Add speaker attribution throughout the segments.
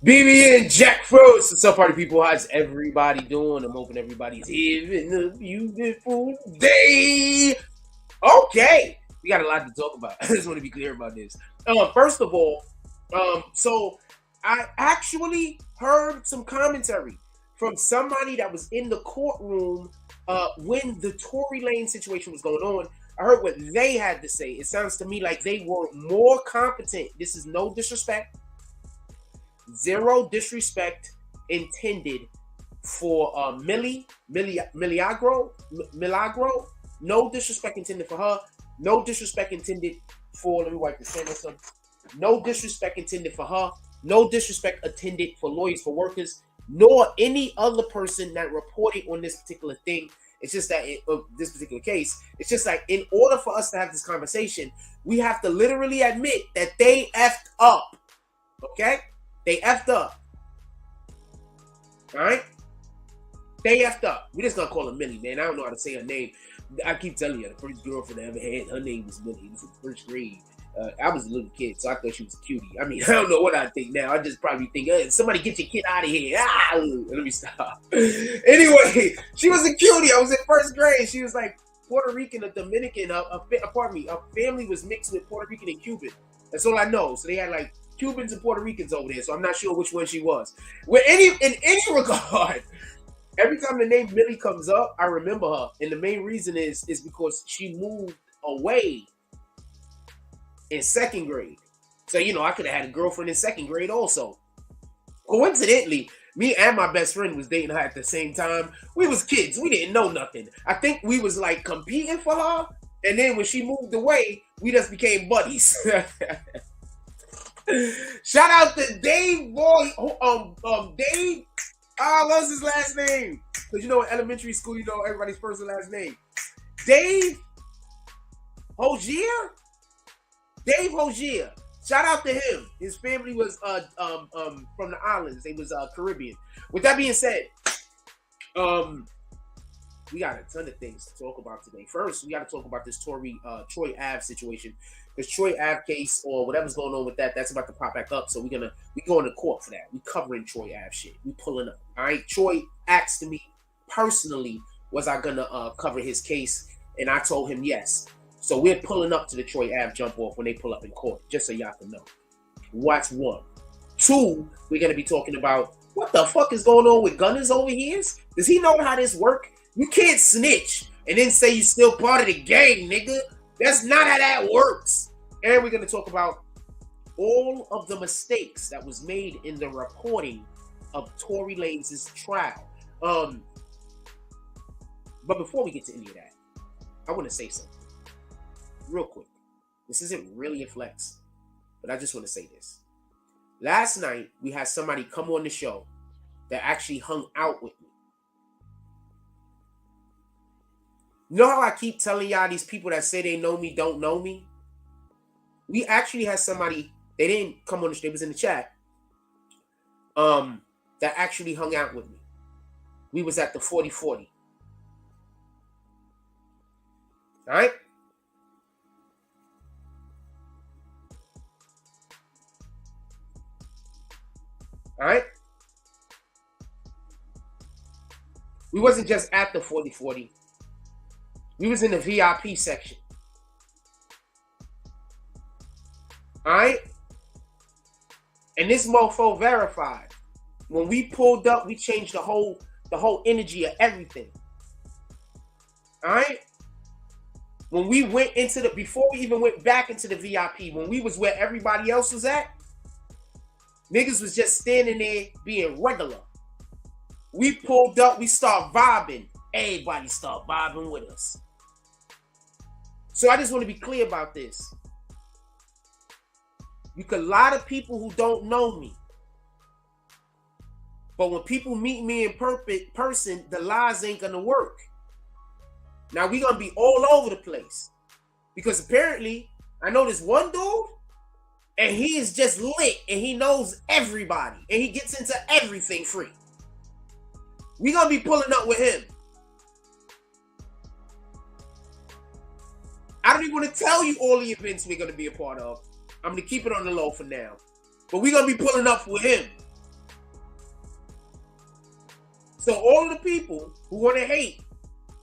Speaker 1: BBN Jackfrost. What's up, party people? How's everybody doing? I'm hoping everybody's having a beautiful day. Okay, we got a lot to talk about. I just want to be clear about this. First of all, so I actually heard some commentary from somebody that was in the courtroom when the Tory Lanez situation was going on. I heard what they had to say. It sounds to me like they were more competent. This is no disrespect. Zero disrespect intended for Milagro. No disrespect intended for her. No disrespect intended for, let me wipe the sand or something. No disrespect intended for her. No disrespect intended for lawyers for workers, nor any other person that reported on this particular thing. It's just that in this particular case, it's just like in order for us to have this conversation, we have to literally admit that they effed up. Okay? They effed up. All right? They effed up. We just gonna call her Millie, man. I don't know how to say her name. I keep telling you, the first girlfriend I ever had, her name was Millie. It was in first grade. I was a little kid, so I thought she was a cutie. I mean, I don't know what I think now. I just probably think, hey, somebody get your kid out of here. Ah, let me stop. Anyway, she was a cutie. I was in first grade. She was like Puerto Rican or Dominican. Pardon me. Her family was mixed with Puerto Rican and Cuban. That's all I know. So they had like Cubans and Puerto Ricans over there. So I'm not sure which one she was. In any regard, every time the name Millie comes up, I remember her. And the main reason is because she moved away in second grade. So, you know, I could have had a girlfriend in second grade also. Coincidentally, me and my best friend was dating her at the same time. We was kids. We didn't know nothing. I think we was like competing for her. And then when she moved away, we just became buddies. Shout out to Dave Boy. Dave. What's his last name? Because you know in elementary school, you know everybody's first and last name. Dave Hozier? Dave Hozier. Shout out to him. His family was from the islands. They was Caribbean. With that being said, we got a ton of things to talk about today. First, we got to talk about this Troy Ave situation. This Troy Ave case or whatever's going on with that's about to pop back up. So we going to court for that. We covering Troy Ave shit. We pulling up. All right. Troy asked me personally, was I gonna cover his case? And I told him yes. So we're pulling up to the Troy Ave jump off when they pull up in court, just so y'all can know. What's one? Two, we're gonna be talking about what the fuck is going on with Gunna's over here. Does he know how this work? You can't snitch and then say you still part of the gang, nigga. That's not how that works. And we're gonna talk about all of the mistakes that was made in the reporting of Tory Lanez's trial. But before we get to any of that, I want to say something real quick. This isn't really a flex, but I just want to say this. Last night, we had somebody come on the show that actually hung out with me. You know how I keep telling y'all these people that say they know me don't know me? We actually had somebody, they didn't come on the show, they was in the chat, that actually hung out with me. We was at the 40-40. All right? All right? We wasn't just at the 40-40. We was in the VIP section. All right? And this mofo verified. When we pulled up, we changed the whole energy of everything. All right? When we went into before we even went back into the VIP, when we was where everybody else was at, niggas was just standing there being regular. We pulled up, we start vibing. Everybody start vibing with us. So I just want to be clear about this. You could lie to people who don't know me. But when people meet me in person, the lies ain't going to work. Now we're going to be all over the place. Because apparently, I know this one dude, and he is just lit, and he knows everybody, and he gets into everything free. We're going to be pulling up with him. I don't even want to tell you all the events we're going to be a part of. I'm going to keep it on the low for now. But we're going to be pulling up with him. So all of the people who want to hate,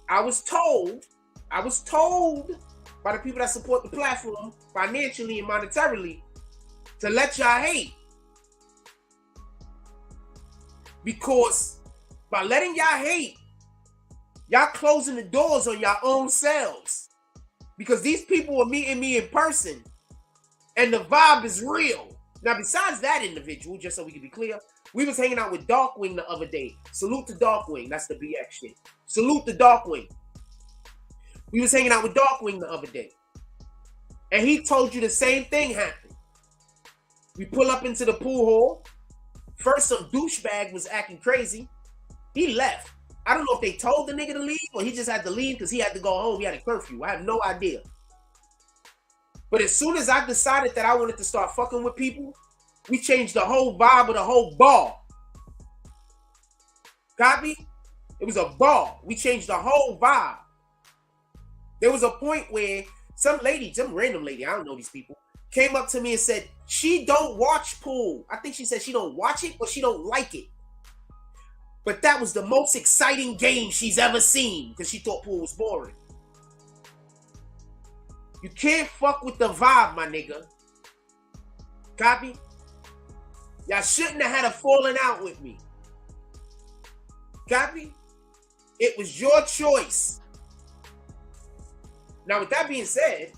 Speaker 1: I was told by the people that support the platform financially and monetarily to let y'all hate. Because by letting y'all hate, y'all closing the doors on your own selves. Because these people were meeting me in person and the vibe is real. Now, besides that individual, just so we can be clear, we was hanging out with Darkwing the other day. Salute to Darkwing. That's the BX shit. Salute to Darkwing. We was hanging out with Darkwing the other day. And he told you the same thing happened. We pull up into the pool hall. First, some douchebag was acting crazy. He left. I don't know if they told the nigga to leave or he just had to leave because he had to go home. He had a curfew. I have no idea. But as soon as I decided that I wanted to start fucking with people, we changed the whole vibe of the whole bar. Copy? It was a bar. We changed the whole vibe. There was a point where some random lady, I don't know these people, came up to me and said, she don't watch pool. I think she said she don't watch it, but she don't like it. But that was the most exciting game she's ever seen because she thought pool was boring. You can't fuck with the vibe, my nigga. Copy? Y'all shouldn't have had a falling out with me. Copy? It was your choice. Now, with that being said,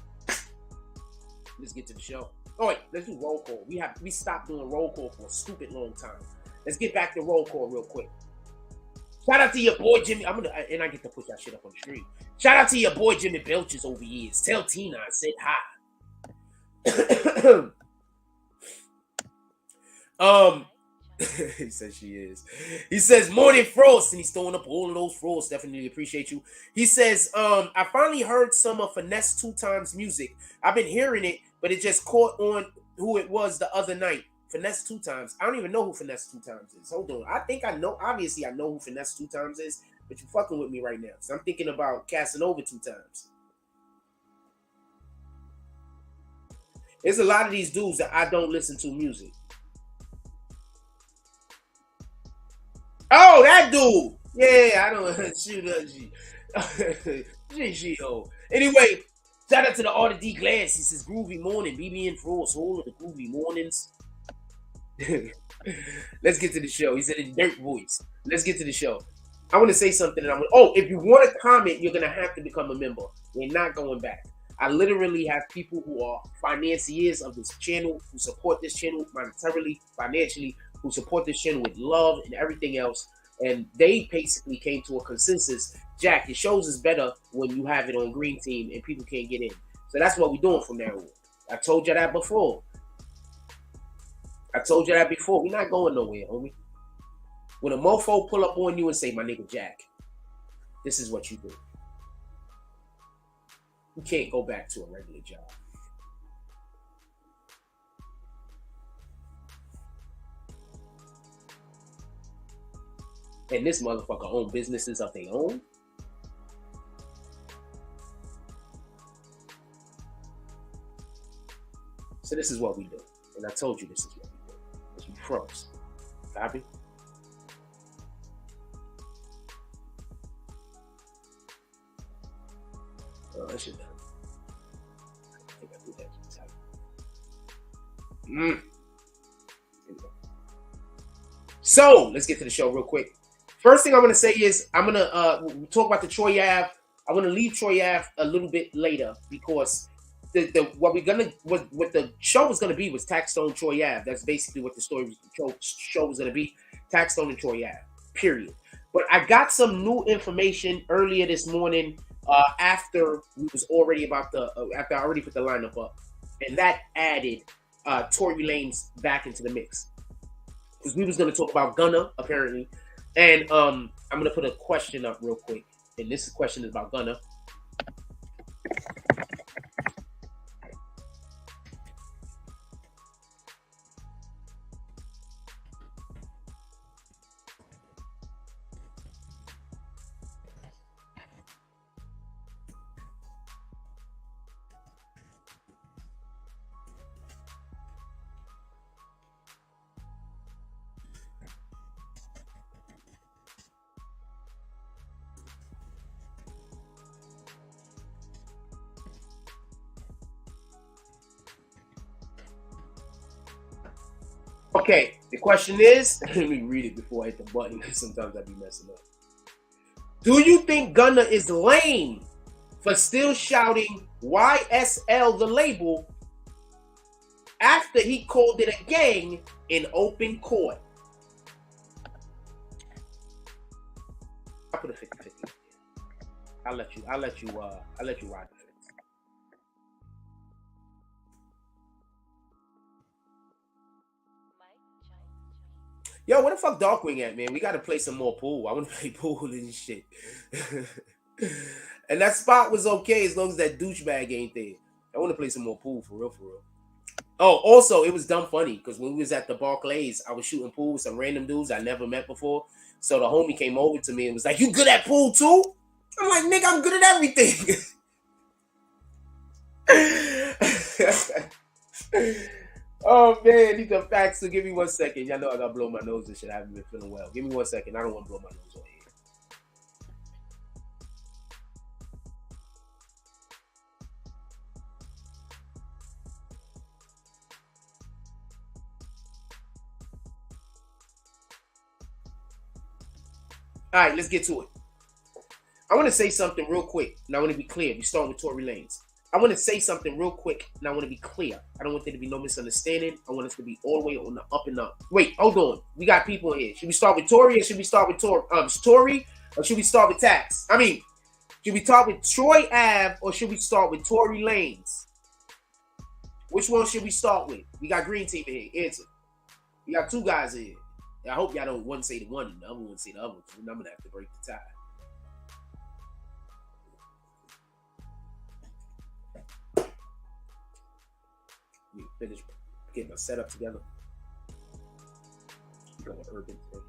Speaker 1: let's get to the show. Oh, wait, let's do roll call. We stopped doing roll call for a stupid long time. Let's get back to roll call real quick. Shout out to your boy Jimmy. And I get to put that shit up on the screen. Shout out to your boy Jimmy Belches over years. Tell Tina I said hi. He says she is. He says Morning Frost, and he's throwing up all of those frosts. Definitely appreciate you. He says, I finally heard some of Finesse 2 Times music. I've been hearing it, but it just caught on who it was the other night. Finesse 2 Times. I don't even know who Finesse 2 Times is. Hold on. I think I know. Obviously, I know who Finesse 2 Times is, but you're fucking with me right now. So I'm thinking about Casanova 2 Times. There's a lot of these dudes that I don't listen to music. Oh, that dude. Yeah, I don't shoot. Anyway, shout out to the Art of D Glass. He says groovy morning. BBN Frost, all of the groovy mornings. Let's get to the show. He said in dirt voice. Let's get to the show. I want to say something, and if you want to comment, you're gonna have to become a member. We're not going back. I literally have people who are financiers of this channel, who support this channel monetarily, financially, who support this channel with love and everything else. And they basically came to a consensus. Jack, it shows is better when you have it on green team and people can't get in. So that's what we're doing from now on. I told you that before. We're not going nowhere, homie. When a mofo pull up on you and say, my nigga Jack, this is what you do. You can't go back to a regular job. And this motherfucker own businesses of their own. So this is what we do. And I told you this is what we do. Because we pros. Copy? Oh, that shit done. I think I did that to the top. So let's get to the show real quick. First thing I'm gonna say is I'm gonna talk about the Troy Ave. I'm gonna leave Troy Ave a little bit later because what the show was gonna be was Taxstone Troy Ave. That's basically what the show was gonna be. Taxstone and Troy Ave. Period. But I got some new information earlier this morning after we was already after I already put the lineup up, and that added Tory Lanez back into the mix. Because we was going to talk about Gunna, apparently. And I'm going to put a question up real quick. And this question is about Gunna. Okay, the question is, let me read it before I hit the button, because sometimes I be messing up. Do you think Gunna is lame for still shouting YSL the label after he called it a gang in open court? I'll put a 50-50. I'll let you ride the fence. Yo, where the fuck Darkwing at, man? We gotta play some more pool. I wanna play pool and shit. And that spot was okay as long as that douchebag ain't there. I wanna play some more pool for real, for real. Oh, also, it was dumb funny because when we was at the Barclays, I was shooting pool with some random dudes I never met before. So the homie came over to me and was like, "You good at pool too?" I'm like, "Nigga, I'm good at everything." Oh man, these are facts. So give me 1 second. Y'all know I gotta blow my nose and shit. I haven't been feeling well. Give me 1 second. I don't want to blow my nose on here. All right, let's get to it. I want to say something real quick, and I want to be clear. We start with Tory Lanez. I want to say something real quick, and I want to be clear. I don't want there to be no misunderstanding. I want us to be all the way on the up and up. Wait, hold on. We got people in here. Should we start with Tory, or should we start with Tory, or should we start with Tax? I mean, should we start with Troy Ave, or should we start with Tory Lanez? Which one should we start with? We got Green Team in here. Answer. We got two guys in here. I hope y'all don't one say the one and the other one say the other one. I'm gonna have to break the tie. Let me finish getting my setup together. Going urban thing.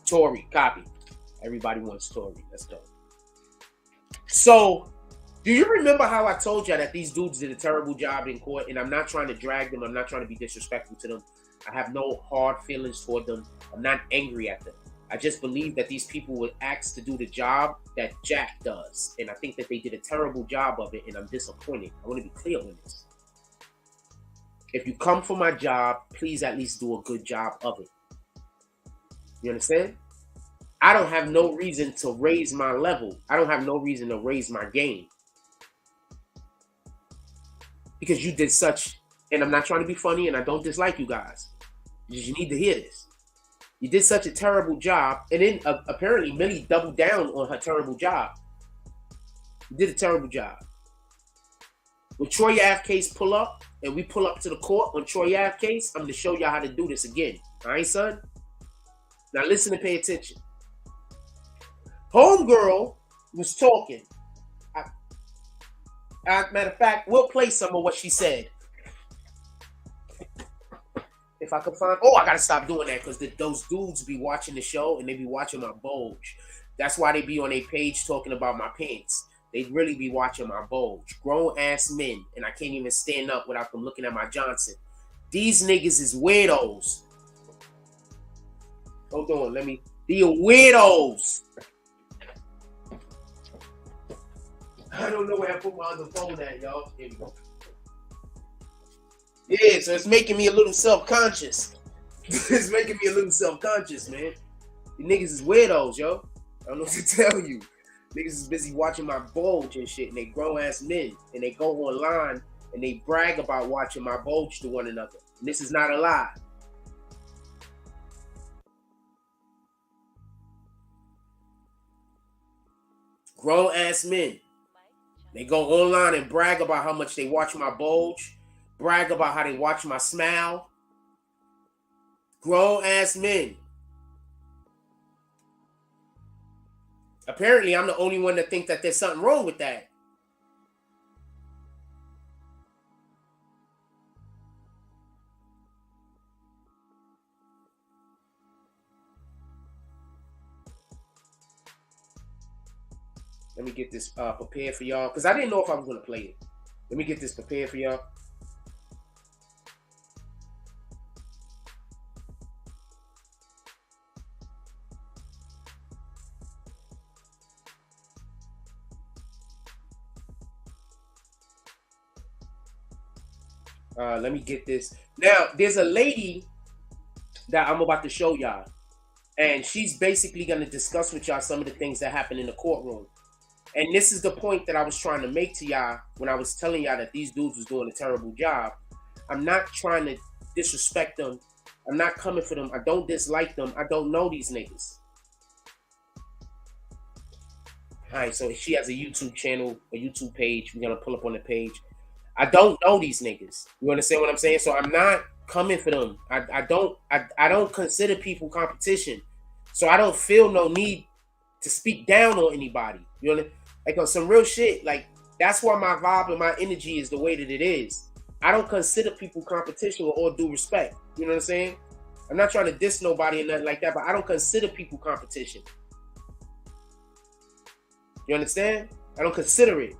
Speaker 1: Tory, copy. Everybody wants Tory. Let's go. So, do you remember how I told you that these dudes did a terrible job in court? And I'm not trying to drag them. I'm not trying to be disrespectful to them. I have no hard feelings toward them. I'm not angry at them. I just believe that these people were asked to do the job that Jack does. And I think that they did a terrible job of it, and I'm disappointed. I want to be clear on this. If you come for my job, please at least do a good job of it. You understand? I don't have no reason to raise my level. I don't have no reason to raise my game. Because you did such, and I'm not trying to be funny, and I don't dislike you guys. You need to hear this. You did such a terrible job, and then apparently Millie doubled down on her terrible job. You did a terrible job. When Troy Ave case pull up, and we pull up to the court on Troy Ave case, I'm going to show y'all how to do this again. All right, son? Now listen and pay attention. Homegirl was talking. Matter of fact, we'll play some of what she said. If I could find, I gotta stop doing that because those dudes be watching the show and they be watching my bulge. That's why they be on their page talking about my pants. They really be watching my bulge. Grown ass men, and I can't even stand up without them looking at my Johnson. These niggas is weirdos. Hold on, they are weirdos. I don't know where I put my other phone at, y'all. Here we go. Yeah, so it's making me a little self-conscious. It's making me a little self-conscious, man. The niggas is weirdos, yo. I don't know what to tell you. Niggas is busy watching my bulge and shit, and they grown-ass men. And they go online, and they brag about watching my bulge to one another. And this is not a lie. Grown-ass men. They go online and brag about how much they watch my bulge, brag about how they watch my smile. Grown-ass men. Apparently, I'm the only one that thinks that there's something wrong with that. Let me get this prepared for y'all, because I didn't know if I was going to play it. Let me get this prepared for y'all. Let me get this. Now, there's a lady that I'm about to show y'all. And she's basically going to discuss with y'all some of the things that happen in the courtroom. And this is the point that I was trying to make to y'all when I was telling y'all that these dudes was doing a terrible job. I'm not trying to disrespect them. I'm not coming for them. I don't dislike them. I don't know these niggas. All right, so she has a YouTube channel, a YouTube page. We're going to pull up on the page. I don't know these niggas. You understand what I'm saying? So I'm not coming for them. I don't consider people competition. So I don't feel no need to speak down on anybody. You know, like on some real shit. Like that's why my vibe and my energy is the way that it is. I don't consider people competition with all due respect. You know what I'm saying? I'm not trying to diss nobody and nothing like that, but I don't consider people competition. You understand? I don't consider it.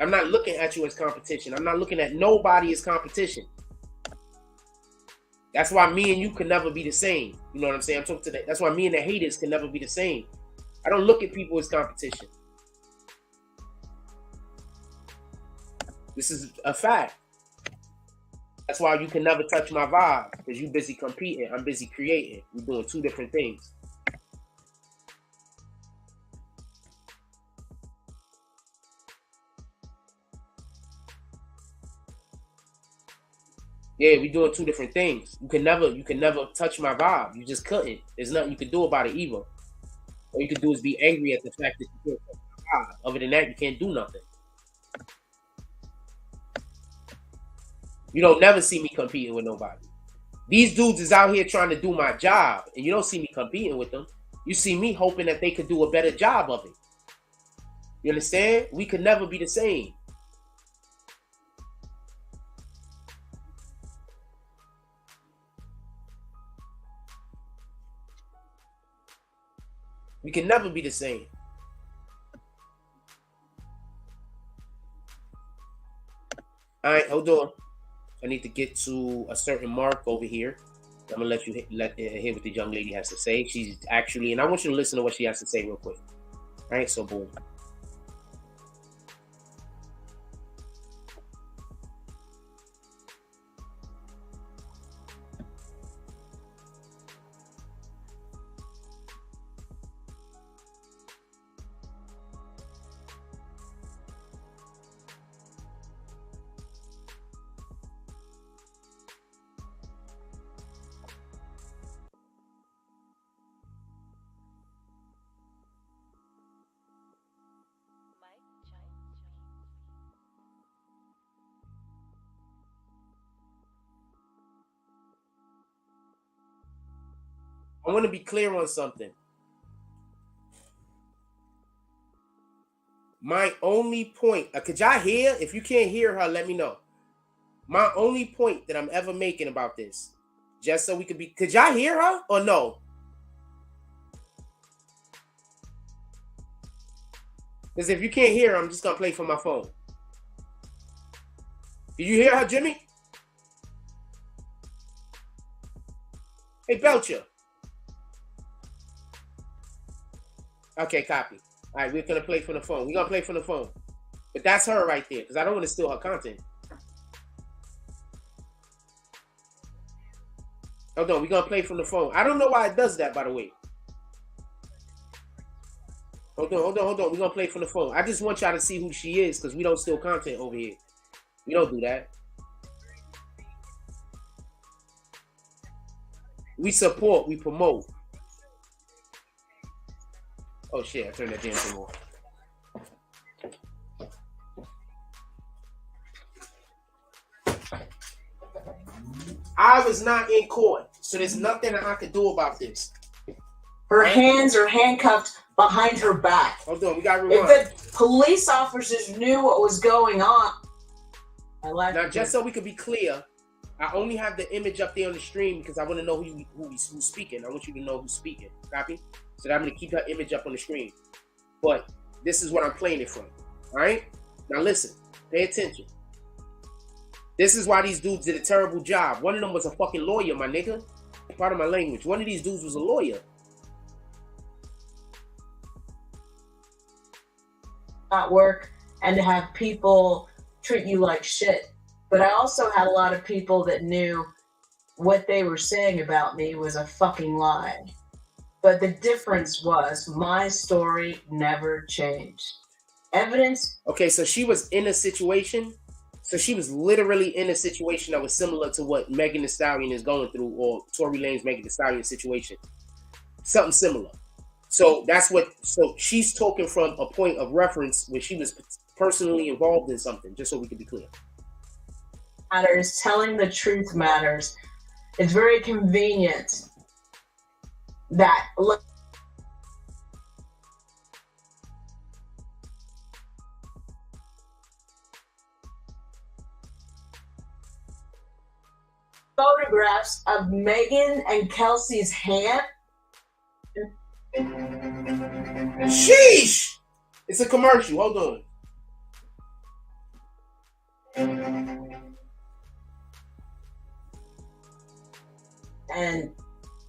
Speaker 1: I'm not looking at you as competition. I'm not looking at nobody as competition. That's why me and you can never be the same. You know what I'm saying? I'm talking to that. That's why me and the haters can never be the same. I don't look at people as competition. This is a fact. That's why you can never touch my vibe, because you busy competing. I'm busy creating. We're doing two different things. Yeah, we doing two different things. You can never touch my vibe. You just couldn't. There's nothing you can do about it either. All you can do is be angry at the fact that you can't touch my vibe. Other than that, you can't do nothing. You don't never see me competing with nobody. These dudes is out here trying to do my job, and you don't see me competing with them. You see me hoping that they could do a better job of it. You understand? We could never be the same. We can never be the same. All right, hold on. I need to get to a certain mark over here. I'm gonna let you hear what the young lady has to say. She's actually, and I want you to listen to what she has to say real quick. All right, so boom. I want to be clear on something. My only point, could y'all hear? If you can't hear her, let me know. My only point that I'm ever making about this, just so we could be, could y'all hear her or no? Because if you can't hear her, I'm just going to play from my phone. Did you hear her, Jimmy? Hey, Belcher. Okay, copy. All right, we're going to play from the phone. We're going to play from the phone. But that's her right there, because I don't want to steal her content. Hold on, we're going to play from the phone. I don't know why it does that, by the way. Hold on. We're going to play from the phone. I just want y'all to see who she is, because we don't steal content over here. We don't do that. We support, we promote. Oh shit, I turned that damn thing off. I was not in court, so there's nothing that I could do about this.
Speaker 2: Her hands are handcuffed behind her back.
Speaker 1: Hold on, we got to rewind.
Speaker 2: If the police officers knew what was going on.
Speaker 1: Now, just so we could be clear, I only have the image up there on the stream because I want to know who's speaking. I want you to know who's speaking. Copy? So I'm going to keep her image up on the screen. But this is what I'm playing it from. All right? Now listen. Pay attention. This is why these dudes did a terrible job. One of them was a fucking lawyer, my nigga. Part of my language. One of these dudes was a lawyer.
Speaker 2: Not work and to have people treat you like shit. But I also had a lot of people that knew what they were saying about me was a fucking lie. But the difference was my story never changed. Evidence.
Speaker 1: Okay, so she was in a situation. So she was literally in a situation that was similar to what Megan Thee Stallion is going through, or Tory Lanez Megan Thee Stallion situation. Something similar. So that's what. So she's talking from a point of reference where she was personally involved in something. Just so we can be clear.
Speaker 2: Matters. Telling the truth matters. It's very convenient that photographs of Megan and Kelsey's hand.
Speaker 1: Sheesh! It's a commercial. Hold on.
Speaker 2: And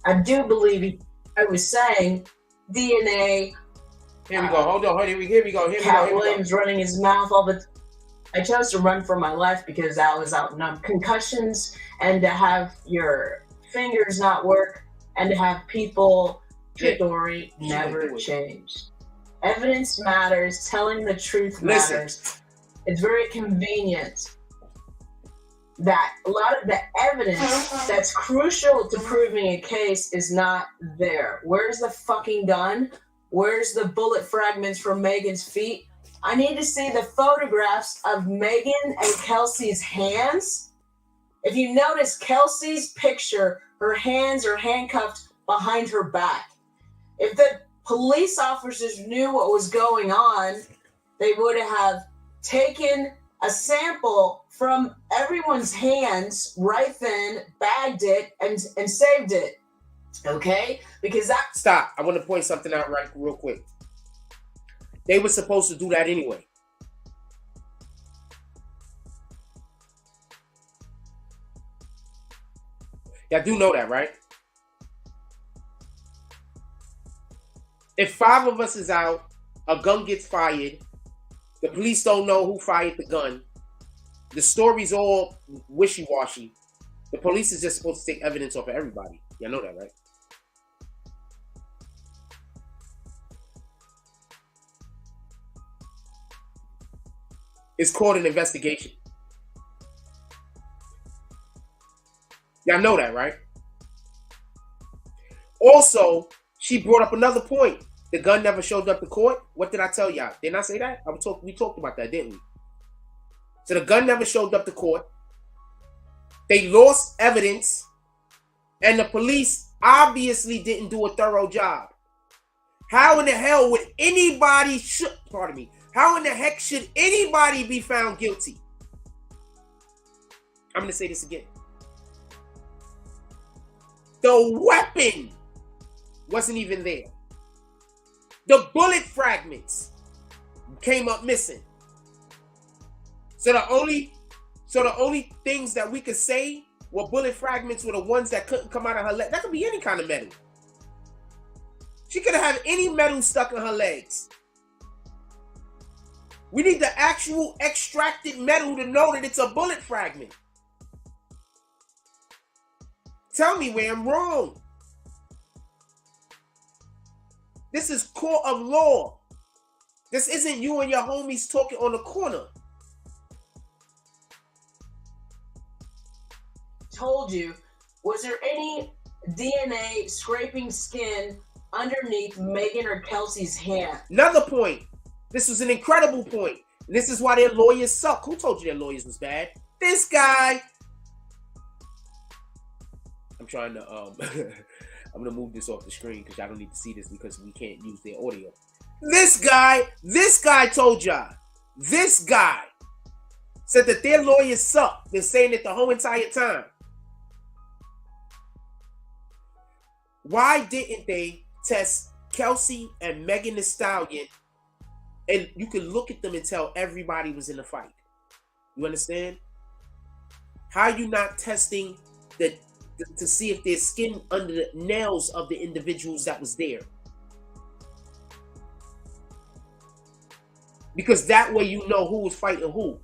Speaker 2: I do believe I was saying DNA.
Speaker 1: Here we go. Hold on. Here we go.
Speaker 2: Cat Williams running his mouth all the. I chose to run for my life because I was outnumbered. Concussions, and to have your fingers not work, and to have people. Tory never changed. Evidence matters. Telling the truth matters. It's very convenient that a lot of the evidence that's crucial to proving a case is not there. Where's the fucking gun? Where's the bullet fragments from Megan's feet? I need to see the photographs of Megan and Kelsey's hands. If you notice Kelsey's picture, her hands are handcuffed behind her back. If the police officers knew what was going on, they would have taken a sample from everyone's hands right then, bagged it, and saved it. Okay? Because that...
Speaker 1: Stop. I want to point something out real quick. They were supposed to do that anyway. Y'all do know that, right? If 5 of us is out, a gun gets fired, the police don't know who fired the gun, the story's all wishy-washy, the police is just supposed to take evidence off of everybody. Y'all know that, right? It's called an investigation. Y'all know that, right? Also, she brought up another point. The gun never showed up to court. What did I tell y'all? Didn't I say that? We talked about that, didn't we? So the gun never showed up to court. They lost evidence. And the police obviously didn't do a thorough job. How in the hell would anybody... How in the heck should anybody be found guilty? I'm going to say this again. The weapon wasn't even there. The bullet fragments came up missing. So the only things that we could say were bullet fragments were the ones that couldn't come out of her leg. That could be any kind of metal. She could have had any metal stuck in her legs. We need the actual extracted metal to know that it's a bullet fragment. Tell me where I'm wrong. This is court of law. This isn't you and your homies talking on the corner.
Speaker 2: Told you, was there any DNA scraping skin underneath Megan or Kelsey's hand?
Speaker 1: Another point. This was an incredible point. And this is why their lawyers suck. Who told you their lawyers was bad? This guy. I'm trying to I'm gonna move this off the screen because y'all don't need to see this because we can't use their audio. This guy told y'all. This guy said that their lawyers suck. Been saying it the whole entire time. Why didn't they test Kelsey and Megan Thee Stallion? And you could look at them and tell everybody was in the fight. You understand? How are you not testing to see if there's skin under the nails of the individuals that was there? Because that way you know who was fighting who.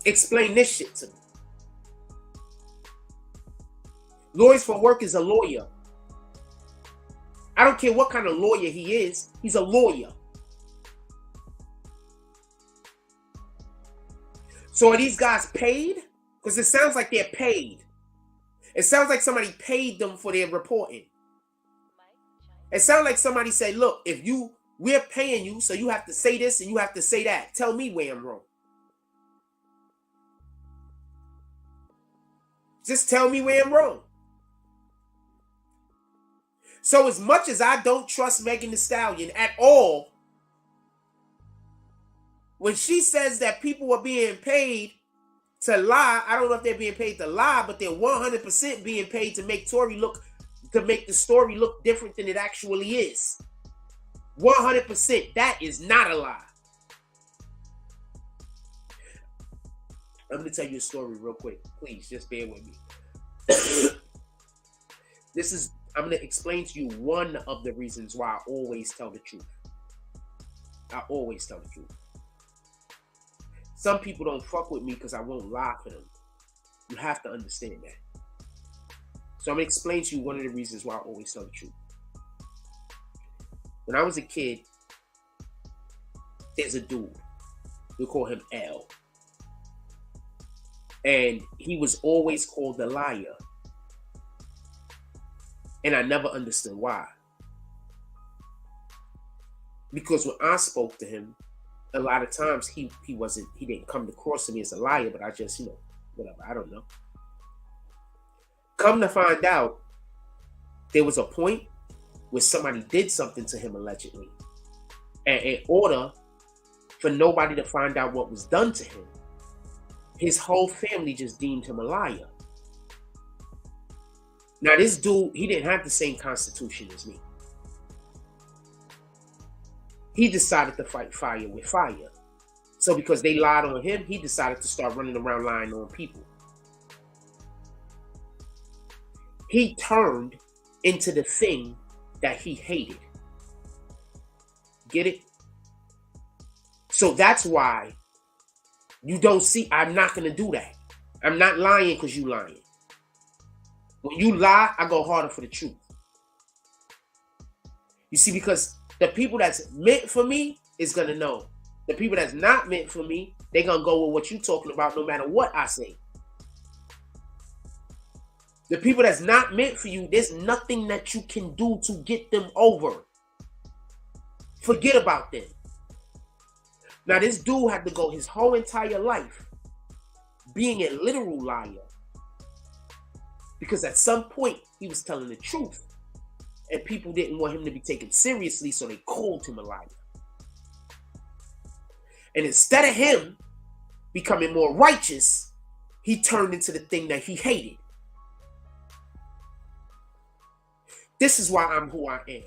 Speaker 1: Explain this shit to me. Lawyers for Work is a lawyer. I don't care what kind of lawyer he is. He's a lawyer. So are these guys paid? Because it sounds like they're paid. It sounds like somebody paid them for their reporting. It sounds like somebody said, look, we're paying you, so you have to say this and you have to say that. Tell me where I'm wrong. Just tell me where I'm wrong. So as much as I don't trust Megan Thee Stallion at all, when she says that people are being paid to lie, I don't know if they're being paid to lie, but they're 100% being paid to make the story look different than it actually is. 100%. That is not a lie. I'm going to tell you a story real quick. Please, just bear with me. I'm going to explain to you one of the reasons why I always tell the truth. I always tell the truth. Some people don't fuck with me because I won't lie for them. You have to understand that. So I'm going to explain to you one of the reasons why I always tell the truth. When I was a kid, there's a dude. We call him L. And he was always called the liar. And I never understood why. Because when I spoke to him, a lot of times he didn't come across to me as a liar, but I just, whatever, I don't know. Come to find out, there was a point where somebody did something to him allegedly. And in order for nobody to find out what was done to him, his whole family just deemed him a liar. Now this dude, he didn't have the same constitution as me. He decided to fight fire with fire. So because they lied on him, he decided to start running around lying on people. He turned into the thing that he hated. Get it? So that's why you don't see, I'm not going to do that. I'm not lying because you lying. When you lie, I go harder for the truth. You see, because the people that's meant for me is going to know. The people that's not meant for me, they're going to go with what you're talking about no matter what I say. The people that's not meant for you, there's nothing that you can do to get them over. Forget about them. Now, this dude had to go his whole entire life being a literal liar. Because at some point, he was telling the truth. And people didn't want him to be taken seriously, so they called him a liar. And instead of him becoming more righteous, he turned into the thing that he hated. This is why I'm who I am.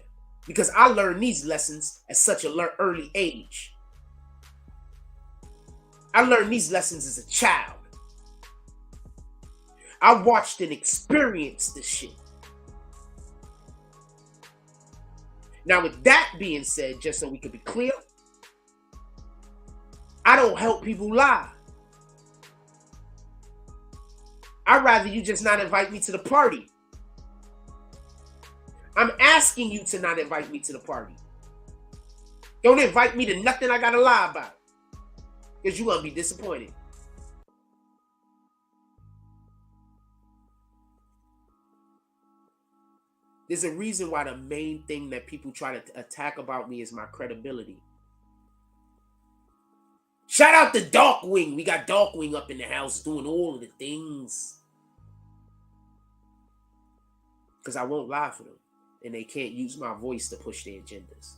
Speaker 1: Because I learned these lessons at such an early age. I learned these lessons as a child. I watched and experienced this shit. Now, with that being said, just so we can be clear, I don't help people lie. I'd rather you just not invite me to the party. I'm asking you to not invite me to the party. Don't invite me to nothing I gotta lie about. Because you're gonna be disappointed. There's a reason why the main thing that people try to attack about me is my credibility. Shout out to Darkwing. We got Darkwing up in the house doing all of the things. Because I won't lie for them. And they can't use my voice to push their agendas.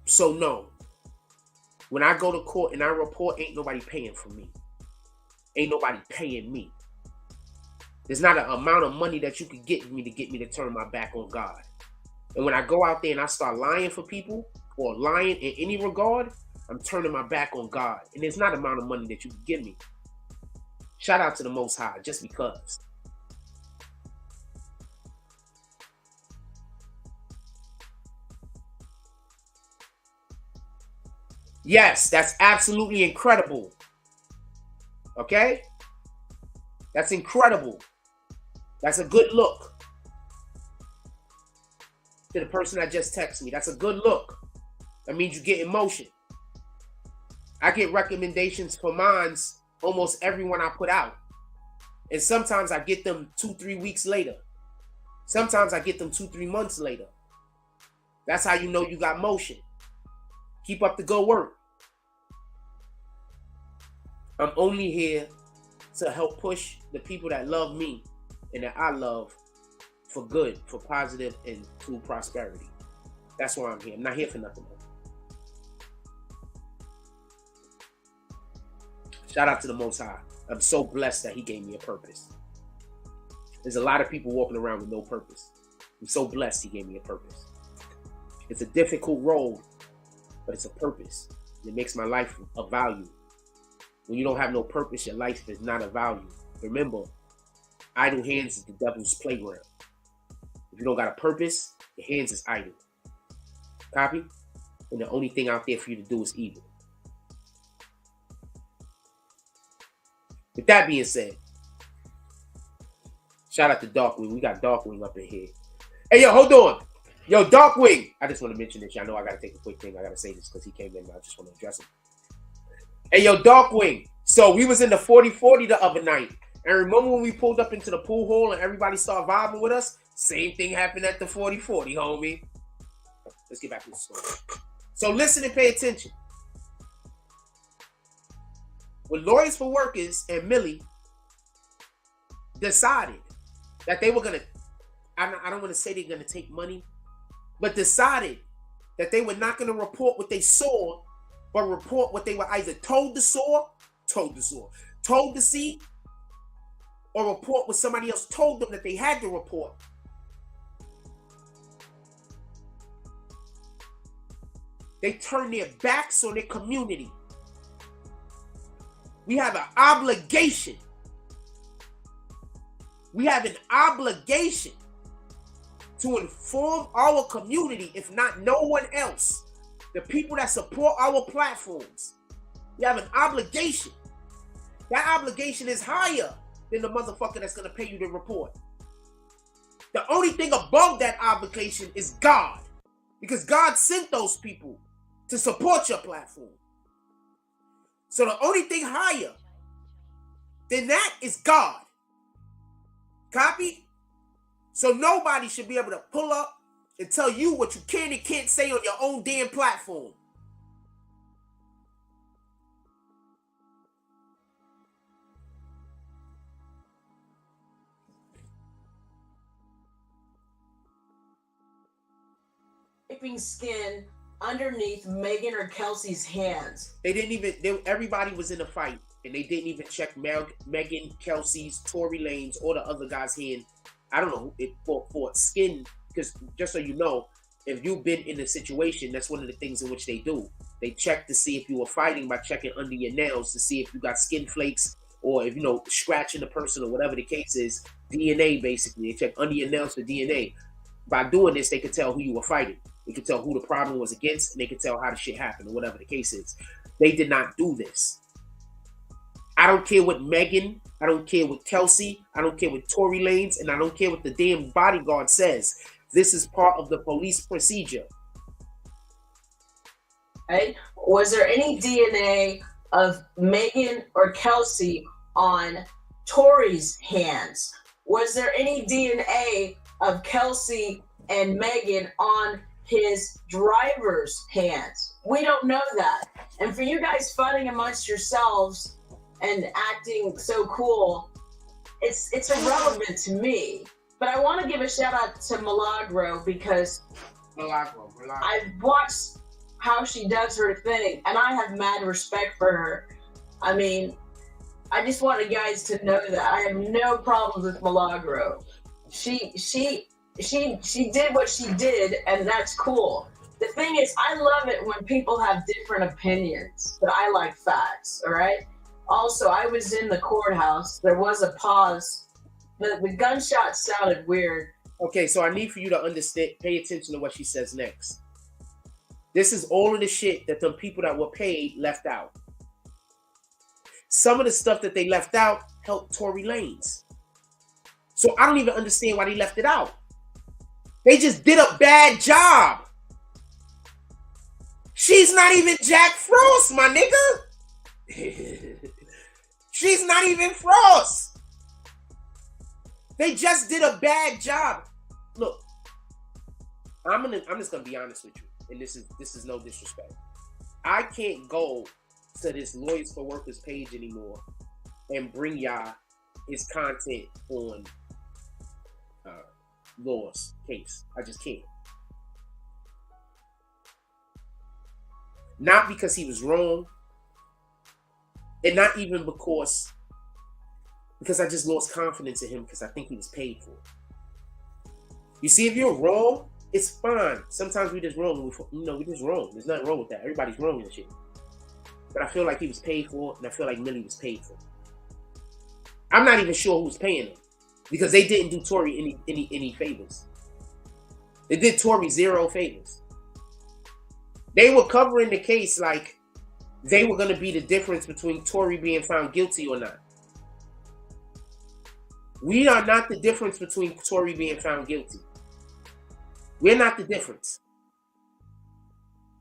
Speaker 1: So no. When I go to court and I report, ain't nobody paying for me. Ain't nobody paying me. There's not an amount of money that you could get me to turn my back on God. And when I go out there and I start lying for people or lying in any regard, I'm turning my back on God. And there's not an amount of money that you can give me. Shout out to the Most High, just because. Yes, that's absolutely incredible. Okay? That's incredible. That's a good look. To the person that just texted me, that's a good look. That means you get emotion. I get recommendations for mines almost everyone I put out. And sometimes I get them 2-3 weeks later. Sometimes I get them 2-3 months later. That's how you know you got motion. Keep up the good work. I'm only here to help push the people that love me and that I love for good, for positive, and true prosperity. That's why I'm here. I'm not here for nothing else. Shout out to the Most High. I'm so blessed that he gave me a purpose. There's a lot of people walking around with no purpose. I'm so blessed he gave me a purpose. It's a difficult road, but it's a purpose. It makes my life of value. When you don't have no purpose, your life is not of value. Remember, idle hands is the devil's playground. If you don't got a purpose, your hands is idle. Copy? And the only thing out there for you to do is evil. With that being said, shout out to Darkwing. We got Darkwing up in here. Hey, yo, hold on. Yo, Darkwing. I just want to mention this. I know I got to take a quick thing. I got to say this because he came in and I just want to address him. Hey, yo, Darkwing. So we was in the 40-40 the other night. And remember when we pulled up into the pool hall and everybody started vibing with us? Same thing happened at the 40-40, homie. Let's get back to the story. So listen and pay attention. When Lawyers for Workers and Millie decided that they were going to, I don't want to say they're going to take money, but decided that they were not going to report what they saw, but report what they were either told to see, or report what somebody else told them that they had to report. They turned their backs on their community. We have an obligation. We have an obligation to inform our community, if not no one else, the people that support our platforms. We have an obligation. That obligation is higher than the motherfucker that's going to pay you to report. The only thing above that obligation is God, because God sent those people to support your platform. So the only thing higher than that is God. Copy? So nobody should be able to pull up and tell you what you can and can't say on your own damn platform.
Speaker 2: Skin underneath Megan or Kelsey's hands.
Speaker 1: They didn't even, everybody was in a fight and they didn't even check Megan, Kelsey's, Tory Lanez, or the other guy's hand. I don't know, for skin, because just so you know, if you've been in a situation, that's one of the things in which they do. They check to see if you were fighting by checking under your nails to see if you got skin flakes or if, scratching the person or whatever the case is. DNA, basically. They check under your nails for DNA. By doing this, they could tell who you were fighting. They could tell who the problem was against, and they could tell how the shit happened or whatever the case is. They did not do this. I don't care what Megan, I don't care what Kelsey, I don't care what Tory Lanez, and I don't care what the damn bodyguard says. This is part of the police procedure.
Speaker 2: Right? Was there any DNA of Megan or Kelsey on Tory's hands? Was there any DNA of Kelsey and Megan on his driver's hands? We don't know that. And for you guys fighting amongst yourselves and acting so cool, it's irrelevant to me. But I want to give a shout out to Milagro because I've watched how she does her thing and I have mad respect for her. I mean, I just want you guys to know that I have no problems with Milagro. She did what she did, and that's cool. The thing is, I love it when people have different opinions, but I like facts, all right? Also, I was in the courthouse. There was a pause. The gunshot sounded weird.
Speaker 1: Okay, so I need for you to understand, pay attention to what she says next. This is all of the shit that them people that were paid left out. Some of the stuff that they left out helped Tory Lanez. So I don't even understand why they left it out. They just did a bad job. She's not even Jack Frost, my nigga. She's not even Frost. They just did a bad job. Look, I'm just gonna be honest with you, and this is no disrespect. I can't go to this Lawyers for Workers page anymore and bring y'all his content on Law's case. I just can't. Not because he was wrong, and not even because I just lost confidence in him because I think he was paid for it. You see, if you're wrong, it's fine. Sometimes we just wrong. We just wrong. There's nothing wrong with that. Everybody's wrong in this shit. But I feel like he was paid for, and I feel like Millie was paid for. I'm not even sure who was paying him because they didn't do Tory any favors. They did Tory 0 favors. They were covering the case like they were going to be the difference between Tory being found guilty or not. We are not the difference between Tory being found guilty. We're not the difference.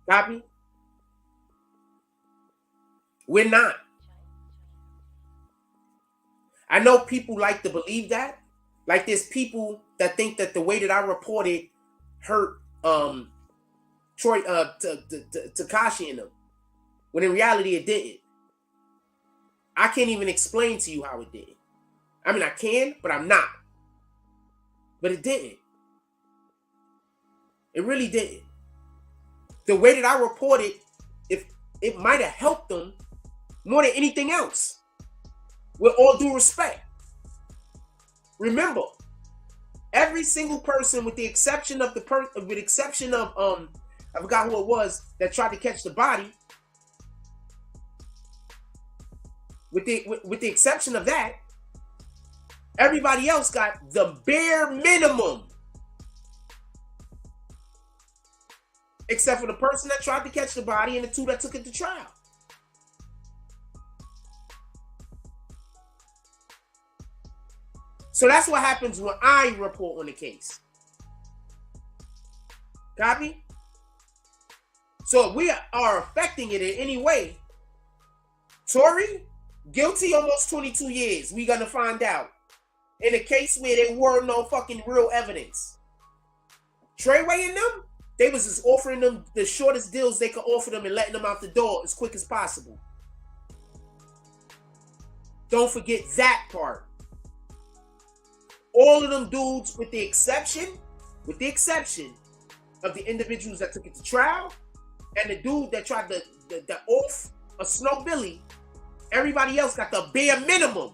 Speaker 1: Copy? We're not. I know people like to believe that. Like there's people that think that the way that I reported hurt Troy Tekashi and them. When in reality it didn't. I can't even explain to you how it did. I mean I can, but I'm not. But it didn't. It really didn't. The way that I reported, if it might have helped them more than anything else. With all due respect. Remember, every single person with the exception of I forgot who it was that tried to catch the body. With the exception of that, everybody else got the bare minimum. Except for the person that tried to catch the body and the two that took it to trial. So that's what happens when I report on the case. Copy? So if we are affecting it in any way, Tory, guilty almost 22 years. We gonna find out. In a case where there were no fucking real evidence. Treyway and them, they was just offering them the shortest deals they could offer them and letting them out the door as quick as possible. Don't forget that part. All of them dudes, with the exception of the individuals that took it to trial and the dude that tried to off a Snow Billy, everybody else got the bare minimum.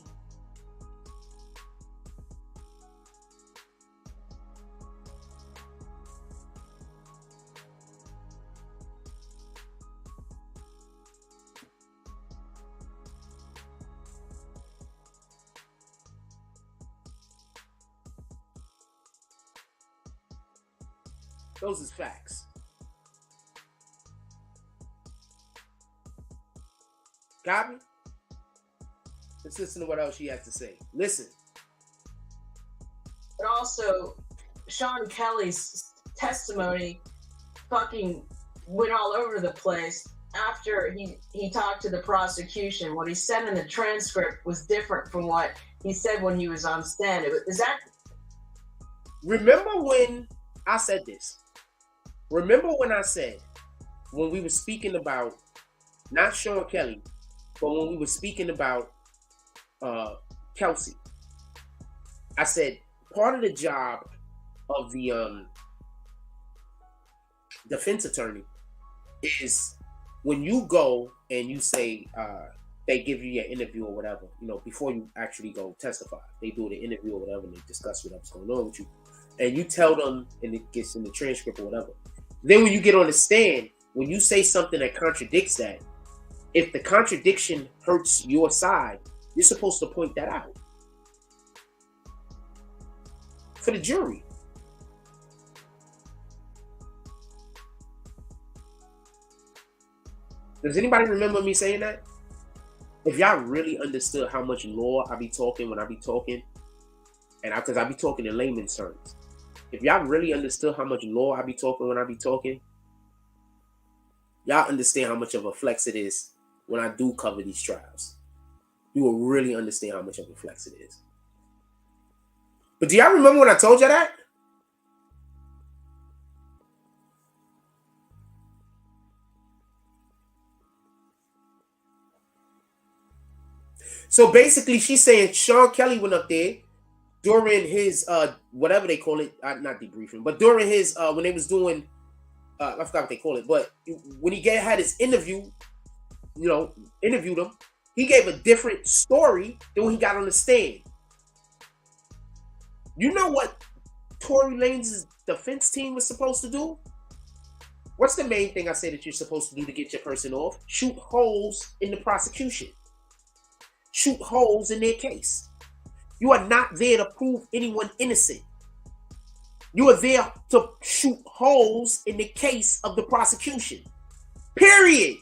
Speaker 1: Those is facts. Copy? Let's listen to what else she has to say. Listen.
Speaker 2: But also, Sean Kelly's testimony fucking went all over the place after he talked to the prosecution. What he said in the transcript was different from what he said when he was on stand. Is that...
Speaker 1: Remember when I said this? Remember when I said, when we were speaking about, not Sean Kelly, but when we were speaking about Kelsey, I said, part of the job of the defense attorney is when you go and you say, they give you your interview or whatever, before you actually go testify. They do the interview or whatever, and they discuss whatever's going on with you. And you tell them, and it gets in the transcript or whatever. Then when you get on the stand, when you say something that contradicts that, if the contradiction hurts your side, you're supposed to point that out for the jury. Does anybody remember me saying that? If y'all really understood how much law I be talking when I be talking, and because I be talking in layman's terms, if y'all really understood how much law I be talking when I be talking, y'all understand how much of a flex it is when I do cover these trials. You will really understand how much of a flex it is. But do y'all remember when I told you that? So basically, she's saying Sean Kelly went up there during his whatever they call it, not debriefing, but during his when they was doing I forgot what they call it, but when he had his interview, interviewed him, he gave a different story than when he got on the stand. You know what Tory Lanez's defense team was supposed to do? What's the main thing I say that you're supposed to do to get your person off? Shoot holes in the prosecution. Shoot holes in their case. You are not there to prove anyone innocent. You are there to shoot holes in the case of the prosecution. Period.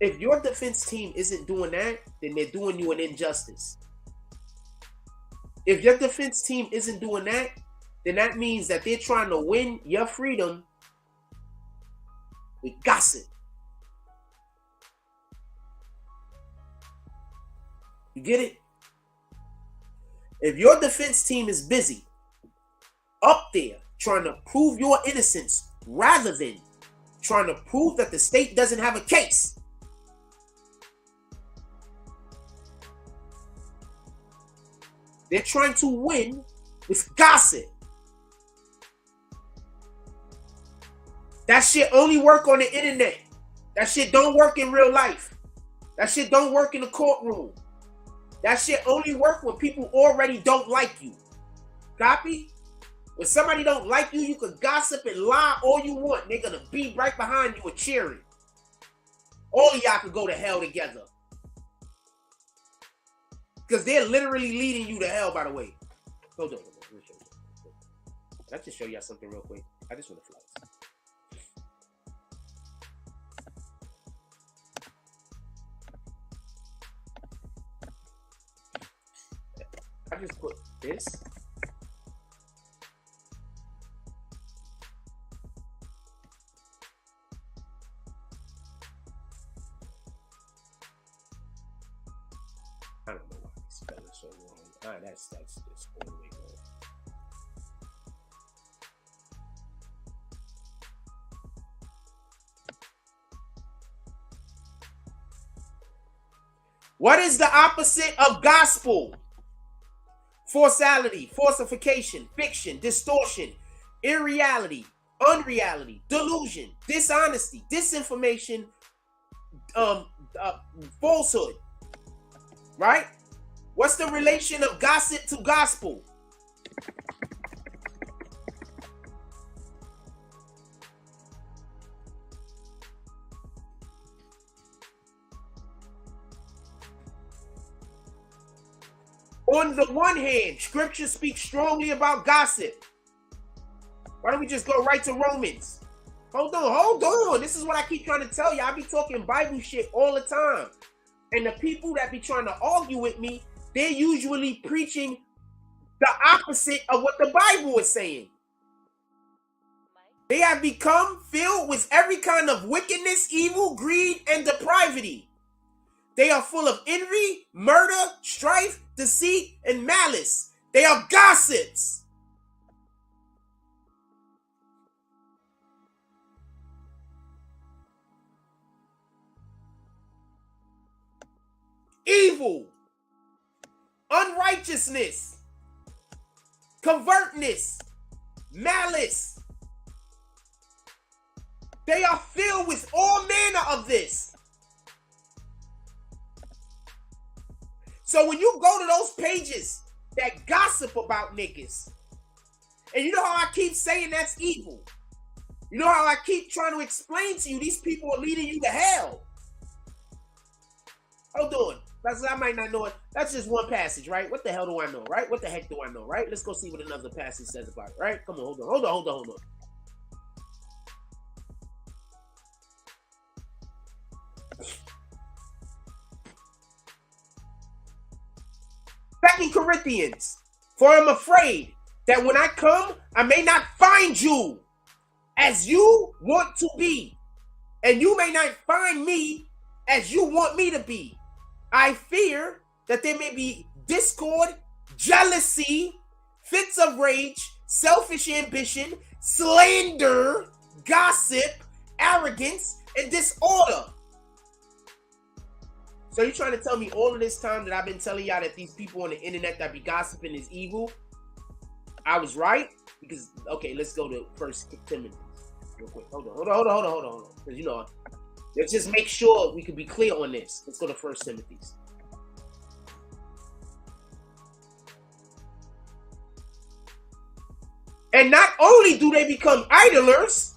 Speaker 1: If your defense team isn't doing that, then they're doing you an injustice. If your defense team isn't doing that, then that means that they're trying to win your freedom with gossip. You get it? If your defense team is busy up there trying to prove your innocence rather than trying to prove that the state doesn't have a case, they're trying to win with gossip. That shit only work on the internet. That shit don't work in real life. That shit don't work in the courtroom. That shit only work when people already don't like you. Copy? When somebody don't like you, you can gossip and lie all you want. They're gonna be right behind you and cheering. All of y'all can go to hell together. Because they're literally leading you to hell, by the way. Hold on. Let me show you. I'll just show y'all something real quick. I just want to flex. I just put this. I don't know why I spell it so wrong. That's just all the way wrong. What is the opposite of gospel? Falsality, falsification, fiction, distortion, irreality, unreality, delusion, dishonesty, disinformation, falsehood. Right? What's the relation of gossip to gospel? On the one hand, scripture speaks strongly about gossip. Why don't we just go right to Romans? Hold on. This is what I keep trying to tell you. I be talking Bible shit all the time. And the people that be trying to argue with me, they're usually preaching the opposite of what the Bible is saying. They have become filled with every kind of wickedness, evil, greed, and depravity. They are full of envy, murder, strife, deceit, and malice. They are gossips. Evil, unrighteousness, covertness, malice. They are filled with all manner of this. So when you go to those pages that gossip about niggas, and you know how I keep saying that's evil, you know how I keep trying to explain to you these people are leading you to hell. Hold on. I might not know it. That's just one passage, right? What the hell do I know, right? What the heck do I know, right? Let's go see what another passage says about it, right? Come on, hold on. 2 Corinthians. For I'm afraid that when I come, I may not find you as you want to be, and you may not find me as you want me to be. I fear that there may be discord, jealousy, fits of rage, selfish ambition, slander, gossip, arrogance, and disorder. So you're trying to tell me all of this time that I've been telling y'all that these people on the internet that be gossiping is evil? I was right? Because, okay, let's go to 1 Timothy real quick. Hold on. Because, you know, let's just make sure we can be clear on this. Let's go to 1 Timothy. And not only do they become idlers,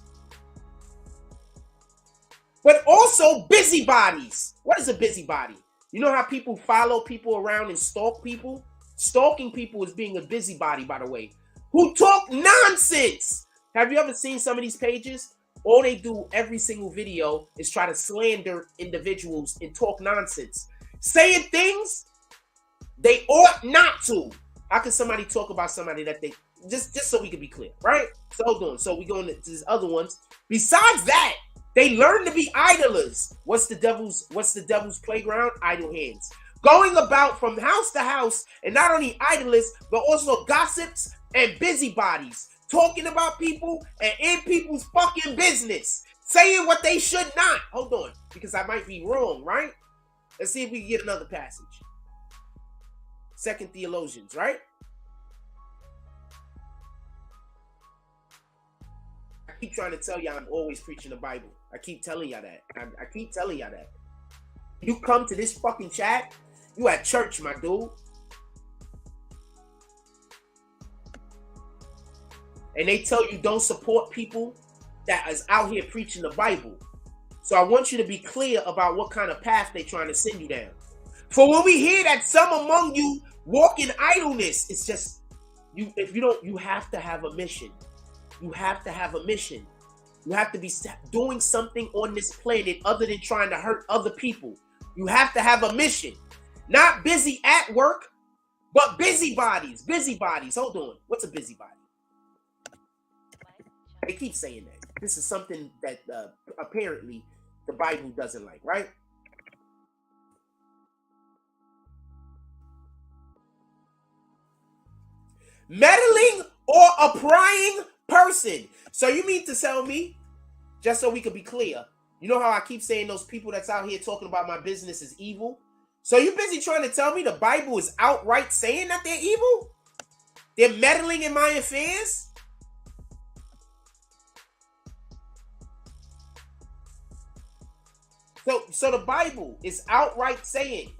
Speaker 1: but also busybodies. What is a busybody? You know how people follow people around and stalk people? Stalking people is being a busybody, by the way, who talk nonsense. Have you ever seen some of these pages? All they do every single video is try to slander individuals and talk nonsense, saying things they ought not to. How can somebody talk about somebody that they just so we can be clear, right? So hold on. So we go into these other ones. Besides that, they learn to be idlers. What's the devil's playground? Idle hands. Going about from house to house, and not only idlers, but also gossips and busybodies, talking about people and in people's fucking business, saying what they should not. Hold on, because I might be wrong, right? Let's see if we can get another passage. 2 Theologians, right? I keep trying to tell y'all I'm always preaching the Bible. I keep telling y'all that. I keep telling y'all that. You come to this fucking chat, you at church, my dude. And they tell you don't support people that is out here preaching the Bible. So I want you to be clear about what kind of path they're trying to send you down. For when we hear that some among you walk in idleness, it's just, you have to have a mission. You have to have a mission. You have to be doing something on this planet other than trying to hurt other people. You have to have a mission. Not busy at work, but busybodies. Busybodies. Hold on. What's a busybody? They keep saying that. This is something that apparently the Bible doesn't like, right? Meddling or a prying person. So you mean to tell me, just so we could be clear, you know how I keep saying those people that's out here talking about my business is evil? So you busy trying to tell me the Bible is outright saying that they're evil? They're meddling in my affairs? So the Bible is outright saying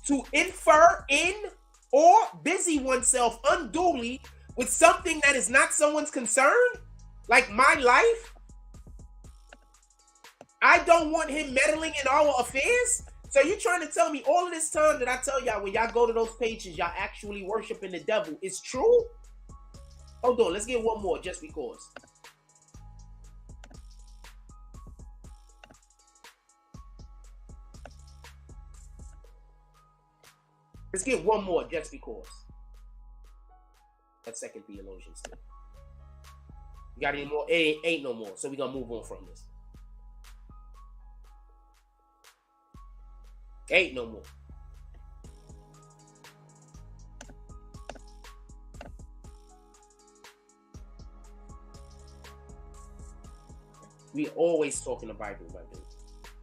Speaker 1: to infer in or busy oneself unduly with something that is not someone's concern, like my life. I don't want him meddling in our affairs. So you trying to tell me all of this time that I tell y'all when y'all go to those pages, y'all actually worshiping the devil is true? Hold on, let's get one more just because. Let's get one more just because. That's 2 Theologians. You got any more? Ain't no more. So we're going to move on from this. Ain't no more. We always talking the Bible, my dude.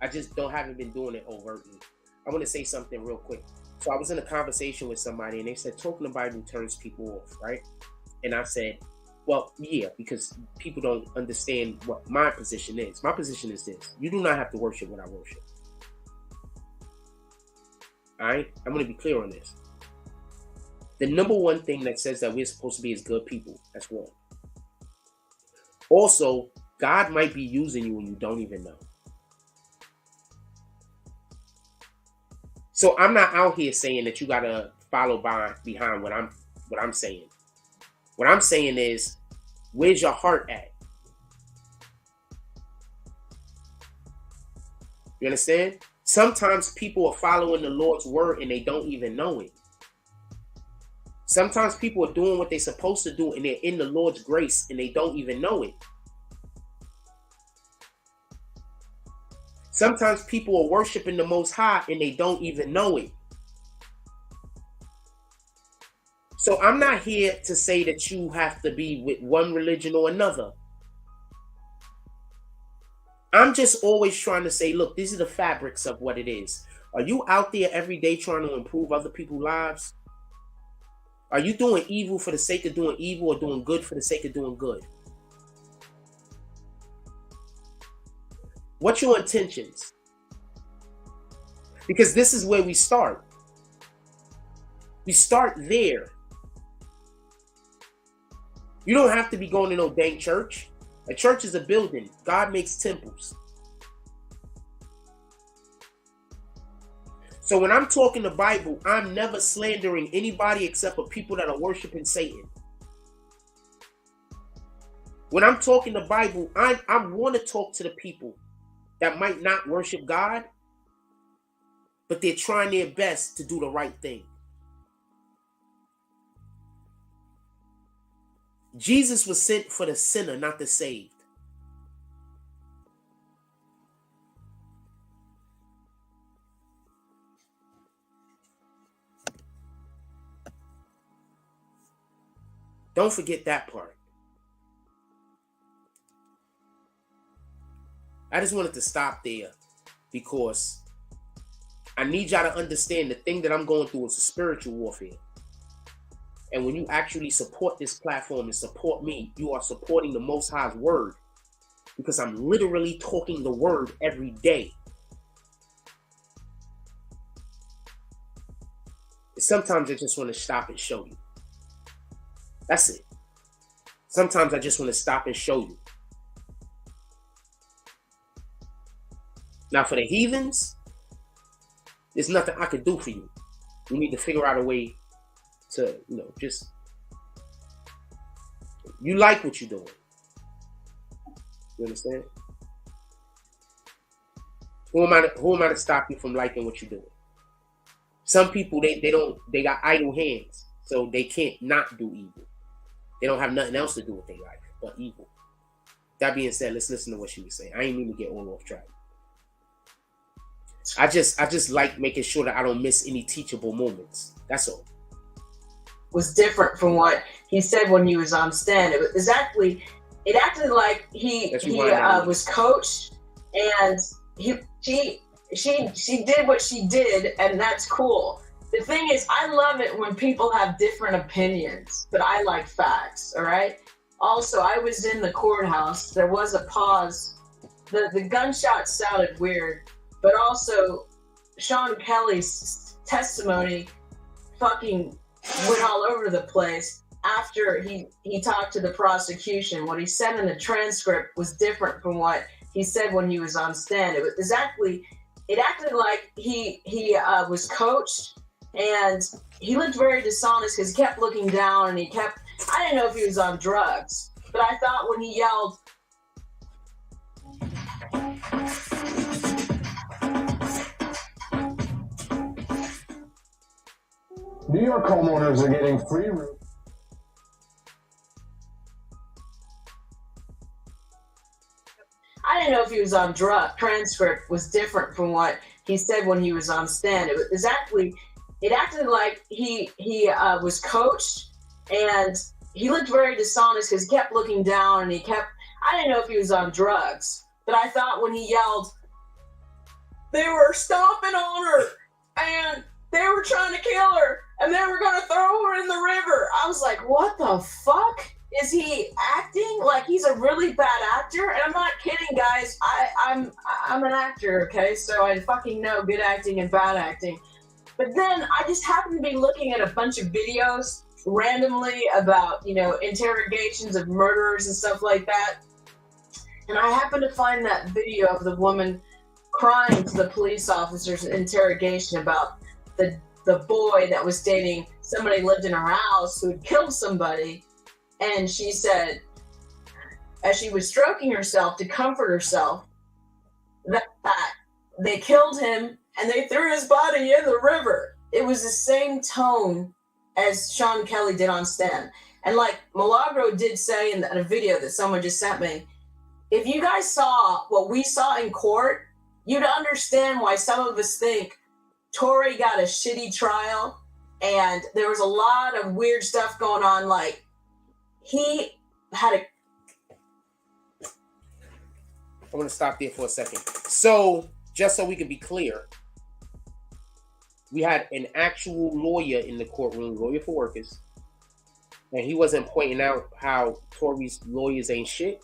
Speaker 1: I just haven't been doing it overtly. I want to say something real quick. So I was in a conversation with somebody and they said talking the Bible turns people off, right? And I said, well, yeah, because people don't understand what my position is. My position is this. You do not have to worship what I worship. All right? I'm going to be clear on this. The number one thing that says that we're supposed to be is good people. That's one. Also, God might be using you and you don't even know. So I'm not out here saying that you gotta follow behind what I'm saying. What I'm saying is, where's your heart at? You understand? Sometimes people are following the Lord's word and they don't even know it. Sometimes people are doing what they're supposed to do and they're in the Lord's grace and they don't even know it. Sometimes people are worshiping the Most High and they don't even know it. So I'm not here to say that you have to be with one religion or another. I'm just always trying to say, look, these are the fabrics of what it is. Are you out there every day trying to improve other people's lives? Are you doing evil for the sake of doing evil or doing good for the sake of doing good? What's your intentions? Because this is where we start. We start there. You don't have to be going to no dang church. A church is a building. God makes temples. So when I'm talking the Bible, I'm never slandering anybody except for people that are worshiping Satan. When I'm talking the Bible, I want to talk to the people that might not worship God, but they're trying their best to do the right thing. Jesus was sent for the sinner, not the saved. Don't forget that part. I just wanted to stop there because I need y'all to understand the thing that I'm going through is a spiritual warfare. And when you actually support this platform and support me, you are supporting the Most High's word, because I'm literally talking the word every day. Sometimes I just want to stop and show you. That's it. Sometimes I just want to stop and show you. Now for the heathens, there's nothing I could do for you. You need to figure out a way to, just, you like what you're doing. You understand? Who am I to stop you from liking what you're doing? Some people, they got idle hands, so they can't not do evil. They don't have nothing else to do with their life but evil. That being said, let's listen to what she was saying. I ain't mean to get all off track. I just like making sure that I don't miss any teachable moments. That's all.
Speaker 2: Was different from what he said when he was on stand. It acted like he was coached, and she did what she did, and that's cool. The thing is, I love it when people have different opinions, but I like facts, all right? Also, I was in the courthouse. There was a pause. The gunshot sounded weird, but also Sean Kelly's testimony fucking went all over the place after he talked to the prosecution. What he said in the transcript was different from what he said when he was on stand. It acted like he was coached, and he looked very dishonest because he kept looking down and I didn't know if he was on drugs, but I thought when he yelled,
Speaker 3: New York homeowners are getting free room.
Speaker 2: I didn't know if he was on drug. Transcript was different from what he said when he was on stand. It acted like he was coached, and he looked very dishonest because he kept looking down and I didn't know if he was on drugs, but I thought when he yelled, they were stomping on her and they were trying to kill her and they were going to throw her in the river. I was like, what the fuck? Is he acting like he's a really bad actor? And I'm not kidding, guys. I'm an actor, okay? So I fucking know good acting and bad acting. But then I just happened to be looking at a bunch of videos randomly about, interrogations of murderers and stuff like that. And I happened to find that video of the woman crying to the police officers in interrogation about the boy that was dating somebody who lived in her house who had killed somebody. And she said, as she was stroking herself to comfort herself, that they killed him and they threw his body in the river. It was the same tone as Sean Kelly did on Stan. And like Milagro did say in a video that someone just sent me, if you guys saw what we saw in court, you'd understand why some of us think Tory got a shitty trial and there was a lot of weird stuff going on. Like, he had a...
Speaker 1: I'm going to stop there for a second. So, just so we can be clear, we had an actual lawyer in the courtroom, lawyer for workers, and he wasn't pointing out how Tory's lawyers ain't shit.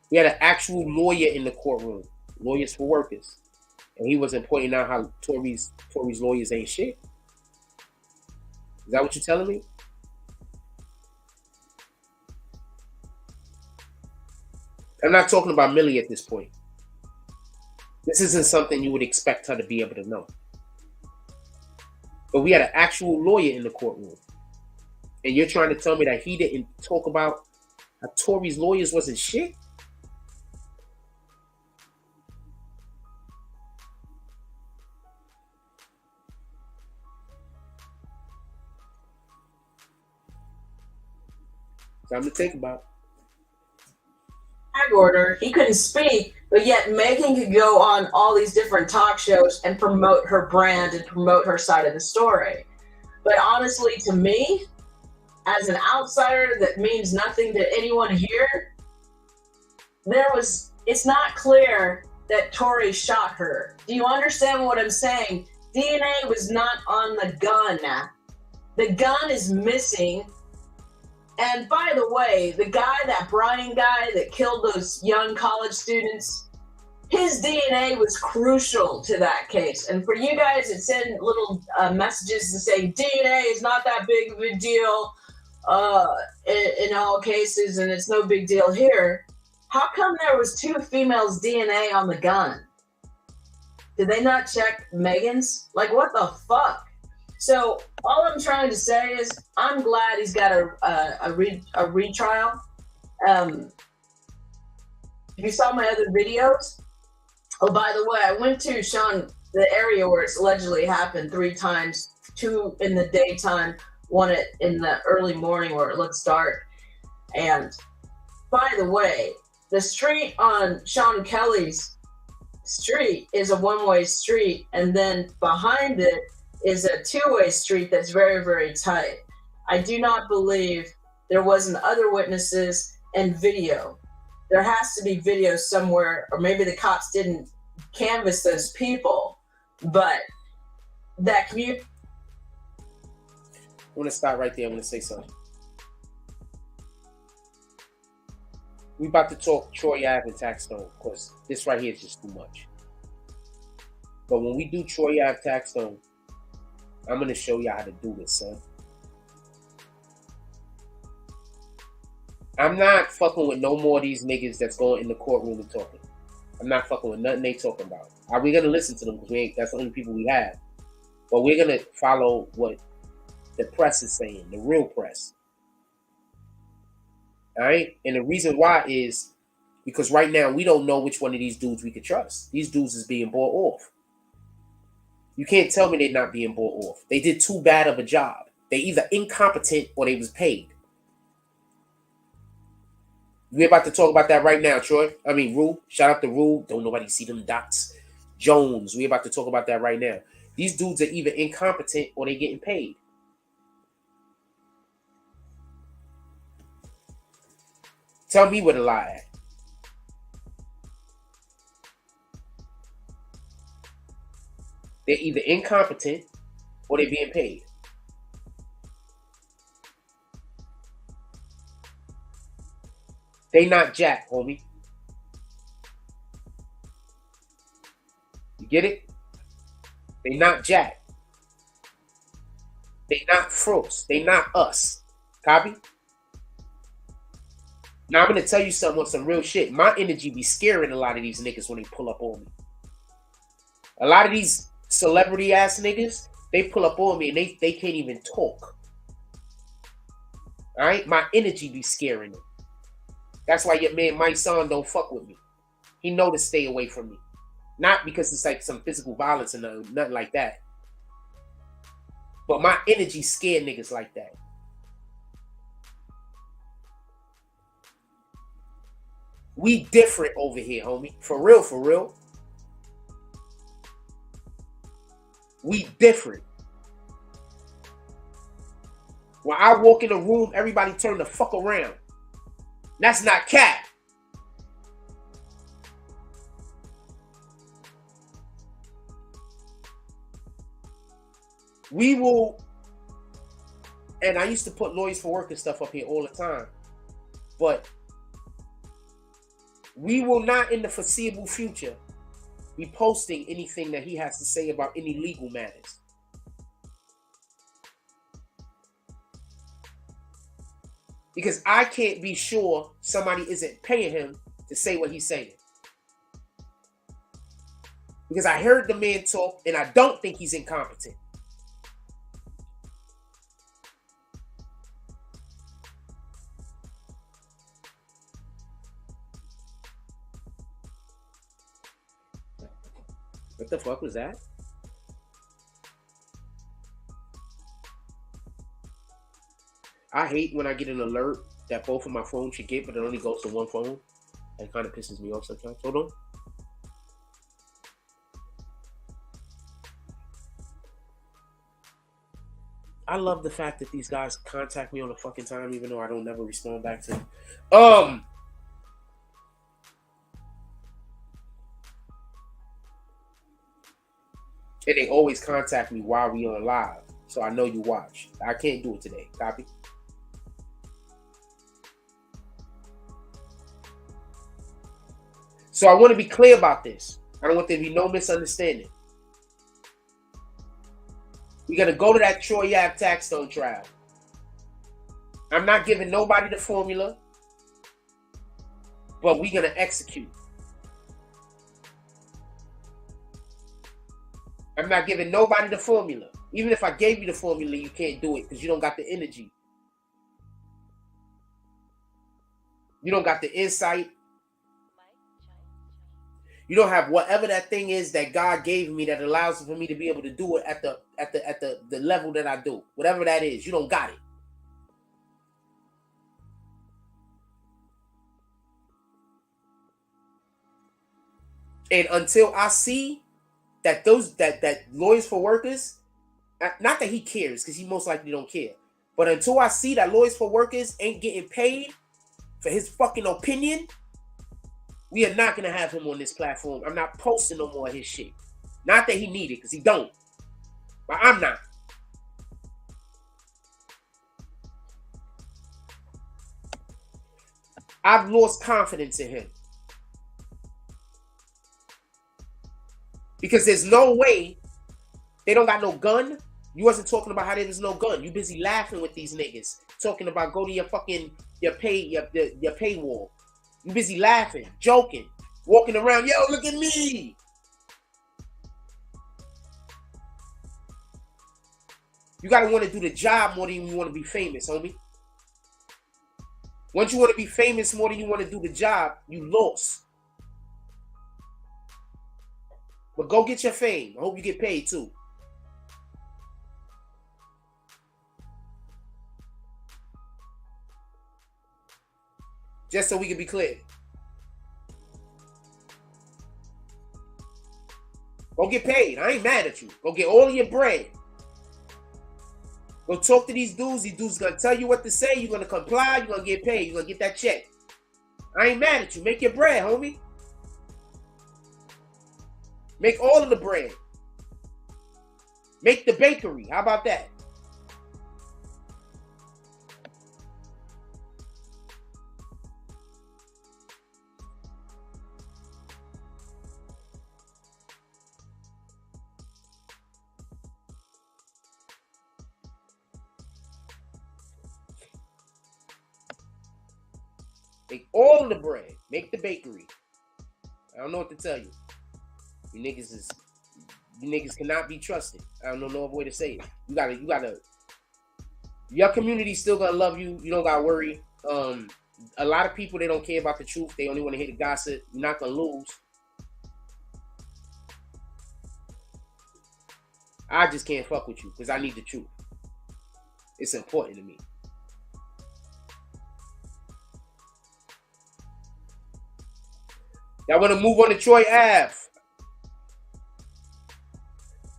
Speaker 1: We had an actual lawyer in the courtroom, lawyers for workers, and he wasn't pointing out how Tory's lawyers ain't shit. Is that what you're telling me? I'm not talking about Millie at this point. This isn't something you would expect her to be able to know. But we had an actual lawyer in the courtroom. And you're trying to tell me that he didn't talk about how Tory's lawyers wasn't shit? Time to think about.
Speaker 2: Gag order. He couldn't speak, but yet Megan could go on all these different talk shows and promote her brand and promote her side of the story. But honestly, to me, as an outsider that means nothing to anyone here, it's not clear that Tory shot her. Do you understand what I'm saying? DNA was not on the gun. The gun is missing. And by the way, that Brian guy that killed those young college students, his DNA was crucial to that case. And for you guys that send little messages to say DNA is not that big of a deal in all cases and it's no big deal here, how come there was 2 females' DNA on the gun? Did they not check Megan's? Like, what the fuck? So all I'm trying to say is I'm glad he's got a retrial. If you saw my other videos, oh, by the way, I went to the area where it's allegedly happened 3 times, 2 in the daytime, 1 in the early morning where it looks dark. And by the way, the street on Sean Kelly's street is a one-way street, and then behind it is a 2-way street that's very, very tight. I do not believe there wasn't other witnesses and video. There has to be video somewhere, or maybe the cops didn't canvass those people, but that community...
Speaker 1: I'm going to stop right there. I'm going to say something. We about to talk Troy Ave and Taxstone, because this right here is just too much. But when we do Troy Ave Taxstone, I'm going to show you how to do this, son. I'm not fucking with no more of these niggas that's going in the courtroom and talking. I'm not fucking with nothing they talking about. Are we going to listen to them? Because that's the only people we have. But we're going to follow what the press is saying, the real press. All right? And the reason why is because right now we don't know which one of these dudes we could trust. These dudes is being bought off. You can't tell me they're not being bought off. They did too bad of a job. They either incompetent or they was paid. We're about to talk about that right now, Troy. I mean, Rue. Shout out to Rue. Don't nobody see them dots. Jones. We're about to talk about that right now. These dudes are either incompetent or they getting paid. Tell me where the lie at. They're either incompetent or they're being paid. They not jack, homie. You get it? They not jack. They not froze. They not us. Copy? Now I'm gonna tell you something on some real shit. My energy be scaring a lot of these niggas when they pull up on me. A lot of these celebrity ass niggas, they pull up on me and they can't even talk. All right? My energy be scaring them. That's why your man, my son, don't fuck with me. He know to stay away from me. Not because it's like some physical violence and nothing like that. But my energy scare niggas like that. We different over here, homie. For real, for real. We different. When I walk in a room, everybody turn the fuck around. That's not cat. We will, and I used to put lawyers for work and stuff up here all the time, but we will not in the foreseeable future be posting anything that he has to say about any legal matters. Because I can't be sure somebody isn't paying him to say what he's saying. Because I heard the man talk and I don't think he's incompetent. What the fuck was that? I hate when I get an alert that both of my phones should get, but it only goes to one phone. That kind of pisses me off sometimes. Hold on. I love the fact that these guys contact me on the fucking time, even though I don't never respond back to them. And they always contact me while we on live. So I know you watch. I can't do it today. Copy? So I want to be clear about this. I don't want there to be no misunderstanding. We're going to go to that Troy Ave Taxstone trial. I'm not giving nobody the formula, but we're going to execute. I'm not giving nobody the formula. Even if I gave you the formula, you can't do it because you don't got the energy. You don't got the insight. You don't have whatever that thing is that God gave me that allows for me to be able to do it at the level that I do. Whatever that is, you don't got it. And until I see that that lawyers for workers, not that he cares, because he most likely don't care, but until I see that lawyers for workers ain't getting paid for his fucking opinion, we are not gonna have him on this platform. I'm not posting no more of his shit. Not that he need it, because he don't. But I'm not. I've lost confidence in him. Because there's no way they don't got no gun. You wasn't talking about how there was no gun. You busy laughing with these niggas. Talking about go to your fucking your paywall. You busy laughing, joking, walking around. Yo, look at me. You gotta want to do the job more than you want to be famous, homie. Once you want to be famous more than you want to do the job, you lost. But go get your fame. I hope you get paid too. Just so we can be clear. Go get paid. I ain't mad at you. Go get all of your bread. Go talk to these dudes. These dudes gonna tell you what to say. You're gonna comply. You're gonna get paid. You're gonna get that check. I ain't mad at you. Make your bread, homie. Make all of the bread. Make the bakery. How about that? Make all of the bread. Make the bakery. I don't know what to tell you. You niggas cannot be trusted. I don't know no other way to say it. You gotta. Your community's still gonna love you. You don't gotta worry. a lot of people, they don't care about the truth. They only want to hear the gossip. You're not gonna lose. I just can't fuck with you because I need the truth. It's important to me. Y'all want to move on to Troy Ave?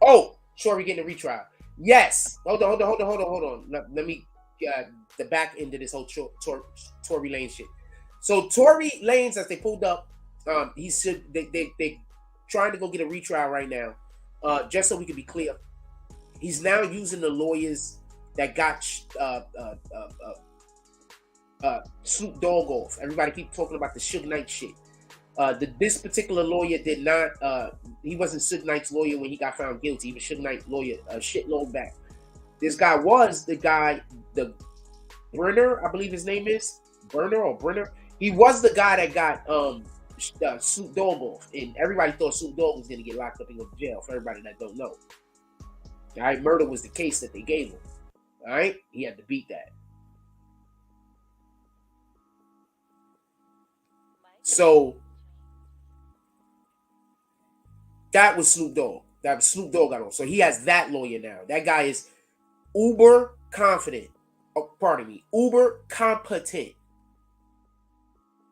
Speaker 1: Oh, Tory getting a retrial. Yes. Hold on. Let me the back end of this whole Tory Lanez shit. So Tory Lanez, as they pulled up, he said they trying to go get a retrial right now. Just so we can be clear, he's now using the lawyers that got Snoop Dogg off. Everybody keep talking about the Suge Knight shit. This particular lawyer did not. He wasn't Suge Knight's lawyer when he got found guilty. He was Suge Knight's lawyer a shitload back. This guy was the Brenner, I believe his name is Brenner. He was the guy that got Snoop Dogg off, and everybody thought Snoop Dogg was gonna get locked up and go to jail. For everybody that don't know, all right, murder was the case that they gave him. All right, he had to beat that. So that was Snoop Dogg. That was Snoop Dogg got on. So he has that lawyer now. That guy is uber confident. Uber competent.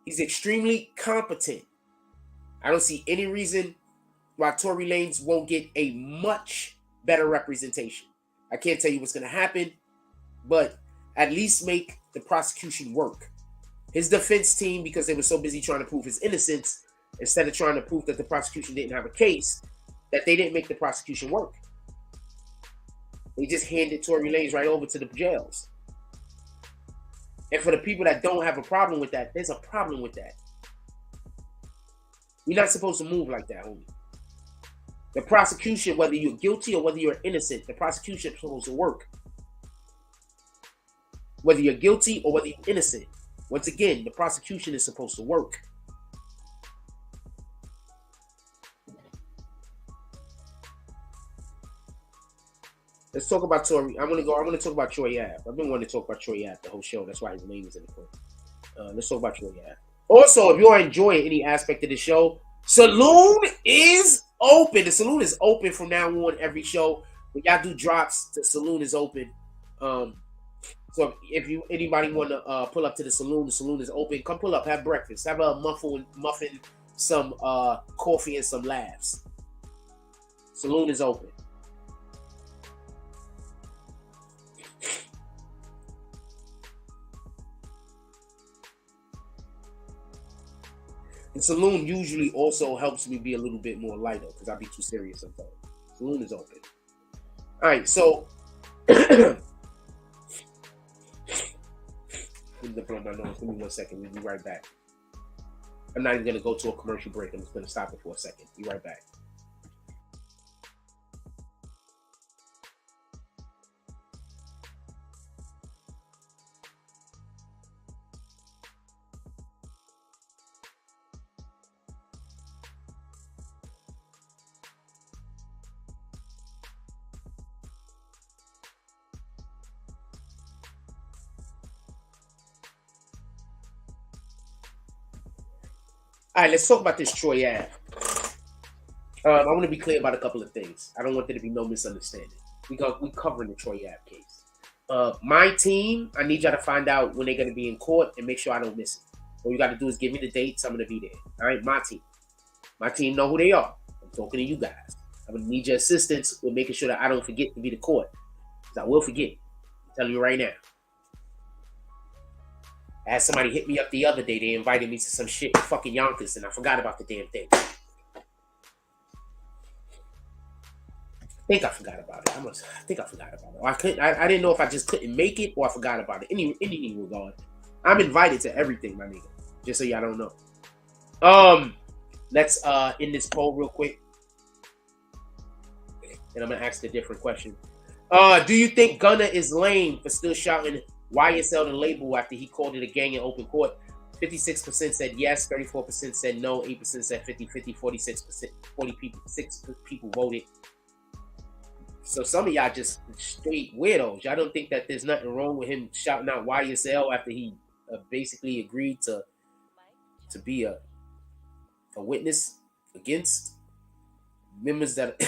Speaker 1: He's extremely competent. I don't see any reason why Tory Lanez won't get a much better representation. I can't tell you what's going to happen, but at least make the prosecution work. His defense team, because they were so busy trying to prove his innocence, instead of trying to prove that the prosecution didn't have a case, that they didn't make the prosecution work. They just handed Tory Lanez right over to the jails. And for the people that don't have a problem with that, there's a problem with that. You're not supposed to move like that, homie. The prosecution, whether you're guilty or whether you're innocent, the prosecution is supposed to work. Whether you're guilty or whether you're innocent. Once again, the prosecution is supposed to work. Let's talk about Tory. I'm gonna talk about Troy Ave. I've been wanting to talk about Troy Ave the whole show. That's why his name is in the clip. Let's talk about Troy Ave. Also, if you're enjoying any aspect of the show, Saloon is open. The Saloon is open from now on every show. When y'all do drops, the Saloon is open. So if anybody want to pull up to the Saloon is open. Come pull up, have breakfast, have a muffin, some coffee, and some laughs. Saloon is open. The Saloon usually also helps me be a little bit more lighter because I be too serious sometimes. Saloon is open. All right, so let me blow my nose. Give me 1 second. We'll be right back. I'm not even gonna go to a commercial break. I'm just gonna stop it for a second. Be right back. All right, let's talk about this Troy Ave. I want to be clear about a couple of things. I don't want there to be no misunderstanding. We covering the Troy Ave case. My team, I need y'all to find out when they're going to be in court and make sure I don't miss it. All you got to do is give me the dates. I'm going to be there. All right, my team. My team know who they are. I'm talking to you guys. I'm going to need your assistance with making sure that I don't forget to be to court. Because I will forget. I'm telling you right now. I had somebody hit me up the other day. They invited me to some shit in fucking Yonkers, and I forgot about the damn thing. I think I forgot about it. I think I forgot about it. I didn't know if I just couldn't make it or I forgot about it. Any regard, I'm invited to everything, my nigga. Just so y'all don't know. Let's end this poll real quick, and I'm gonna ask a different question. Do you think Gunna is lame for still shouting YSL the label after he called it a gang in open court? 56% said yes, 34% said no, 8% said 50-50, 46 people voted. So some of y'all just straight weirdos. Y'all don't think that there's nothing wrong with him shouting out YSL after he basically agreed to be a witness against members that,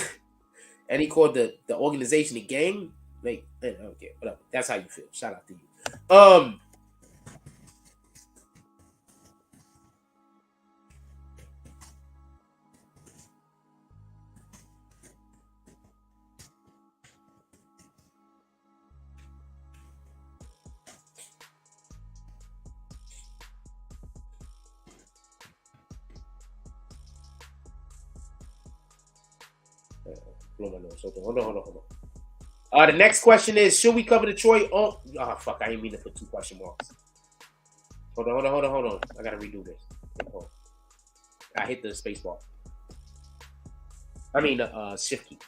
Speaker 1: and he called the organization a gang. Like, okay, whatever. That's how you feel. Shout out to you. Hold on. The next question is: should we cover the Troy? Oh, fuck! I didn't mean to put 2 question marks. Hold on. I gotta redo this. I hit the space bar. I mean the shift key.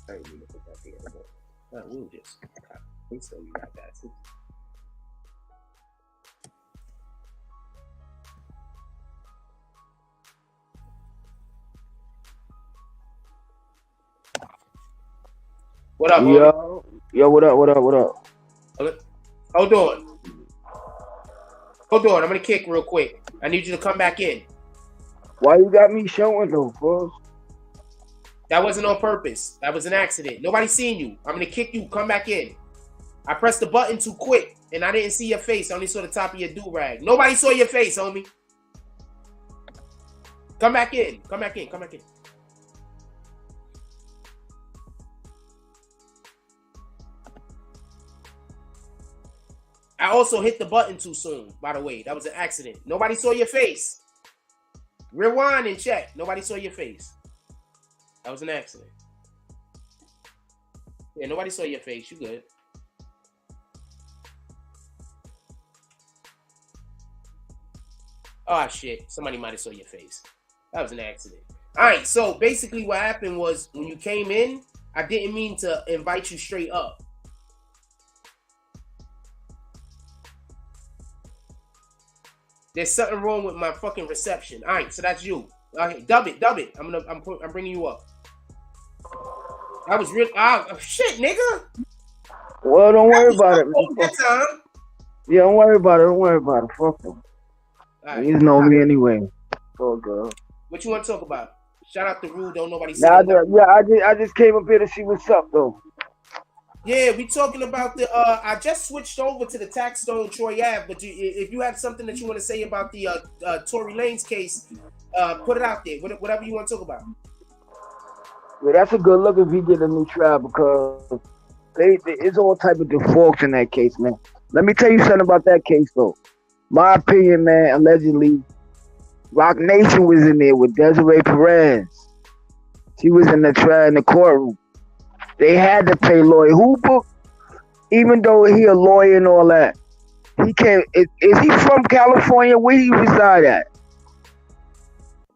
Speaker 1: I didn't mean to put that there. We'll just please tell you got that too. What up,
Speaker 4: Yo, what up?
Speaker 1: Hold on. I'm gonna kick real quick. I need you to come back in.
Speaker 4: Why you got me showing though, bro?
Speaker 1: That wasn't on purpose. That was an accident. Nobody seen you. I'm gonna kick you. Come back in. I pressed the button too quick, and I didn't see your face. I only saw the top of your do-rag. Nobody saw your face, homie. Come back in. I also hit the button too soon, by the way. That was an accident. Nobody saw your face. Rewind and check. Nobody saw your face. That was an accident. Yeah, nobody saw your face. You good. Oh, shit. Somebody might have saw your face. That was an accident. All right, so basically what happened was when you came in, I didn't mean to invite you straight up. There's something wrong with my fucking reception. All right, so that's you. Okay, dub it. I'm bringing you up. That was real. Shit, nigga.
Speaker 4: Well, don't worry about it. Yeah, don't worry about it. Fuck them. Right. You know me anyway. Oh, girl.
Speaker 1: What you want to talk about? Shout out to Rude. Don't nobody say
Speaker 4: I just came up here to see what's up, though.
Speaker 1: Yeah, we talking about the. I just switched over to the Taxstone Troy Ave, but if you have something that you want to say about the Tory Lanez case, put it out there. Whatever you want to talk about.
Speaker 4: Yeah, that's a good look if he get a new trial because it's all type of defaults in that case, man. Let me tell you something about that case, though. My opinion, man, allegedly, Rock Nation was in there with Desiree Perez. She was in the courtroom. They had to pay lawyer. Even though he a lawyer and all that, he can't. Is he from California? Where he reside at?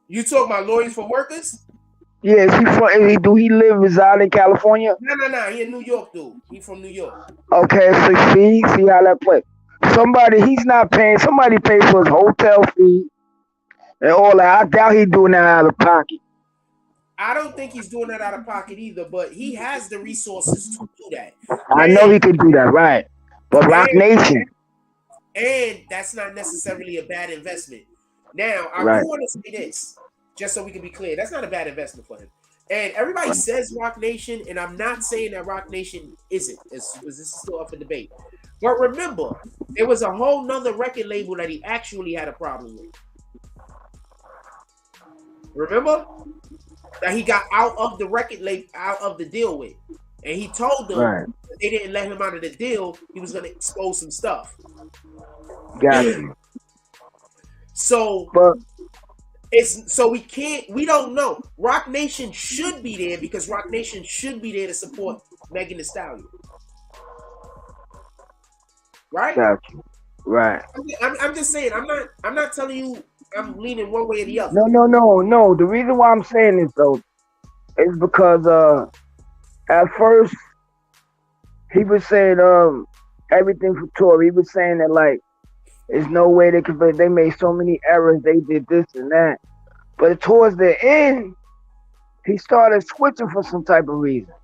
Speaker 1: You talking about Lawyers for Workers?
Speaker 4: Yeah, is he from? Do he reside in California?
Speaker 1: No. He in New York, dude. He from New York.
Speaker 4: Okay, so see how that play. He's not paying. Somebody pays for his hotel fee and all that. I doubt he's doing that out of pocket.
Speaker 1: I don't think he's doing that out of pocket either, but he has the resources to do that.
Speaker 4: I know he could do that, right? But Rock Nation.
Speaker 1: And that's not necessarily a bad investment. Now, I do want to say this, just so we can be clear. That's not a bad investment for him. And everybody says Rock Nation, and I'm not saying that Rock Nation isn't, because this is still up for debate. But remember, there was a whole nother record label that he actually had a problem with. Remember? That he got out of the record label, out of the deal with. And he told them if they didn't let him out of the deal, he was going to expose some stuff.
Speaker 4: Got you.
Speaker 1: So, we don't know. Rock Nation should be there because Rock Nation should be there to support Megan Thee Stallion. Right?
Speaker 4: Got you. Right.
Speaker 1: I'm just saying, I'm not telling you I'm leaning one way or the other.
Speaker 4: No. The reason why I'm saying this though is because At first, he was saying everything for Tory. He was saying that like there's no way they could. They made so many errors. They did this and that. But towards the end, he started switching for some type of reason,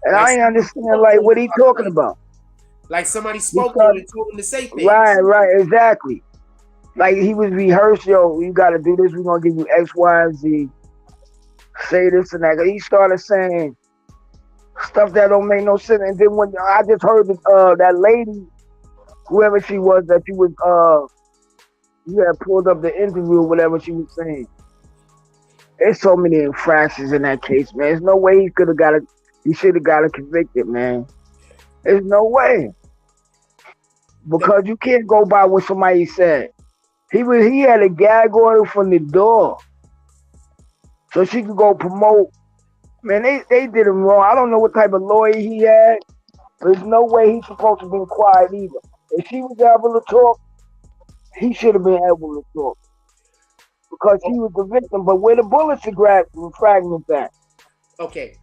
Speaker 4: and
Speaker 1: Like
Speaker 4: I ain't understand like what he talking about.
Speaker 1: Like somebody spoke to him and told him to say things.
Speaker 4: Right, exactly. Like he was rehearsed, yo, you gotta do this, we're gonna give you X, Y, and Z. Say this and that. He started saying stuff that don't make no sense. And then when I just heard that lady, whoever she was, that you had pulled up the interview or whatever she was saying. There's so many infractions in that case, man. There's no way he should have got convicted, man. There's no way. Because you can't go by what somebody said. He had a gag order from the door. So she could go promote. Man, they did him wrong. I don't know what type of lawyer he had. There's no way he's supposed to be quiet either. If she was able to talk, he should have been able to talk. Because he was the victim. But where the bullets are fragments at?
Speaker 1: Okay.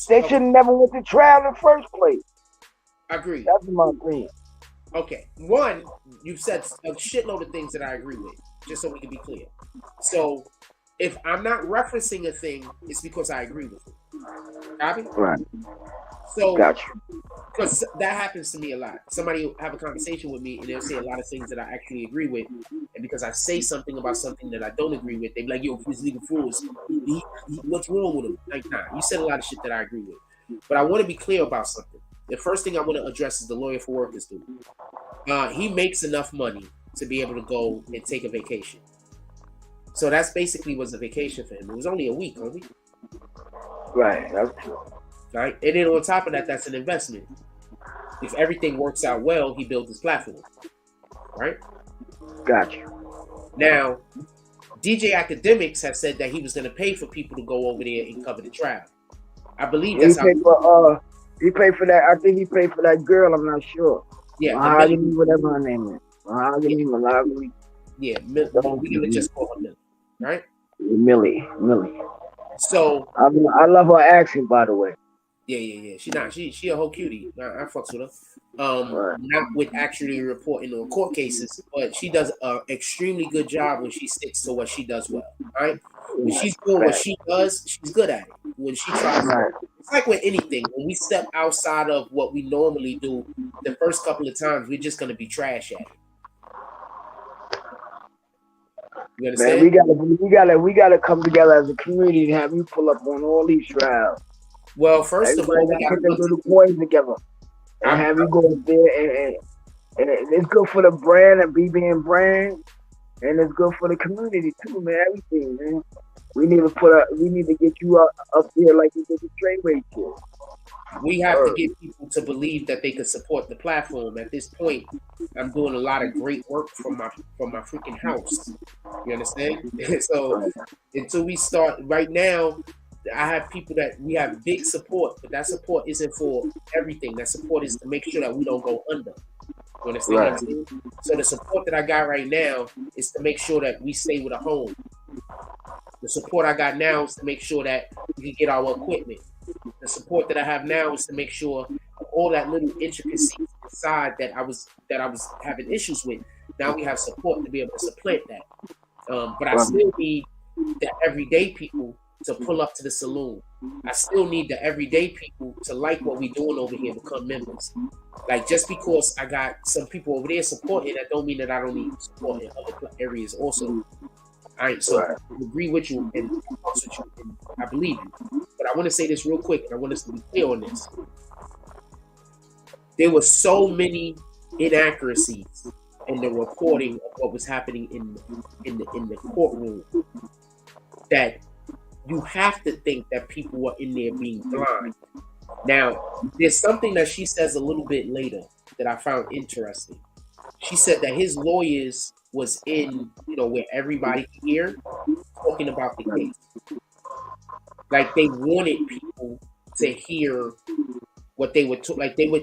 Speaker 4: They should have never went to trial in the first place.
Speaker 1: I agree.
Speaker 4: That's my opinion.
Speaker 1: Okay. One, you've said a shitload of things that I agree with, just so we can be clear. So, if I'm not referencing a thing, it's because I agree with it. Copy?
Speaker 4: Right.
Speaker 1: So,
Speaker 4: gotcha.
Speaker 1: Because that happens to me a lot. Somebody will have a conversation with me and they'll say a lot of things that I actually agree with. And because I say something about something that I don't agree with, they be like, yo, he's legal fools. What's wrong with him? Like, nah, you said a lot of shit that I agree with. But I want to be clear about something. The first thing I want to address is the lawyer for workers dude. He makes enough money to be able to go and take a vacation. So that's basically was a vacation for him. It was only a week, homie.
Speaker 4: Right, that's true.
Speaker 1: Right? And then on top of that, that's an investment. If everything works out well, he builds his platform. Right?
Speaker 4: Gotcha.
Speaker 1: Now, DJ Academics has said that he was going to pay for people to go over there and cover the trial. I believe that's how
Speaker 4: he paid for that. I think he paid for that girl. I'm not sure.
Speaker 1: Yeah,
Speaker 4: Mahogany, whatever her name is. Mahogany.
Speaker 1: Yeah, we're gonna just call her Millie, right?
Speaker 4: Millie.
Speaker 1: So
Speaker 4: I love her accent, by the way.
Speaker 1: Yeah. She a whole cutie. I fucks with her.
Speaker 4: Right.
Speaker 1: Not with actually reporting on court cases, but she does an extremely good job when she sticks to what she does well. Right? When she's doing what she does, she's good at it. When she tries, it's like with anything. When we step outside of what we normally do, the first couple of times we're just gonna be trash at it. You understand?
Speaker 4: Man, we gotta come together as a community and have you pull up on all these trials.
Speaker 1: Well, first of all, we gotta
Speaker 4: put the little boys together and have you go up there and it's good for the brand and BBN brand, and it's good for the community too, man. Everything, man. We need to get you up there like you did the Treyway kid.
Speaker 1: We have to get people to believe that they can support the platform. At this point, I'm doing a lot of great work from my freaking house. You understand? So until we start right now, I have people that we have big support, but that support isn't for everything. That support is to make sure that we don't go under. You understand what I'm saying? So the support that I got right now is to make sure that we stay with a home. The support I got now is to make sure that we can get our equipment. The support that I have now is to make sure all that little intricacies inside that I was having issues with. Now we have support to be able to supplant that. But I still need the everyday people to pull up to the saloon. I still need the everyday people to like what we're doing over here, become members. Like, just because I got some people over there supporting, that don't mean that I don't need support in other areas also. All right, so I agree with you and I believe you. But I want to say this real quick, and I want us to be clear on this. There were so many inaccuracies in the reporting of what was happening in the courtroom that you have to think that people were in there being blind. Now, there's something that she says a little bit later that I found interesting. She said that his lawyers was in, where everybody could hear, talking about the case. Like, they wanted people to hear what they were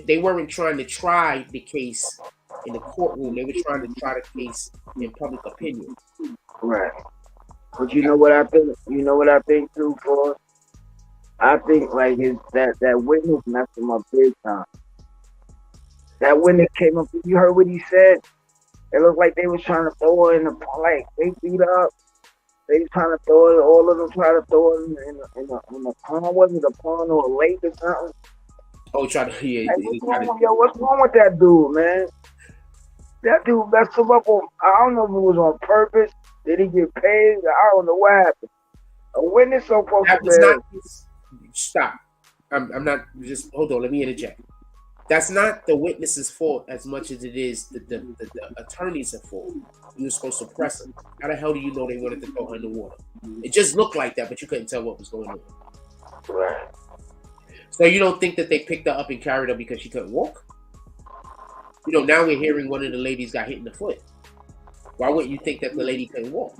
Speaker 1: they weren't trying to try the case in the courtroom. They were trying to try the case in public opinion.
Speaker 4: Right. But you know what I think? You know what I think too, Paul? I think like that witness messed him up big time. That witness came up. You heard what he said? It looked like they was trying to throw her in the like they beat up. They was trying to throw it. All of them trying to throw it in a pond. Wasn't it a pond or a lake or something?
Speaker 1: Oh, try to yeah.
Speaker 4: Hey, what's wrong with that dude, man? That dude messed him up on. I don't know if it was on purpose. Did he get paid? I don't know what happened. A witness supposed
Speaker 1: That
Speaker 4: to
Speaker 1: was
Speaker 4: be.
Speaker 1: not. Stop. I'm not. Just hold on. Let me interject. That's not the witness's fault as much as it is the attorney's fault. You were supposed to press them. How the hell do you know they wanted to throw her in the water? It just looked like that, but you couldn't tell what was going on.
Speaker 4: Right.
Speaker 1: So you don't think that they picked her up and carried her because she couldn't walk? You know, now we're hearing one of the ladies got hit in the foot. Why wouldn't you think that the lady couldn't walk?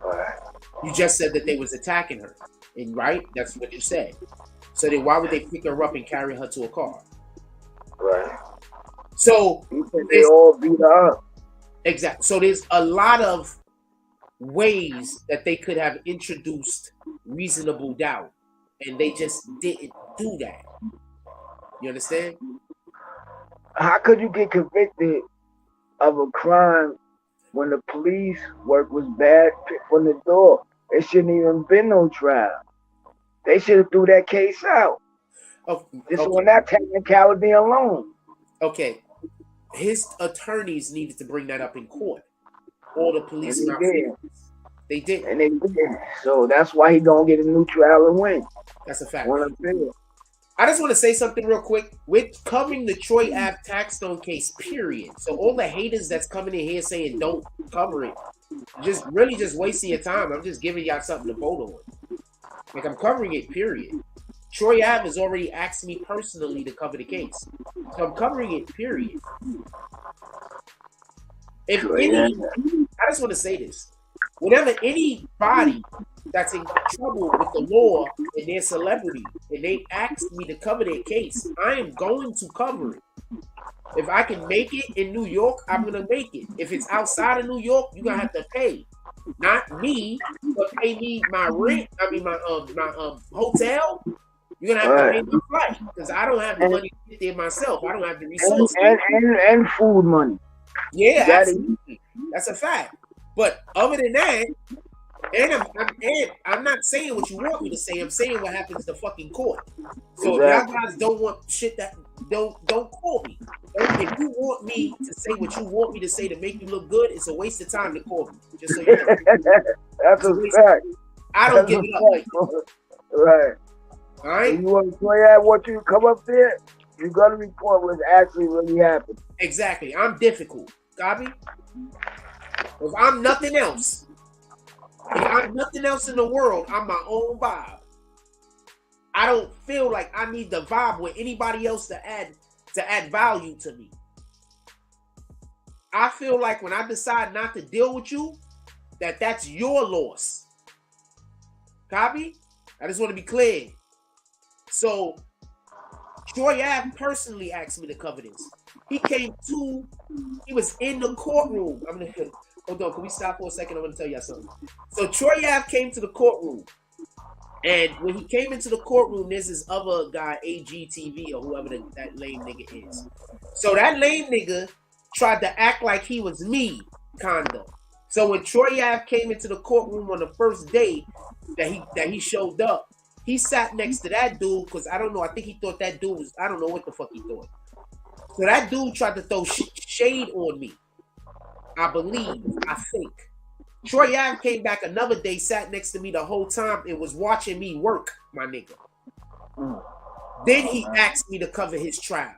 Speaker 4: Right.
Speaker 1: You just said that they was attacking her, and right? That's what you said. So then why would they pick her up and carry her to a car?
Speaker 4: Right.
Speaker 1: So
Speaker 4: You think they all beat her up?
Speaker 1: exactly. So there's a lot of ways that they could have introduced reasonable doubt, and they just didn't do that. You understand?
Speaker 4: How could you get convicted of a crime when the police work was bad from the door? It shouldn't even been no trial. They should have threw that case out.
Speaker 1: Oh,
Speaker 4: Just
Speaker 1: okay.
Speaker 4: on that technicality alone.
Speaker 1: Okay. His attorneys needed to bring that up in court. All the police
Speaker 4: And they did.
Speaker 1: They did.
Speaker 4: And they did. So that's why he gonna get a new trial and win.
Speaker 1: That's a fact.
Speaker 4: One appeal.
Speaker 1: I just want to say something real quick. We're covering the Troy Ave Taxstone case, period. So all the haters that's coming in here saying don't cover it, just wasting your time. I'm just giving y'all something to vote on. Like, I'm covering it, period. Troy Ave has already asked me personally to cover the case. So I'm covering it, period. If any, I just want to say this. Whenever anybody that's in trouble with the law and their celebrity and they ask me to cover their case, I am going to cover it. If I can make it in New York, I'm gonna make it. If it's outside of New York, you're gonna have to pay. Not me, but pay me my rent. I mean my hotel. You're gonna have to pay my flight because I don't have the money to get there myself. I don't have the resources.
Speaker 4: And food money.
Speaker 1: Yeah, absolutely. That's a fact. But other than that, and I'm not saying what you want me to say. I'm saying what happens to fucking court. So if y'all guys don't want shit that don't call me. If you want me to say what you want me to say to make you look good, it's a waste of time to call me. Just so you know.
Speaker 4: That's a fact.
Speaker 1: I don't give it up like that.
Speaker 4: Right.
Speaker 1: All right.
Speaker 4: If you want to play at what you come up there, you got to report what's actually really happened.
Speaker 1: Exactly. I'm difficult. Copy? If I'm nothing else, in the world, I'm my own vibe. I don't feel like I need to vibe with anybody else to add value to me. I feel like when I decide not to deal with you, that's your loss. Copy? I just want to be clear. So, Troy Ave personally asked me to cover this. He was in the courtroom. Hold on, can we stop for a second? I'm going to tell y'all something. So, Troy Ave came to the courtroom. And when he came into the courtroom, there's this other guy, AGTV, or whoever that lame nigga is. So, that lame nigga tried to act like he was me, kinda. So, when Troy Ave came into the courtroom on the first day that he showed up, he sat next to that dude because I don't know. I think he thought that dude was, I don't know what the fuck he thought. So that dude tried to throw shade on me. I think. Troy Ave came back another day, sat next to me the whole time and was watching me work, my nigga. Then he asked me to cover his trial.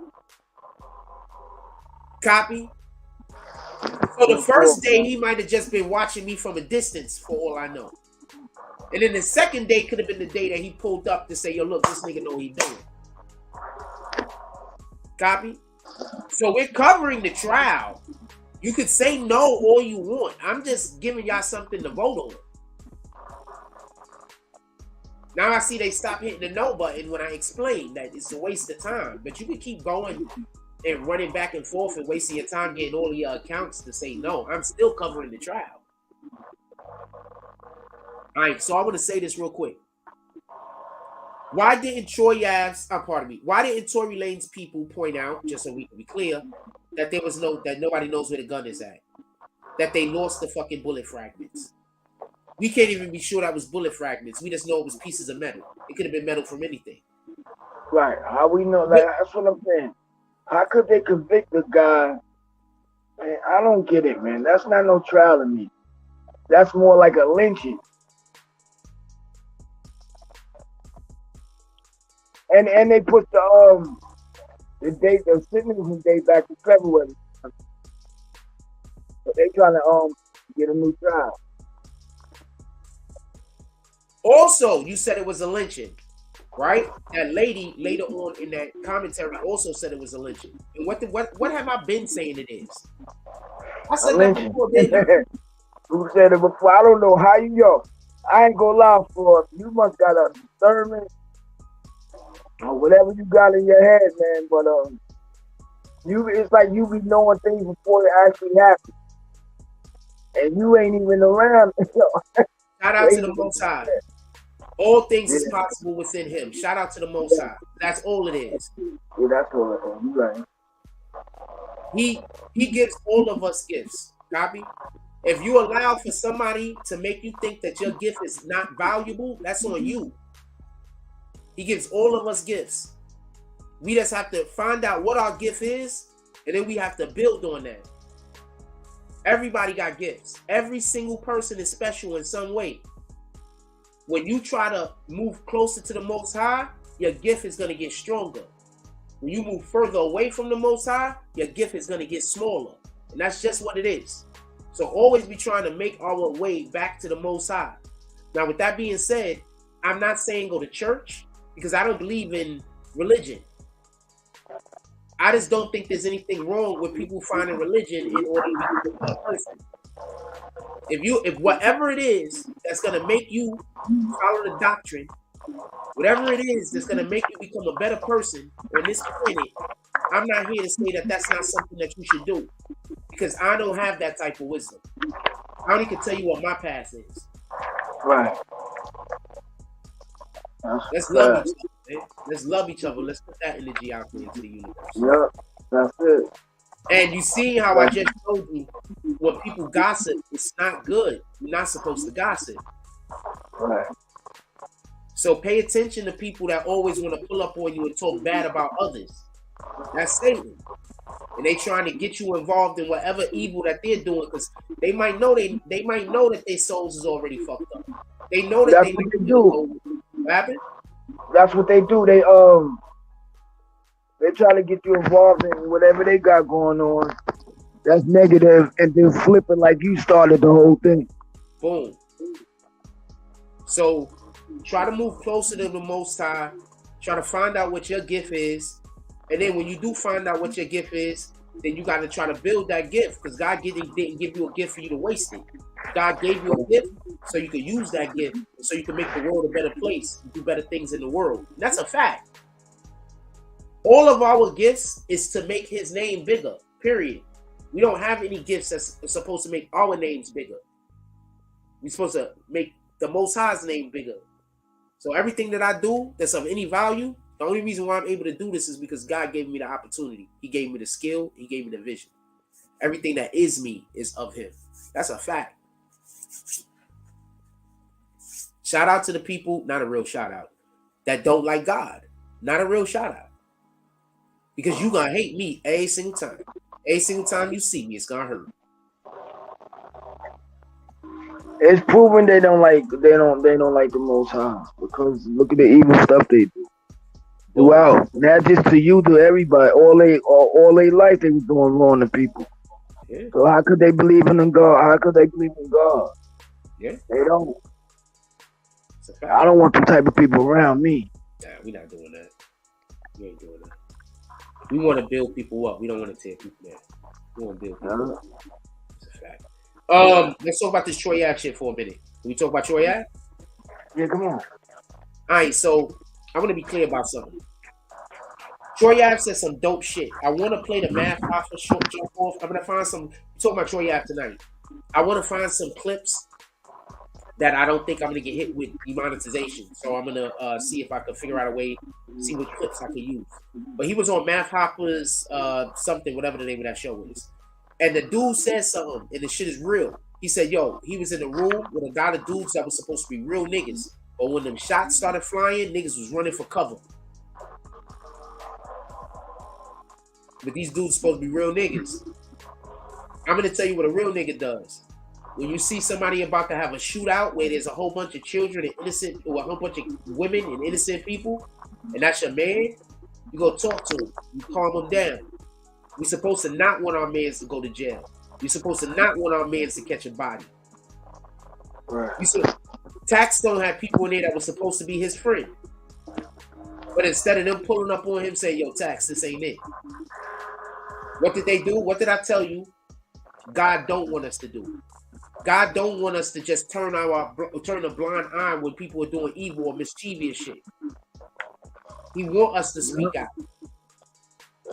Speaker 1: Copy? So the first day he might have just been watching me from a distance for all I know. And then the second day could have been the day that he pulled up to say, yo, look, this nigga know what he doing. Copy? So we're covering the trial. You could say no all you want. I'm just giving y'all something to vote on. Now I see they stop hitting the no button when I explain that it's a waste of time. But you can keep going and running back and forth and wasting your time getting all of your accounts to say no. I'm still covering the trial. All right, so I want to say this real quick. Why didn't Troy Ave's, pardon me, why didn't Tory Lanez people point out, just so we can be clear, that that nobody knows where the gun is at? That they lost the fucking bullet fragments. We can't even be sure that was bullet fragments. We just know it was pieces of metal. It could have been metal from anything.
Speaker 4: Right. How we know? Like, that's what I'm saying. How could they convict the guy? Man, I don't get it, man. That's not no trial to me. That's more like a lynching. And they put the date, the sentencing date back to February. So they trying to get a new trial.
Speaker 1: Also, you said it was a lynching, right? That lady later on in that commentary also said it was a lynching. And what have I been saying it is? I said that before, baby.
Speaker 4: Who said it before? I don't know how you go. I ain't gonna lie for you. Must got a discernment or whatever you got in your head, man. But it's like you be knowing things before they actually happen, and you ain't even around.
Speaker 1: Shout out to the Most High. All things is possible within Him. Shout out to the Most High. That's all it is.
Speaker 4: Yeah, that's all it is. You right.
Speaker 1: He gives all of us gifts. Copy? If you allow for somebody to make you think that your gift is not valuable, that's on you. He gives all of us gifts. We just have to find out what our gift is, and then we have to build on that. Everybody got gifts. Every single person is special in some way. When you try to move closer to the Most High, your gift is going to get stronger. When you move further away from the Most High, your gift is going to get smaller. And that's just what it is. So always be trying to make our way back to the Most High. Now, with that being said, I'm not saying go to church because I don't believe in religion. I just don't think there's anything wrong with people finding religion in order to be a better person. If whatever it is that's going to make you follow the doctrine, whatever it is that's going to make you become a better person on this planet, I'm not here to say that that's not something that you should do, because I don't have that type of wisdom. I only can tell you what my path is.
Speaker 4: Right.
Speaker 1: Let's love each other, man. Let's love each other. Let's put that energy out there into the universe.
Speaker 4: Yep, that's it.
Speaker 1: And you see how I just told you, when people gossip, it's not good. You're not supposed to gossip.
Speaker 4: Right.
Speaker 1: So pay attention to people that always want to pull up on you and talk bad about others. That's Satan. And they trying to get you involved in whatever evil that they're doing, because they might know they might know that their souls is already fucked up. They know that
Speaker 4: that's what they do.
Speaker 1: What happened?
Speaker 4: That's what they do. They try to get you involved in whatever they got going on. That's negative, and then flip it like you started the whole thing.
Speaker 1: Boom. So try to move closer to the Most High. Try to find out what your gift is. And then when you do find out what your gift is, then you got to try to build that gift, because God didn't give you a gift for you to waste it. God gave you a gift so you could use that gift, so you can make the world a better place and do better things in the world. That's a fact. All of our gifts is to make His name bigger, period. We don't have any gifts that's supposed to make our names bigger. We're supposed to make the Most High's name bigger. So everything that I do that's of any value, the only reason why I'm able to do this is because God gave me the opportunity. He gave me the skill. He gave me the vision. Everything that is me is of Him. That's a fact. Shout out to the people, not a real shout out, that don't like God. Not a real shout out. Because you're going to hate me every single time. Every single time you see me, it's going to hurt.
Speaker 4: It's proven they don't like the Most High, because look at the evil stuff they do. Throughout, not just to you, to everybody. All they life they was doing wrong to people.
Speaker 1: Yeah.
Speaker 4: So how could they believe in God? How could they believe in God?
Speaker 1: Yeah.
Speaker 4: They don't. I don't want them type of people around me.
Speaker 1: Nah, we're not doing that. We ain't doing that. We want to build people up. We don't want to tear people down. We want to build people up. It's a fact. Let's talk about this Troy Ave shit for a minute. Can we talk about Troy Ave?
Speaker 4: Yeah, come on.
Speaker 1: All right, so I'm going to be clear about something. Troy Ave said some dope shit. I want to play the math off of short jump off. I'm going to find some. We're talking about Troy Ave tonight. I want to find some clips that I don't think I'm gonna get hit with demonetization. So I'm gonna see if I can figure out a way, see what clips I can use. But he was on Math Hopper's something, whatever the name of that show is. And the dude said something, and the shit is real. He said, yo, he was in the room with a lot of dudes that was supposed to be real niggas. But when them shots started flying, niggas was running for cover. But these dudes supposed to be real niggas. I'm gonna tell you what a real nigga does. When you see somebody about to have a shootout where there's a whole bunch of children and innocent, or a whole bunch of women and innocent people, and that's your man, you go talk to him. You calm him down. We're supposed to not want our mans to go to jail. We're supposed to not want our mans to catch a body.
Speaker 4: Right.
Speaker 1: Taxstone had people in there that were supposed to be his friend. But instead of them pulling up on him, say, yo, Tax, this ain't it. What did they do? What did I tell you? God don't want us to do. God don't want us to just turn a blind eye when people are doing evil or mischievous shit. He want us to speak out.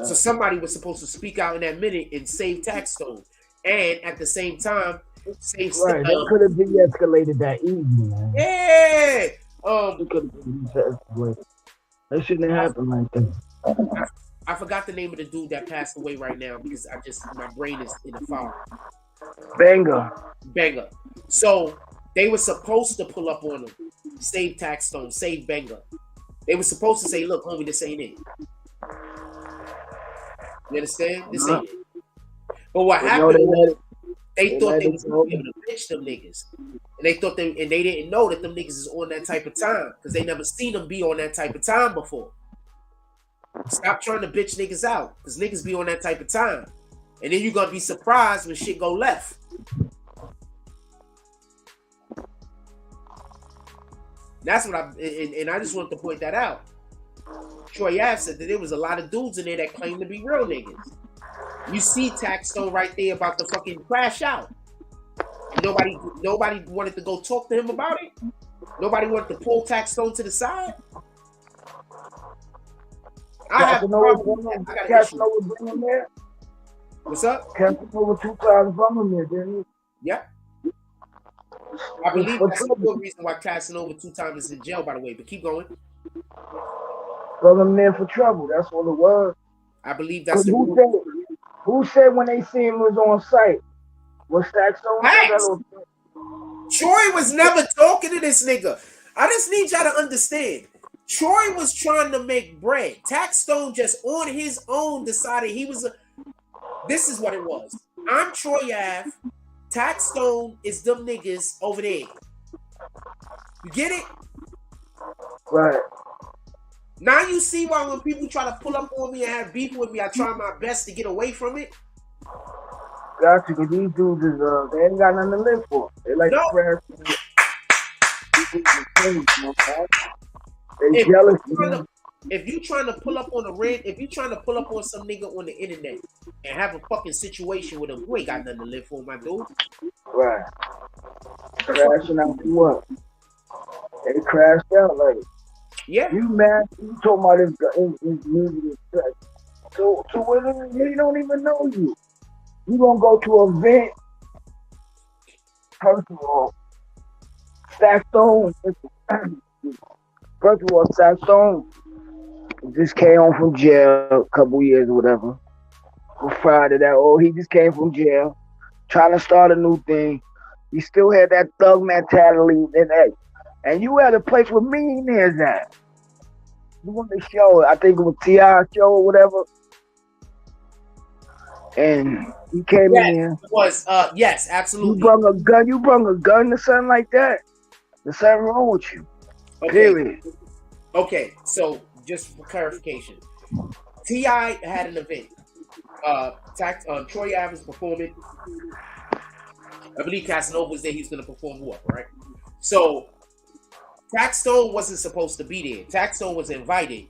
Speaker 1: So somebody was supposed to speak out in that minute and save Taxstone. And at the same time, save
Speaker 4: right. That could have de-escalated that easy, man.
Speaker 1: Yeah.
Speaker 4: It could have been de-escalated. That shouldn't have happened like that.
Speaker 1: I forgot the name of the dude that passed away right now because my brain is in a fog. Banger. So they were supposed to pull up on him, save Taxstone, save Banger. They were supposed to say, look, homie, this ain't it. You understand? This ain't it. But what happened was they thought they was gonna be able to bitch them niggas. And they didn't know that them niggas is on that type of time because they never seen them be on that type of time before. Stop trying to bitch niggas out because niggas be on that type of time. And then you're gonna be surprised when shit go left. That's what and I just wanted to point that out. Troy Ave said that there was a lot of dudes in there that claimed to be real niggas. You see Taxstone right there about to fucking crash out. Nobody wanted to go talk to him about it. Nobody wanted to pull Taxstone to the side. I have What's up?
Speaker 4: Casanova 2,000 from him there, didn't he?
Speaker 1: Yep. I believe that's the real reason why Casanova 2 times is in jail, by the way. But keep going.
Speaker 4: Throw him in for trouble. That's what it was.
Speaker 1: I believe that's the
Speaker 4: who said when they see him was on site? Was Taxstone?
Speaker 1: Troy was never talking to this nigga. I just need y'all to understand. Troy was trying to make bread. Taxstone just on his own decided he was this is what it was. I'm Troy Ave. Taxstone is them niggas over there. You get it?
Speaker 4: Right.
Speaker 1: Now you see why when people try to pull up on me and have beef with me, I try my best to get away from it.
Speaker 4: Gotcha, because these dudes is they ain't got nothing to live for. They like to crash. They jealous.
Speaker 1: If you trying to pull up on some nigga on the internet and have a fucking situation with him, you ain't got nothing to live for, my dude.
Speaker 4: Right. Crashing out for what? They crashed out like.
Speaker 1: Yeah.
Speaker 4: You mad? You talking about his music? So when he don't even know you. You gonna go to an event? First of all, Taxstone. First of all, Taxstone just came home from jail a couple years or whatever. Friday that he just came from jail, trying to start a new thing. He still had that thug mentality and you had a place where millionaires at. You want to show, I think it was T.I. show or whatever. And he came in here.
Speaker 1: It was, yes, absolutely.
Speaker 4: You brung a gun to something like that. There's something wrong with you.
Speaker 1: Okay.
Speaker 4: Period.
Speaker 1: Okay, so just for clarification, T.I. had an event. Troy Ave was performing. I believe Casanova was there. He was going to perform whoever, right? So Taxstone wasn't supposed to be there. Taxstone was invited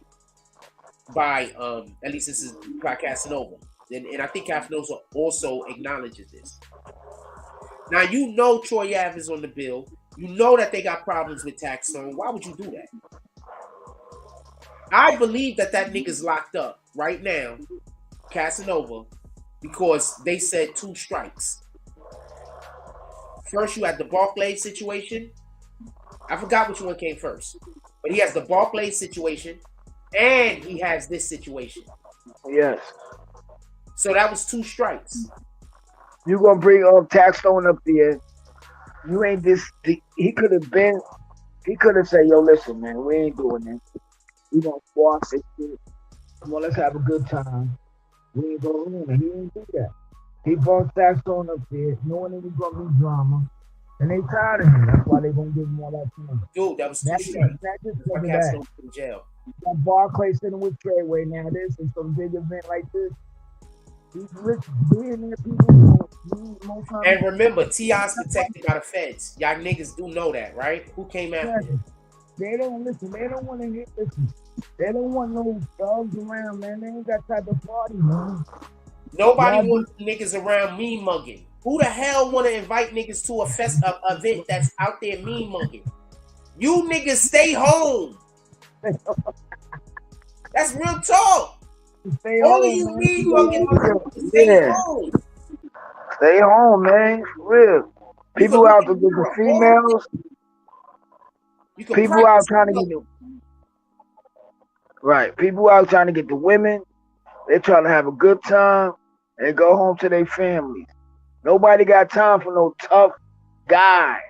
Speaker 1: by, at least this is by Casanova. And I think Casanova also acknowledges this. Now, you know Troy Ave is on the bill. You know that they got problems with Taxstone. Why would you do that? I believe that nigga's locked up right now, Casanova, because they said 2 strikes. First, you had the Barclay situation, I forgot which one came first. But he has the Barclays situation and he has this situation.
Speaker 4: Yes.
Speaker 1: So that was 2 strikes.
Speaker 4: You gonna bring Taxstone up there. You ain't this. He could have been. He could have said, "Yo, listen, man, we ain't doing this. We gonna squash this shit. Come on, let's have a good time. We ain't going in." He didn't do that. He brought Taxstone up there, knowing it was gonna be drama, and they tired of him. That's why they gonna give him all that time.
Speaker 1: Dude, that was 2 strikes.
Speaker 4: Not just
Speaker 1: I
Speaker 4: for
Speaker 1: got
Speaker 4: that.
Speaker 1: in jail.
Speaker 4: That Barclay sitting with Treyway now. This is some big event like this. Being there, people.
Speaker 1: And remember, T.I.'s protected by the feds. Y'all niggas do know that, right? Who came after him?
Speaker 4: They don't listen. They don't want to listen. They don't want no thugs around, man. They ain't that type of party, man.
Speaker 1: Nobody wants niggas around mean mugging. Who the hell want to invite niggas to a event that's out there mean mugging? You niggas stay home. That's real talk. All of you mean mugging, stay home.
Speaker 4: Stay home, man. Real. People out to get the females. People out trying to get the right. People out trying to get the women. They trying to have a good time and go home to their families. Nobody got time for no tough guy.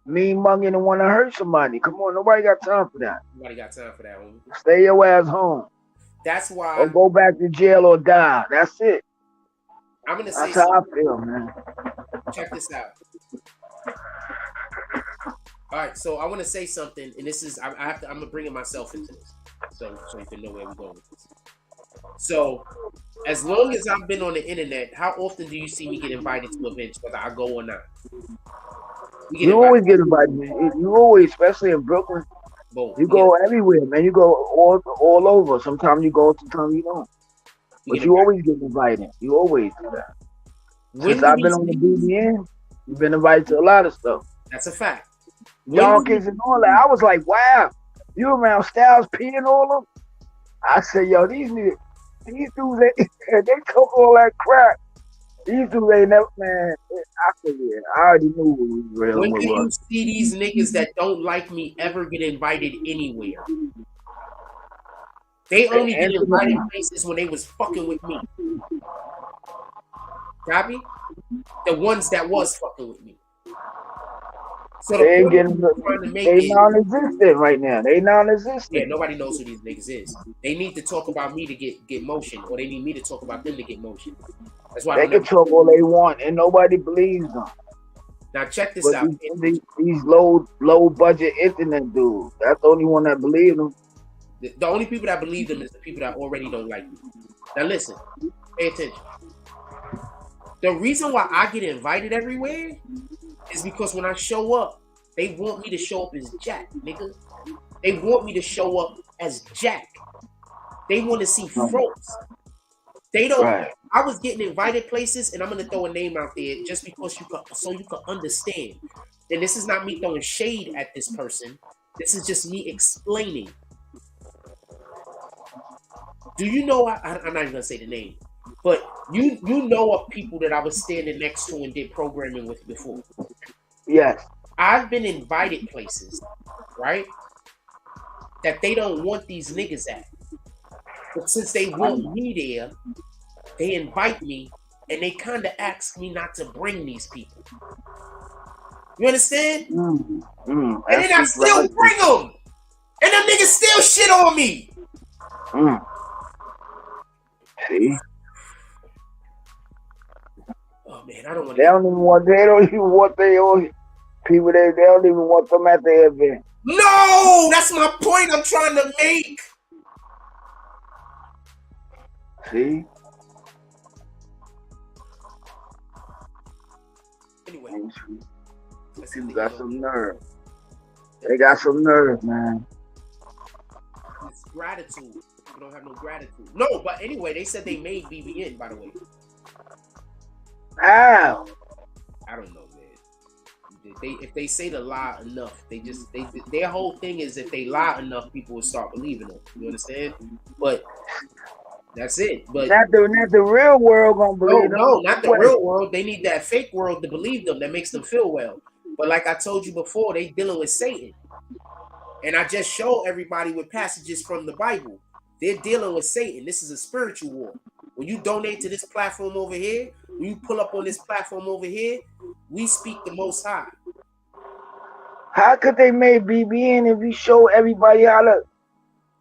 Speaker 4: Mean mugging and want to hurt somebody. Come on, nobody got time for that.
Speaker 1: Nobody got time for that, homie.
Speaker 4: Stay your ass home.
Speaker 1: That's why.
Speaker 4: Or go back to jail or die. That's it.
Speaker 1: I'm gonna say
Speaker 4: that's how I feel, man.
Speaker 1: Check this out. All right, so I want to say something, and this is I'm gonna bring myself into this, so you can know where we're going with this. So, as long as I've been on the internet, how often do you see me get invited to events, whether I go or not?
Speaker 4: You always get invited. You always, especially in Brooklyn.
Speaker 1: Boom.
Speaker 4: You go everywhere, man. You go all over. Sometimes you go, sometimes you don't. But you always get invited. You always do that. Since I've been on the BBN, you've been invited to a lot of stuff.
Speaker 1: That's a fact.
Speaker 4: Yonkers and all that. I was like, wow, you around Styles P and all of them? I said, yo, these dudes, they took all that crap. These dudes ain't never, man. I said, yeah, I already knew what we were real.
Speaker 1: When can you see these niggas that don't like me ever get invited anywhere? They only get invited places when they was fucking with me. Copy? The ones that was fucking with me. So
Speaker 4: they non-existent right now. They non-existent.
Speaker 1: Yeah, nobody knows who these niggas is. They need to talk about me to get motion, or they need me to talk about them to get motion. That's why
Speaker 4: they can talk all they want, and nobody believes them.
Speaker 1: Now check this out.
Speaker 4: These low budget internet dudes. That's the only one that believes them.
Speaker 1: The only people that believe them is the people that already don't like me. Now listen, pay attention. The reason why I get invited everywhere is because when I show up, they want me to show up as Jack, nigga. They want me to show up as Jack. They want to see froze. They don't. Right. I was getting invited places, and I'm gonna throw a name out there just because you can understand. And this is not me throwing shade at this person. This is just me explaining. Do you know? I'm not even gonna say the name, but you know of people that I was standing next to and did programming with before.
Speaker 4: Yes.
Speaker 1: I've been invited places, right? That they don't want these niggas at. But since they want me there, they invite me and they kind of ask me not to bring these people. You understand? And then I still bring them. And them niggas still shit on me.
Speaker 4: See?
Speaker 1: Oh man, I don't want
Speaker 4: to. They don't even want people. They don't even want them at the event.
Speaker 1: No, that's my point I'm trying to make.
Speaker 4: See?
Speaker 1: Anyway,
Speaker 4: you got some nerve. They got some nerve, man.
Speaker 1: It's gratitude. People don't have no gratitude. No, but anyway, they said they made BBN, by the way.
Speaker 4: How?
Speaker 1: I don't know, man. If they say the lie enough, their whole thing is if they lie enough, people will start believing them. You understand? But that's it. But
Speaker 4: not the real world gonna believe them.
Speaker 1: No, not the real world. They need that fake world to believe them. That makes them feel well. But like I told you before, they dealing with Satan. And I just show everybody with passages from the Bible. They're dealing with Satan. This is a spiritual war. When you donate to this platform over here, when you pull up on this platform over here, we speak the Most High.
Speaker 4: How could they make BBN if we show everybody how to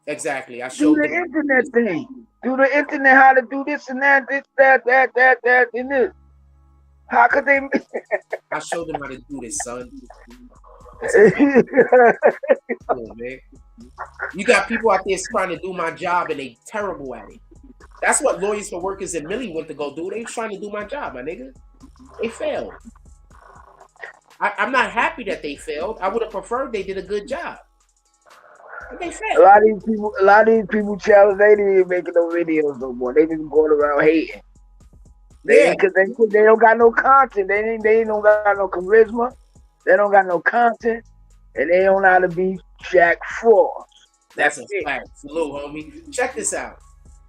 Speaker 1: Exactly. I
Speaker 4: do
Speaker 1: showed
Speaker 4: the
Speaker 1: them.
Speaker 4: internet thing? Do the internet how to do this and that, this, that, and this. How could they?
Speaker 1: I showed them how to do this, son. Come on, man. You got people out there trying to do my job and they terrible at it. That's what Lawyers for Workers and Millie went to go do. They was trying to do my job, my nigga. They failed. I'm not happy that they failed. I would have preferred they did a good job. But they failed.
Speaker 4: A lot of these people challenge. They didn't even making no videos no more. They just going around hating.
Speaker 1: Yeah,
Speaker 4: because they don't got no content. They don't got no charisma. They don't got no content, and they don't know how to be Jack Frost.
Speaker 1: that's a fact. Salute, homie. Check this out.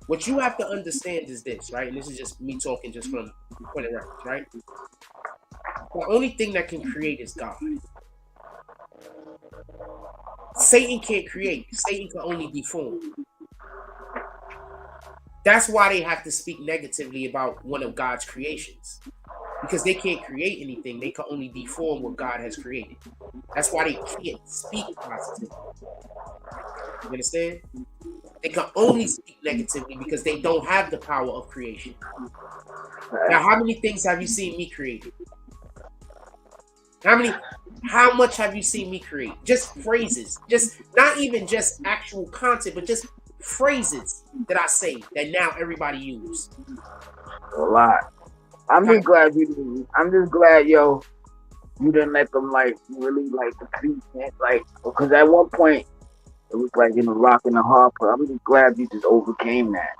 Speaker 1: What you have to understand is this, right? And this is just me talking just from point of reference, right? The only thing that can create is God. Satan can't create. Satan can only deform. That's why they have to speak negatively about one of God's creations. Because they can't create anything. They can only deform what God has created. That's why they can't speak positively. You understand? They can only speak negatively because they don't have the power of creation. Now, how many things have you seen me create? How much have you seen me create? Just phrases. Just not even just actual content, but just phrases that I say that now everybody use.
Speaker 4: A lot. I'm just glad, yo, you didn't let them like really like defeat it, like, because at one point it was like in a rock and a hard place. I'm just glad you just overcame that.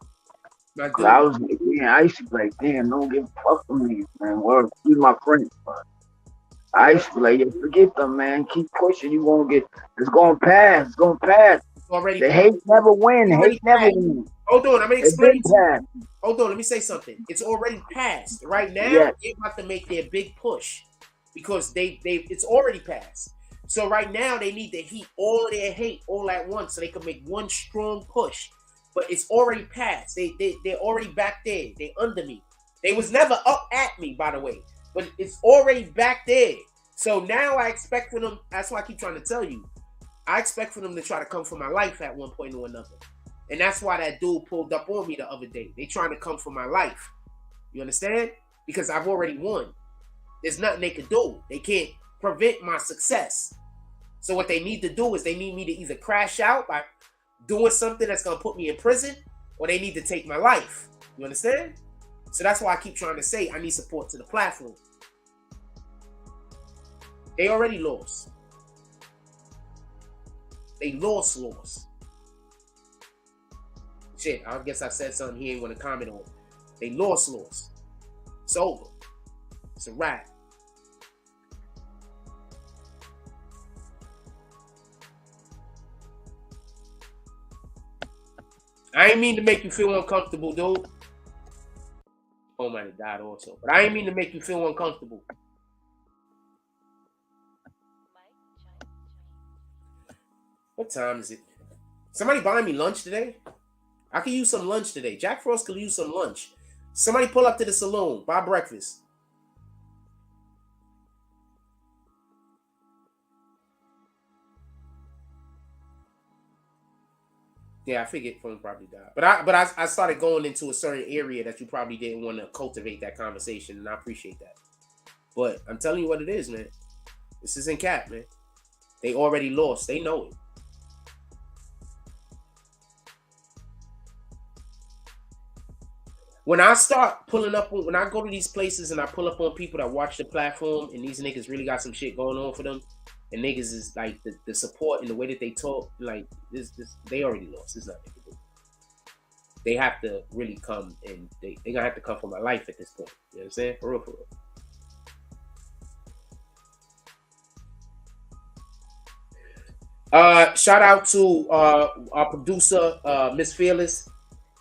Speaker 4: I was, I used to be like, damn, don't give a fuck with me, man. Or be my friend. But I used to be like, yeah, forget them, man. Keep pushing. You won't get. It's gonna pass. It's gonna pass.
Speaker 1: Already,
Speaker 4: the hate never win. Hate never win.
Speaker 1: Hold on, I'm gonna explain. Hold on, let me say something. It's already passed. Right now, they're about to make their big push because it's already passed. So right now they need to heat all of their hate all at once so they can make one strong push. But it's already passed. They're already back there. They're under me. They was never up at me, by the way. But it's already back there. So now I expect for them, that's why I keep trying to tell you, I expect for them to try to come for my life at one point or another. And that's why that dude pulled up on me the other day. They trying to come for my life. You understand? Because I've already won. There's nothing they can do. They can't prevent my success. So what they need to do is they need me to either crash out by doing something that's going to put me in prison, or they need to take my life. You understand? So that's why I keep trying to say I need support to the platform. They already lost. They lost. Shit, I guess I said something he ain't want to comment on. They lost. It's over. It's a wrap. I ain't mean to make you feel uncomfortable, dude. Oh, might have died also. But I ain't mean to make you feel uncomfortable. What time is it? Somebody buy me lunch today? I could use some lunch today. Jack Frost could use some lunch. Somebody pull up to the saloon. Buy breakfast. Yeah, I figured phone probably died. But I started going into a certain area that you probably didn't want to cultivate that conversation, and I appreciate that. But I'm telling you what it is, man. This isn't cap, man. They already lost. They know it. When I start pulling up, when I go to these places and I pull up on people that watch the platform and these niggas really got some shit going on for them, and niggas is like the support and the way that they talk, like this they already lost. There's nothing they can do. They have to really come, and they gonna have to come for my life at this point. You know what I'm saying? For real. Shout out to our producer, Miss Fearless.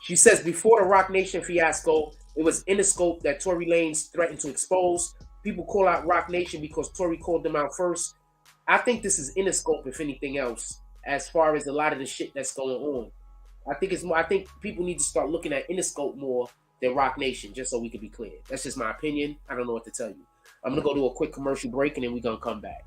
Speaker 1: She says, before the Rock Nation fiasco, it was in the scope that Tory Lanez threatened to expose. people call out Rock Nation because Tory called them out first. I think this is Interscope, if anything else, as far as a lot of the shit that's going on. I think it's more. I think people need to start looking at Interscope more than Rock Nation, just so we can be clear. That's just my opinion. I don't know what to tell you. I'm gonna go to a quick commercial break and then we're gonna come back.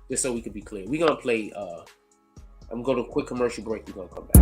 Speaker 1: Just so we can be clear. We're gonna play I'm gonna go to a quick commercial break, we're gonna come back.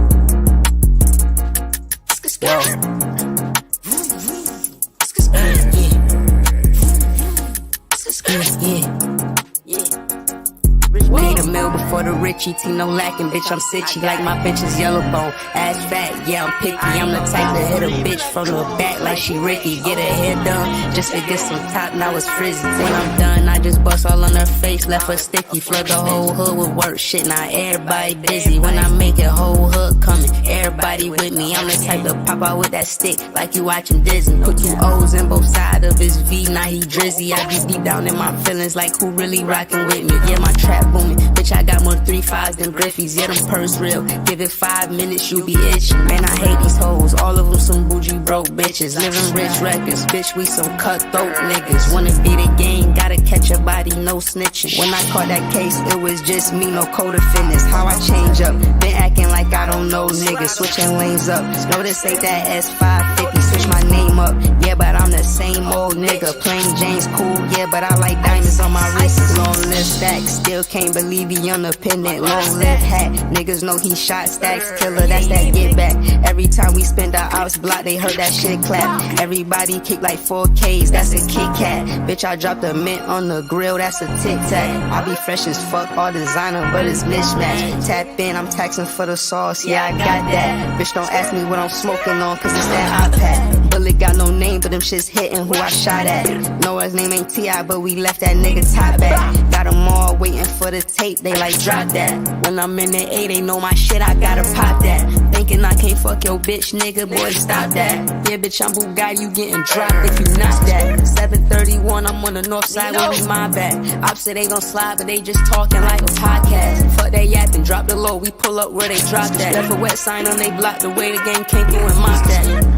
Speaker 5: Paid a meal before the Richie T, no lacking, bitch, I'm sitchy like my bitch is yellow bone, ass fat, yeah, I'm picky, I'm the type to hit a bitch from the back like she Ricky, get her hair done, just to get some top, now it's frizzy, when I'm done, I just bust all on her face, left her sticky, flood the whole hood with work, shit, now everybody busy, when I make it, whole hood coming, everybody with me, I'm the type to pop out with that stick, like you watching Disney, put 2 O's in both sides of his V, now he drizzy, I be deep down in my feelings, like who really rocking with me, yeah, my trap booming, bitch, I got more 3-5s than Griffies, yeah, them purse real, give it 5 minutes, you be itching, man, I hate these hoes, all of them some bougie broke bitches, living rich records, bitch, we some cutthroat niggas, wanna be the game, gotta catch a body, no snitching, when I caught that case, it was just me, no code of fitness, how I change up, been acting like I don't know niggas, switching lanes up, no, this ain't that S550, switch my name up, yeah, but I'm the same old nigga, plain James cool, yeah, but I like diamonds on my wrist, long list stack, still can't believe he independent, long lived hat, niggas know he shot stacks, killer, that's that get back, every time we spend our ops block, they heard that shit clap, everybody kick like 4Ks, that's a Kit Kat, bitch, I dropped a mint on the grill, that's a Tic Tac, I be fresh as fuck, all designer, but it's mismatch, tap in, I'm taxing for the sauce, yeah, I got that, bitch, don't ask me what I'm smoking on, cause it's that iPad, bullet got no name, but them shits hitting who I shot at, know his name ain't T.I., but we left that nigga top back, got them all waiting for the tape, they like drop that, when I'm in the A, they know my shit, I gotta pop that, thinking I can't fuck your bitch, nigga, boy, stop that, yeah, bitch, I'm Bugatti, you getting dropped if you not that, 731, I'm on the north side, with me, my back, ops say they gon' slide, but they just talking like a podcast, fuck they yapping, drop the low, we pull up where they drop that, left a wet sign on they block, the way the game came through and mock that.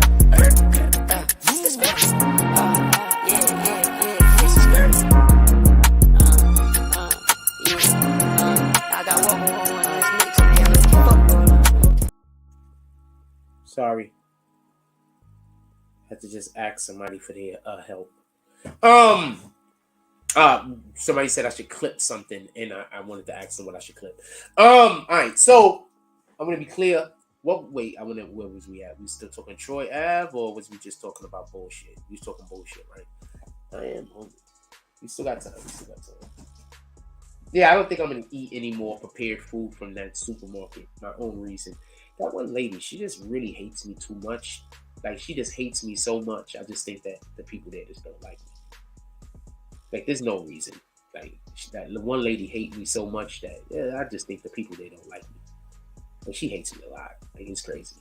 Speaker 1: Sorry. Had to just ask somebody for their help. Somebody said I should clip something, and I wanted to ask them what I should clip. All right, so I'm gonna be clear. Where was we at? We still talking Troy Ave, or was we just talking about bullshit? We was talking bullshit, right? I am hungry. We still got time. Yeah, I don't think I'm gonna eat any more prepared food from that supermarket. My own reason. That one lady, she just really hates me too much. Like, she just hates me so much. I just think that the people there just don't like me. Like, there's no reason. Like, that one lady hates me so much that I just think the people there don't like me. But she hates me a lot. Like, it's crazy.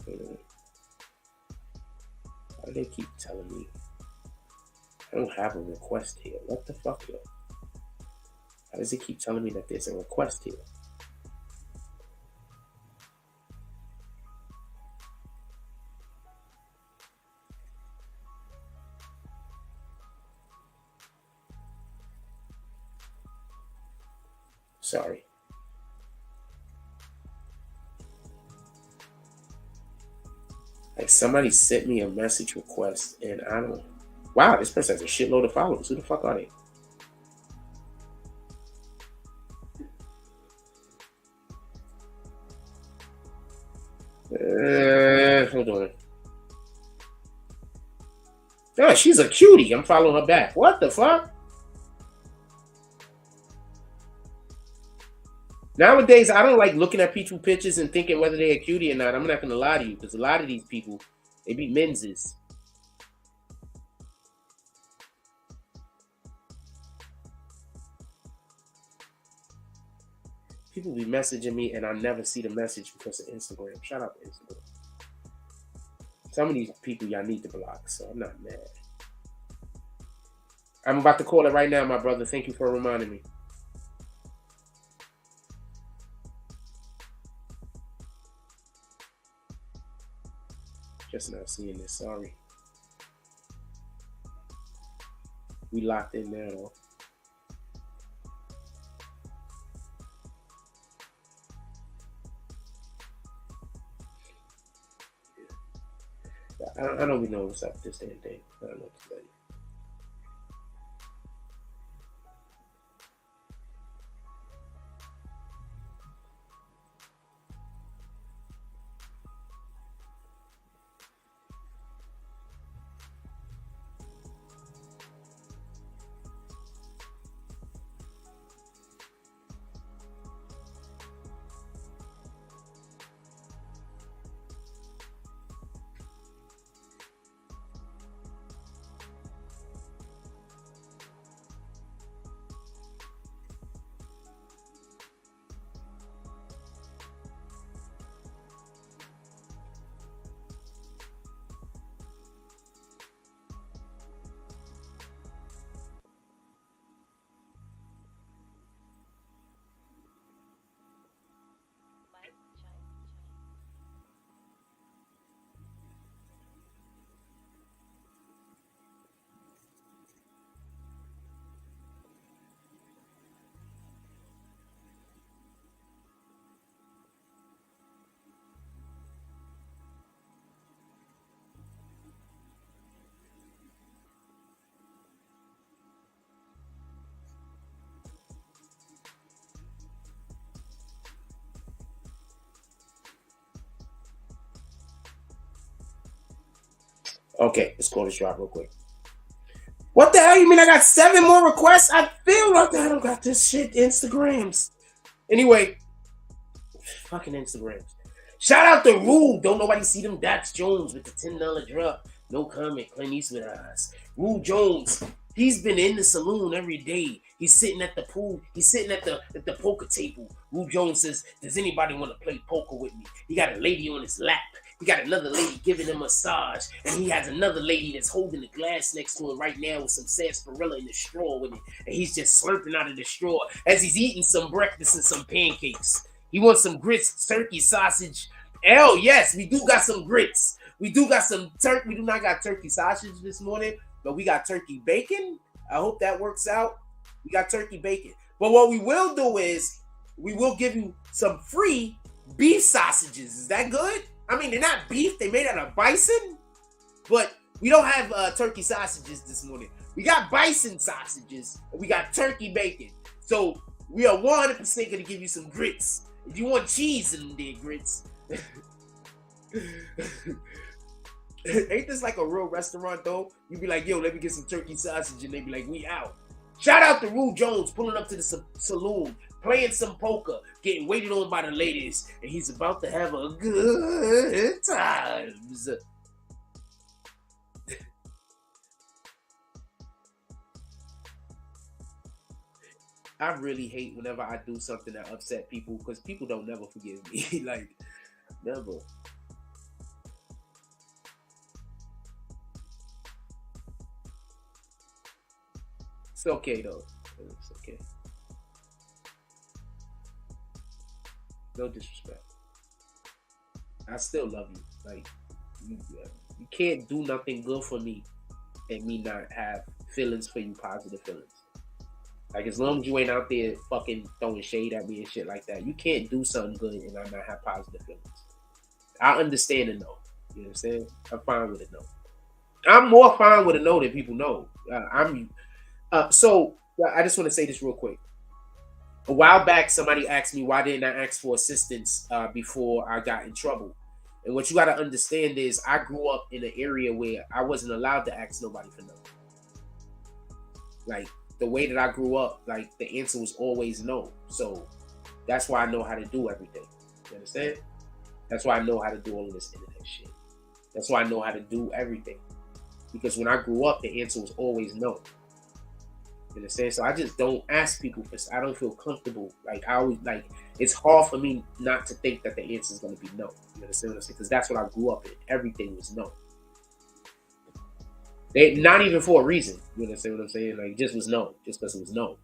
Speaker 1: Why do they keep telling me I don't have a request here? What the fuck, yo? How does it keep telling me that there's a request here? Sorry. Like, somebody sent me a message request and I don't... Wow, this person has a shitload of followers. Who the fuck are they? Hold on. Oh, she's a cutie. I'm following her back. What the fuck? Nowadays, I don't like looking at people's pictures and thinking whether they're a cutie or not. I'm not going to lie to you, because a lot of these people, they be menses. People be messaging me and I never see the message because of Instagram. Shout out to Instagram. Some of these people y'all need to block, so I'm not mad. I'm about to call it right now, my brother. Thank you for reminding me. Just not seeing this. Sorry. We locked in there though. I don't even know what's up with this damn thing. I don't know what to tell you. Okay, let's call this drop real quick. What the hell? You mean I got 7 more requests? I feel like I don't got this shit Instagrams. Anyway, fucking Instagrams. Shout out to Rue. Don't nobody see them Dax Jones with the $10 drop. No comment. Clint Eastwood eyes. Rue Jones. He's been in the saloon every day. He's sitting at the pool. He's sitting at the poker table. Rue Jones says, "Does anybody want to play poker with me?" He got a lady on his lap. He got another lady giving him a massage, and he has another lady that's holding the glass next to him right now with some sarsaparilla in the straw with it, and he's just slurping out of the straw as he's eating some breakfast and some pancakes. He wants some grits, turkey, sausage. Hell yes, we do got some grits. We do got some turkey. We do not got turkey sausage this morning, but we got turkey bacon. I hope that works out. We got turkey bacon. But what we will do is we will give you some free beef sausages. Is that good? I mean, they're not beef. They made out of bison. But we don't have turkey sausages this morning. We got bison sausages. And we got turkey bacon. So we are 100% going to give you some grits. If you want cheese in there, grits. Ain't this like a real restaurant, though? You be like, yo, let me get some turkey sausage. And they be like, we out. Shout out to Rue Jones pulling up to the saloon, playing some poker, getting waited on by the ladies, and he's about to have a good times. I really hate whenever I do something that upset people because people don't never forgive me. Like, never. It's okay though. It's okay. No disrespect. I still love you. Like, you can't do nothing good for me and me not have feelings for you, positive feelings. Like, as long as you ain't out there fucking throwing shade at me and shit like that, you can't do something good and I not have positive feelings. I understand a no. You know what I'm saying? I'm fine with a no. I'm more fine with a no than people know. So I just want to say this real quick. A while back, somebody asked me why didn't I ask for assistance before I got in trouble. And what you got to understand is I grew up in an area where I wasn't allowed to ask nobody for nothing. Like, the way that I grew up, like, the answer was always no. So that's why I know how to do everything. You understand? That's why I know how to do all of this internet shit. That's why I know how to do everything. Because when I grew up, the answer was always no. You understand? So I just don't ask people for. I don't feel comfortable. Like, I always, like, it's hard for me not to think that the answer is going to be no. You understand what I'm saying? Because that's what I grew up in. Everything was no. Not even for a reason. You understand what I'm saying? Like, just was no. Just because it was no.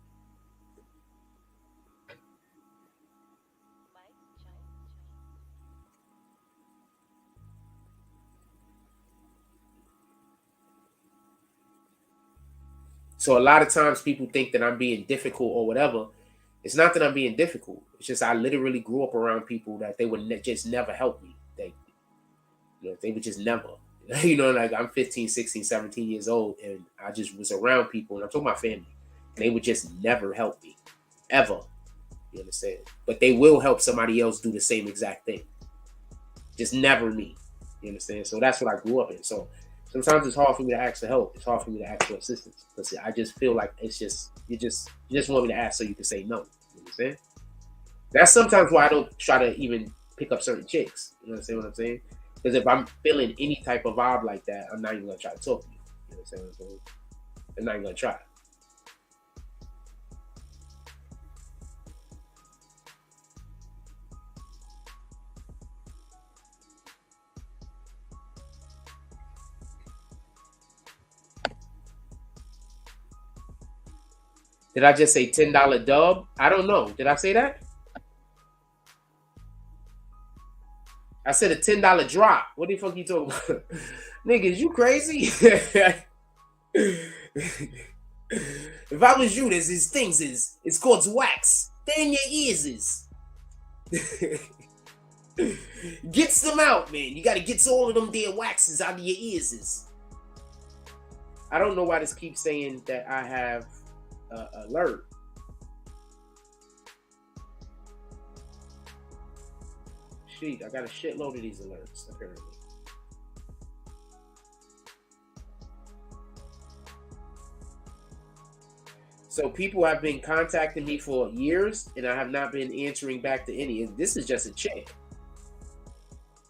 Speaker 1: So a lot of times people think that I'm being difficult or whatever. It's not that I'm being difficult. It's just I literally grew up around people that they would just never help me. They would just never. Like I'm 15, 16, 17 years old, and I just was around people, and I'm talking about family. They would just never help me, ever. You understand? But they will help somebody else do the same exact thing. Just never me. You understand? So that's what I grew up in. So sometimes it's hard for me to ask for help. It's hard for me to ask for assistance. Because I just feel like it's just, you just want me to ask so you can say no. You understand? That's sometimes why I don't try to even pick up certain chicks. You understand what I'm saying? Because if I'm feeling any type of vibe like that, I'm not even going to try to talk to you. You understand what I'm saying? I'm not even going to try. Did I just say $10 dub? I don't know. Did I say that? I said a $10 drop. What the fuck you talking about? Niggas, you crazy? If I was you, there's these things it's called wax. They're in your ears. Gets them out, man. You gotta get all of them damn waxes out of your ears. I don't know why this keeps saying that I have alert. Shit, I got a shitload of these alerts, apparently. So people have been contacting me for years, and I have not been answering back to any. This is just a chick.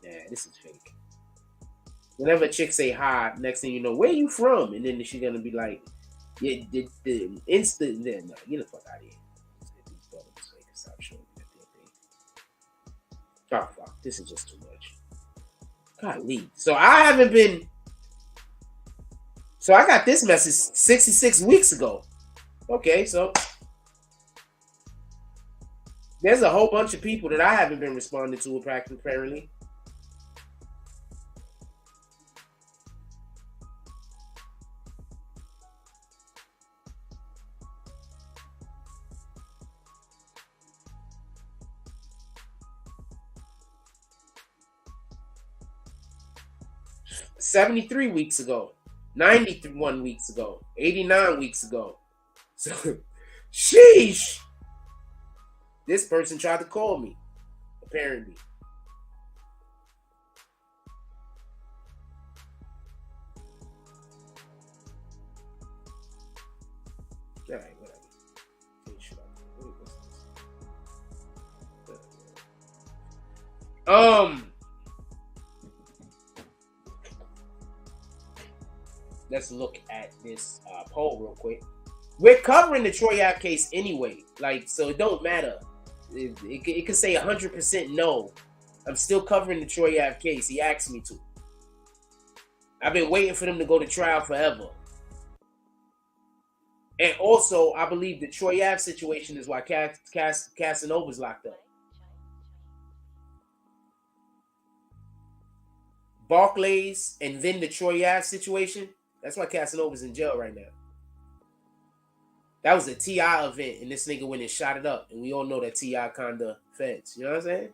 Speaker 1: Nah, this is fake. Whenever a chick say hi, next thing you know, where you from? And then she's gonna be like, yeah, the instant. Then no, get the fuck out of here. Stop showing me that damn thing. Oh fuck, this is just too much. Golly. So I haven't been. So I got this message 66 weeks ago. Okay, so there's a whole bunch of people that I haven't been responding to apparently. $73 weeks ago, 91 weeks ago, 89 weeks ago. So, sheesh. This person tried to call me, apparently. All right, whatever. Let's look at this poll real quick. We're covering the Troy Ave case anyway, like, so it don't matter. It could say 100% no. I'm still covering the Troy Ave case. He asked me to. I've been waiting for them to go to trial forever. And also, I believe the Troy Ave situation is why Casanova's locked up. Barclays and then the Troy Ave situation, that's why Casanova's in jail right now. That was a T.I. event, and this nigga went and shot it up. And we all know that T.I. kinda feds. You know what I'm saying?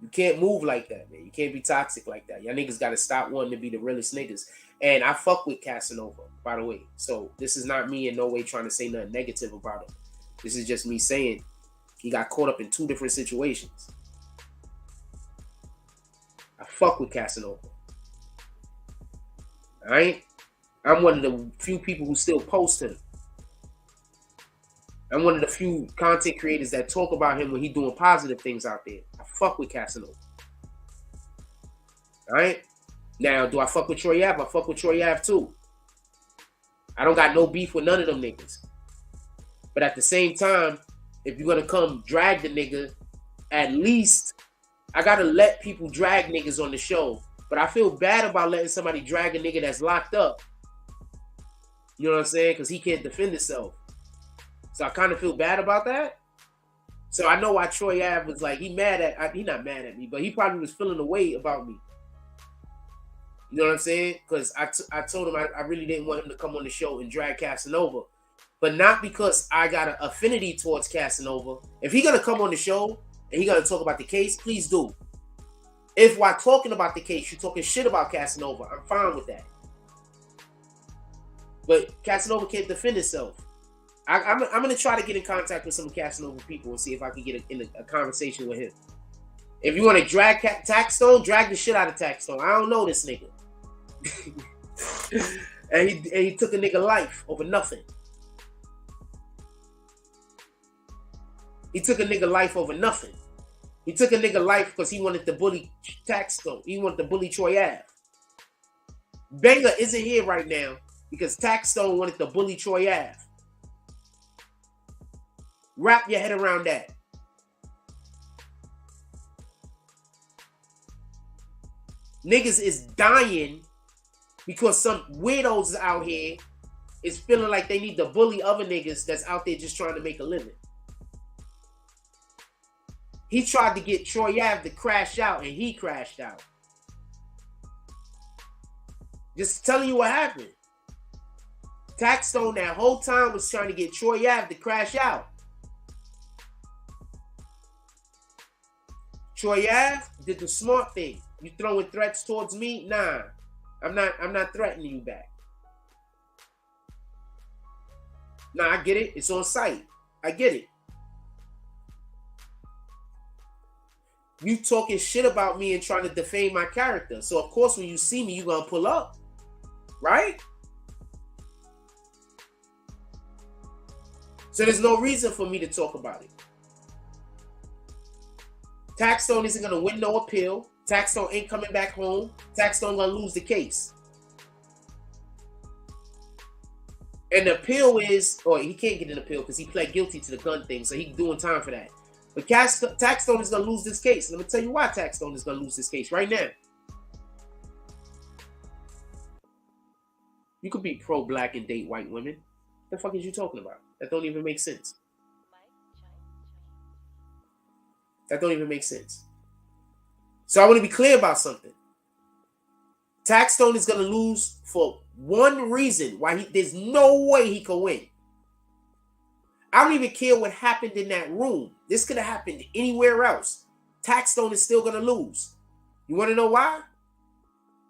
Speaker 1: You can't move like that, man. You can't be toxic like that. Y'all niggas gotta stop wanting to be the realest niggas. And I fuck with Casanova, by the way. So this is not me in no way trying to say nothing negative about him. This is just me saying he got caught up in two different situations. I fuck with Casanova. Alright? I'm one of the few people who still post him. I'm one of the few content creators that talk about him when he's doing positive things out there. I fuck with Casanova. Alright? Now, do I fuck with Troy Ave? I fuck with Troy Ave too. I don't got no beef with none of them niggas. But at the same time, if you're gonna come drag the nigga, at least I gotta let people drag niggas on the show. But I feel bad about letting somebody drag a nigga that's locked up. You know what I'm saying? Because he can't defend himself. So I kind of feel bad about that. So I know why Troy Ave was like, he not mad at me, but he probably was feeling a way about me. You know what I'm saying? Because I told him I really didn't want him to come on the show and drag Casanova. But not because I got an affinity towards Casanova. If he's going to come on the show and he's going to talk about the case, please do. If while talking about the case, you're talking shit about Casanova, I'm fine with that. But Casanova can't defend himself. I'm going to try to get in contact with some Casanova people and see if I can get in a conversation with him. If you want to drag Taxstone, drag the shit out of Taxstone. I don't know this nigga. and he took a nigga life over nothing. He took a nigga life over nothing. He took a nigga life because he wanted to bully Taxstone. He wanted to bully Troy Ave. Banger isn't here right now because Taxstone wanted to bully Troy Ave. Wrap your head around that. Niggas is dying because some weirdos out here is feeling like they need to bully other niggas that's out there just trying to make a living. He tried to get Troy Ave to crash out, and he crashed out. Just telling you what happened. Taxstone that whole time was trying to get Troy Ave to crash out. Troy Ave did the smart thing. You throwing threats towards me? Nah. I'm not threatening you back. Nah, I get it. It's on site. I get it. You talking shit about me and trying to defame my character. So of course when you see me, you're gonna pull up. Right? So there's no reason for me to talk about it. Taxstone isn't gonna win no appeal. Taxstone ain't coming back home. Taxstone gonna lose the case. And the appeal is, or he can't get an appeal because he pled guilty to the gun thing, so he's doing time for that. But Taxstone is gonna lose this case. Let me tell you why Taxstone is gonna lose this case right now. You could be pro-black and date white women. What the fuck is you talking about? That don't even make sense. That don't even make sense. So I want to be clear about something. Taxstone is going to lose for one reason why there's no way he can win. I don't even care what happened in that room. This could have happened anywhere else. Taxstone is still going to lose. You want to know why?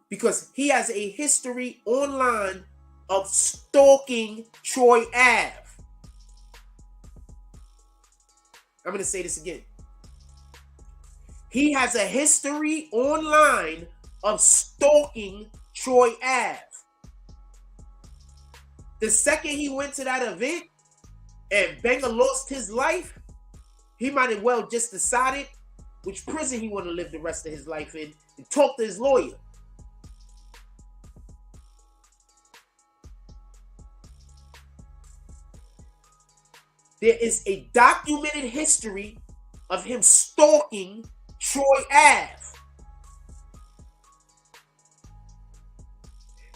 Speaker 1: Because he has a history online of stalking Troy Ave. I'm going to say this again. He has a history online of stalking Troy Ave. The second he went to that event and Banger lost his life, he might have well just decided which prison he want to live the rest of his life in and talk to his lawyer. There is a documented history of him stalking Troy Ave.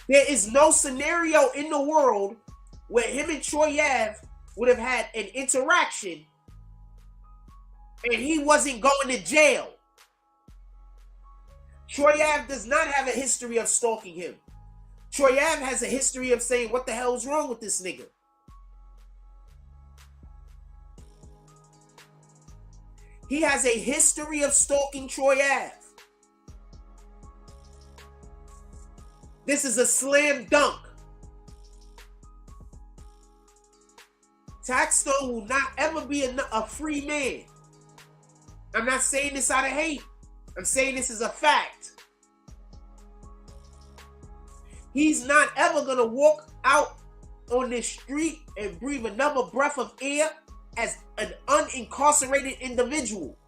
Speaker 1: There is no scenario in the world where him and Troy Ave would have had an interaction and he wasn't going to jail. Troy Ave does not have a history of stalking him. Troy Ave has a history of saying, what the hell is wrong with this nigga? He has a history of stalking Troy Ave. This is a slam dunk. Taxstone will not ever be a free man. I'm not saying this out of hate. I'm saying this is a fact. He's not ever going to walk out on this street and breathe another breath of air as an unincarcerated individual.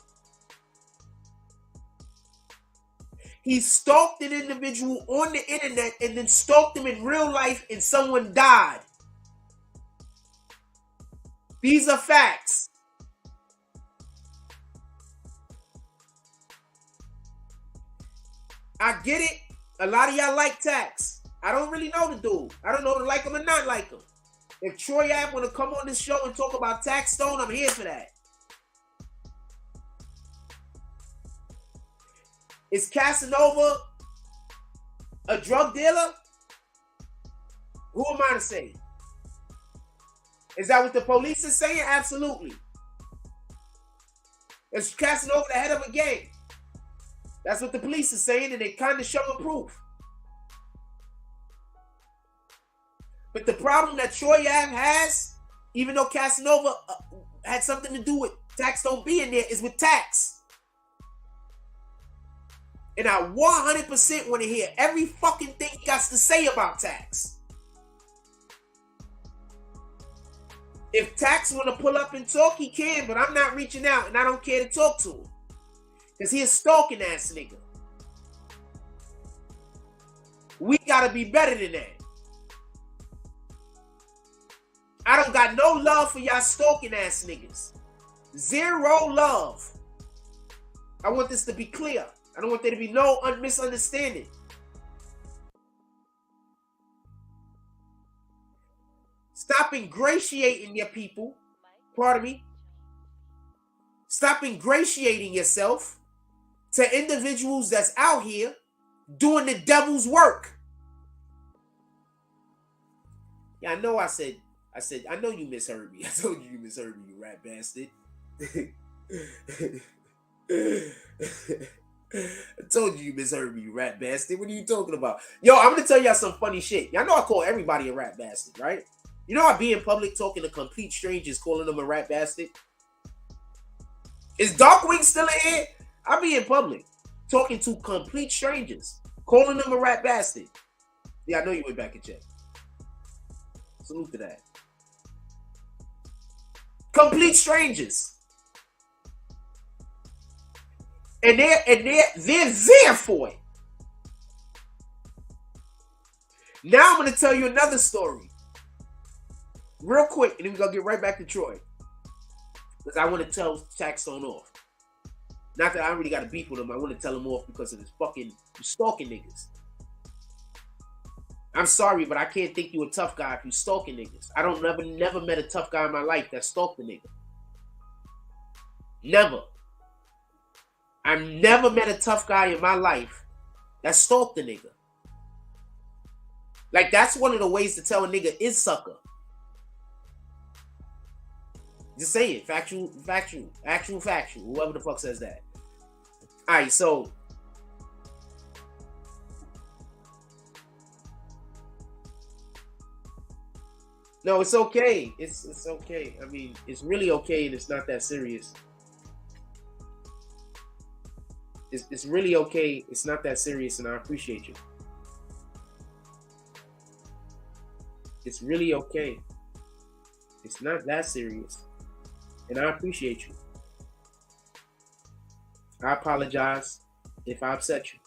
Speaker 1: He stalked an individual on the internet and then stalked him in real life and someone died. These are facts. I get it. A lot of y'all like Tax. I don't really know the dude. I don't know to like him or not like him. If Troy Ave want to come on this show and talk about Taxstone, I'm here for that. Is Casanova a drug dealer? Who am I to say? Is that what the police is saying? Absolutely. It's casting over the head of a gang. That's what the police is saying, and they kind of showing proof. But the problem that Troy Ave has, even though Casanova had something to do with Taxstone being there, is with Tax. And I 100% want to hear every fucking thing he got to say about Tax. If Tax want to pull up and talk, he can, but I'm not reaching out, and I don't care to talk to him. Because he a stalking ass nigga. We gotta be better than that. I don't got no love for y'all stalking ass niggas. Zero love. I want this to be clear. I don't want there to be no misunderstanding. Stop ingratiating your people. Pardon me. Stop ingratiating yourself to individuals that's out here doing the devil's work. Yeah, I know I said, I know you misheard me. I told you misheard me, you rat bastard. I told you misheard me, you rat bastard. What are you talking about? Yo, I'm going to tell y'all some funny shit. Y'all know I call everybody a rat bastard, right? You know I be in public talking to complete strangers, calling them a rat bastard? Is Darkwing still in here? I be in public talking to complete strangers, calling them a rat bastard. Yeah, I know you went back and checked. Salute to that. Complete strangers. And they're there for it. Now I'm going to tell you another story. Real quick, and then we're going to get right back to Troy. Because I want to tell Taxstone off. Not that I really got to beef with him. I want to tell him off because of this fucking stalking niggas. I'm sorry, but I can't think you a tough guy if you stalking niggas. I don't never met a tough guy in my life that stalked a nigga. Never. I've never met a tough guy in my life that stalked a nigga. Like, that's one of the ways to tell a nigga is sucker. Just say it. Factual. Whoever the fuck says that. All right, so no, it's okay. It's okay. I mean, it's really okay, and it's not that serious. It's really okay. It's not that serious, and I appreciate you. It's really okay. It's not that serious, and I appreciate you. I apologize if I upset you.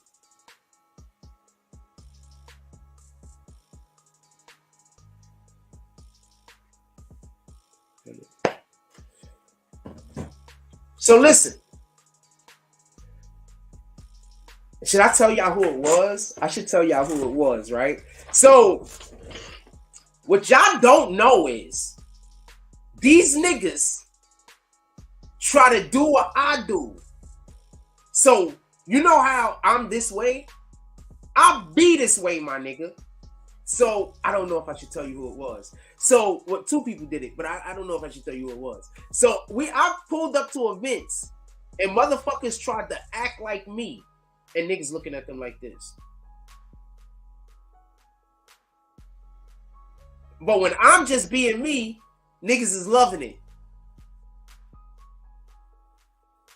Speaker 1: So listen. Should I tell y'all who it was? I should tell y'all who it was, right? So, what y'all don't know is these niggas try to do what I do. So, you know how I'm this way? I'll be this way, my nigga. So, I don't know if I should tell you who it was. So, well, two people did it, but I don't know if I should tell you who it was. So, I pulled up to events, and motherfuckers tried to act like me, and niggas looking at them like this. But when I'm just being me, niggas is loving it.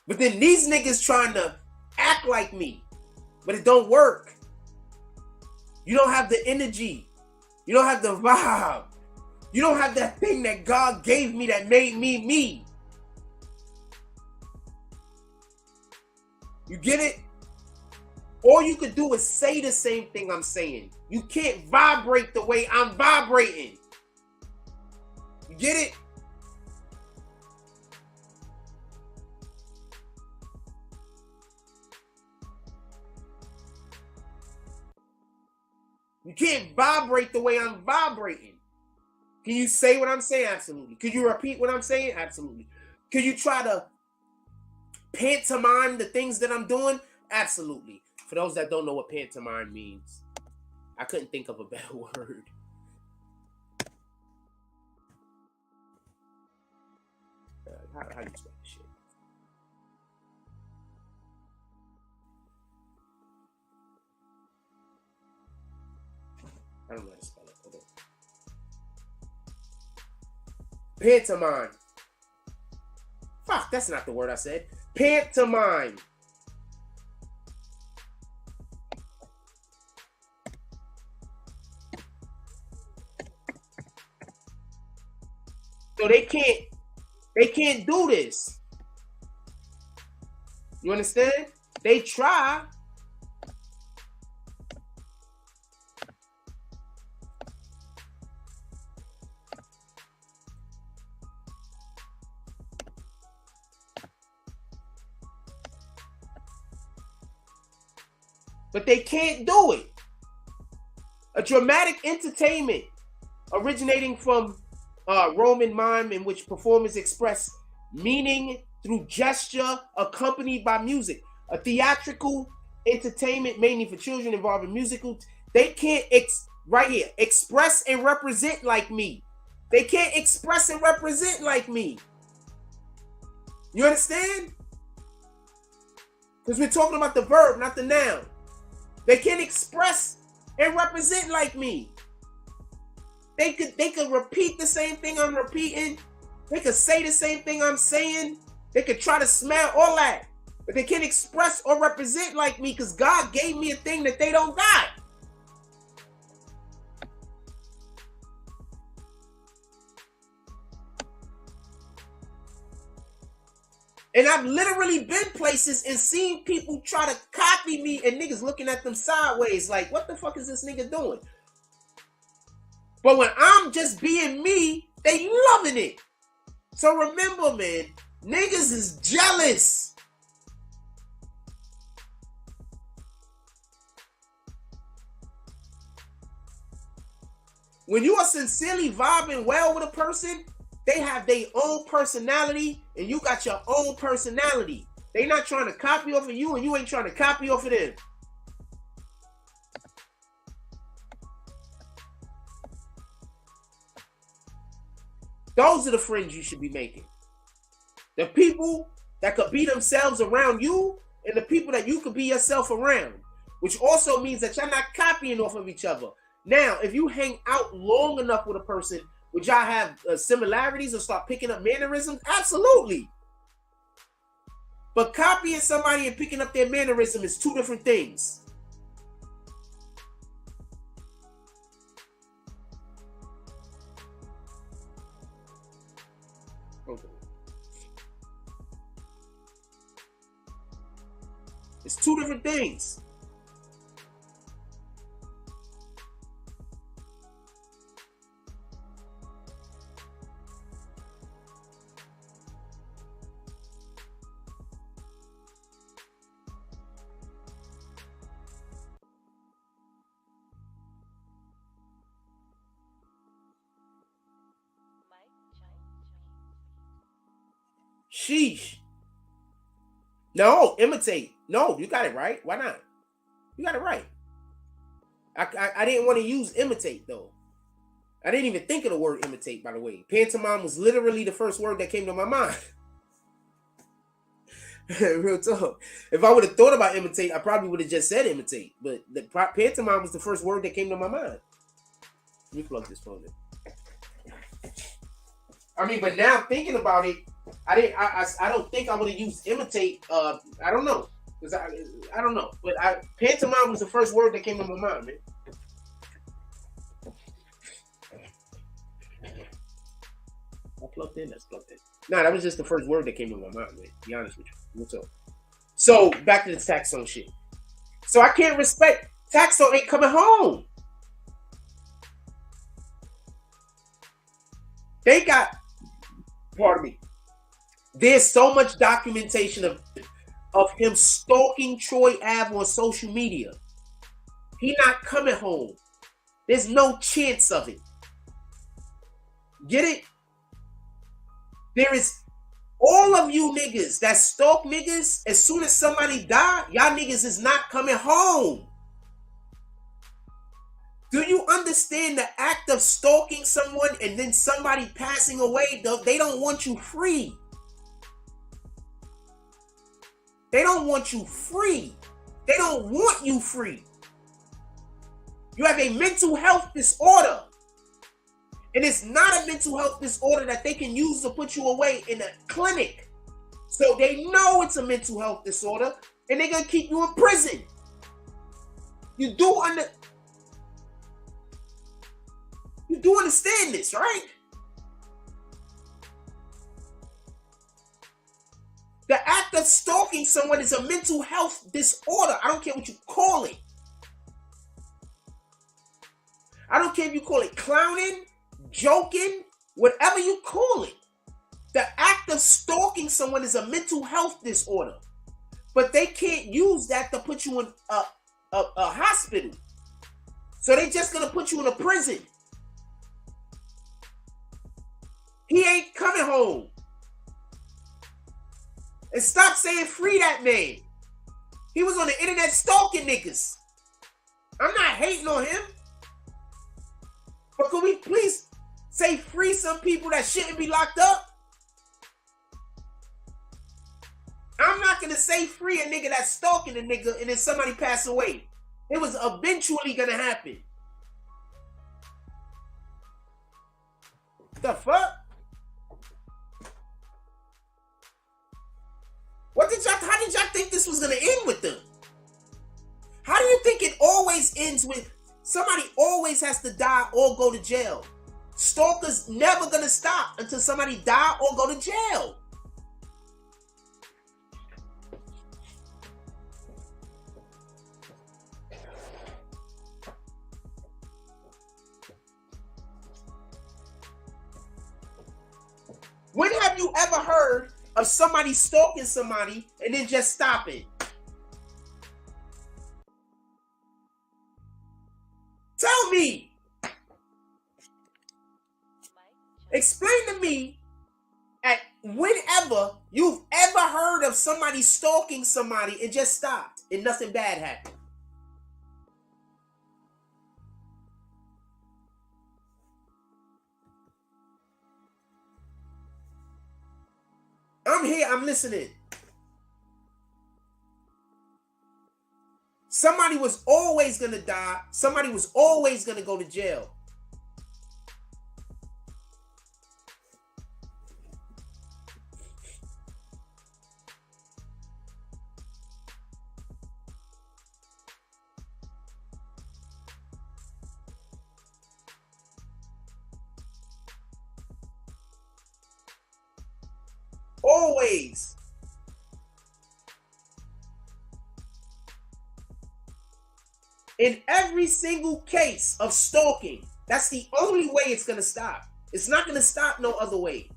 Speaker 1: But then these niggas trying to act like me, but it don't work. You don't have the energy. You don't have the vibe. You don't have that thing that God gave me that made me me. You get it? All you could do is say the same thing I'm saying. You can't vibrate the way I'm vibrating. You get it? You can't vibrate the way I'm vibrating. Can you say what I'm saying? Absolutely. Could you repeat what I'm saying? Absolutely. Could you try to pantomime the things that I'm doing? Absolutely. For those that don't know what pantomime means, I couldn't think of a better word. How do you spell this shit? I don't know how to spell it. Hold on. Pantomime. Fuck, that's not the word I said. Pantomime. So they can't do this. You understand? They try. But they can't do it. A dramatic entertainment originating from Roman mime in which performers express meaning through gesture accompanied by music. A theatrical entertainment mainly for children involving musical. They can't, right here, express and represent like me. They can't express and represent like me. You understand? Because we're talking about the verb, not the noun. They can't express and represent like me. They could repeat the same thing I'm repeating. They could say the same thing I'm saying. They could try to smell all that. But they can't express or represent like me because God gave me a thing that they don't got. And I've literally been places and seen people try to copy me and niggas looking at them sideways like, what the fuck is this nigga doing? But when I'm just being me, they loving it. So remember, man, niggas is jealous. When you are sincerely vibing well with a person, they have their own personality and you got your own personality. They not trying to copy off of you and you ain't trying to copy off of them. Those are the friends you should be making. The people that could be themselves around you and the people that you could be yourself around, which also means that y'all not copying off of each other. Now, if you hang out long enough with a person, would y'all have similarities or start picking up mannerisms? Absolutely. But copying somebody and picking up their mannerism is two different things. Okay. It's two different things. Sheesh. No, imitate. No, you got it right. Why not? You got it right. I didn't want to use imitate, though. I didn't even think of the word imitate, by the way. Pantomime was literally the first word that came to my mind. Real talk. If I would have thought about imitate, I probably would have just said imitate. But the pantomime was the first word that came to my mind. Let me plug this phone in. I mean, but now thinking about it, I don't think I would have used imitate. I don't know. Because I don't know. But pantomime was the first word that came to my mind, man. I plugged in, that's plugged in. Nah, that was just the first word that came to my mind, man. To be honest with you. What's up? So back to the Taxstone shit. So I can't respect Taxstone ain't coming home. They got, pardon me. There's so much documentation of him stalking Troy Ave on social media. He not coming home. There's no chance of it. Get it? There is all of you niggas that stalk niggas, as soon as somebody die, y'all niggas is not coming home. Do you understand the act of stalking someone and then somebody passing away? They don't want you free. They don't want you free. They don't want you free. You have a mental health disorder. And it's not a mental health disorder that they can use to put you away in a clinic. So they know it's a mental health disorder and they're going to keep you in prison. You do understand this, right? The act of stalking someone is a mental health disorder. I don't care what you call it. I don't care if you call it clowning, joking, whatever you call it. The act of stalking someone is a mental health disorder. But they can't use that to put you in a hospital. So they're just going to put you in a prison. He ain't coming home. And stop saying free that man. He was on the internet stalking niggas. I'm not hating on him. But could we please say free some people that shouldn't be locked up? I'm not going to say free a nigga that's stalking a nigga and then somebody pass away. It was eventually going to happen. The fuck? How did y'all think this was going to end with them? How do you think it always ends with somebody always has to die or go to jail? Stalkers never going to stop until somebody die or go to jail. When have you ever heard of somebody stalking somebody and then just stopping? Tell me. Explain to me at whenever you've ever heard of somebody stalking somebody and just stopped and nothing bad happened. I'm here, I'm listening. Somebody was always gonna die. Somebody was always gonna go to jail. Always. In every single case of stalking, that's the only way it's going to stop. It's not going to stop no other way.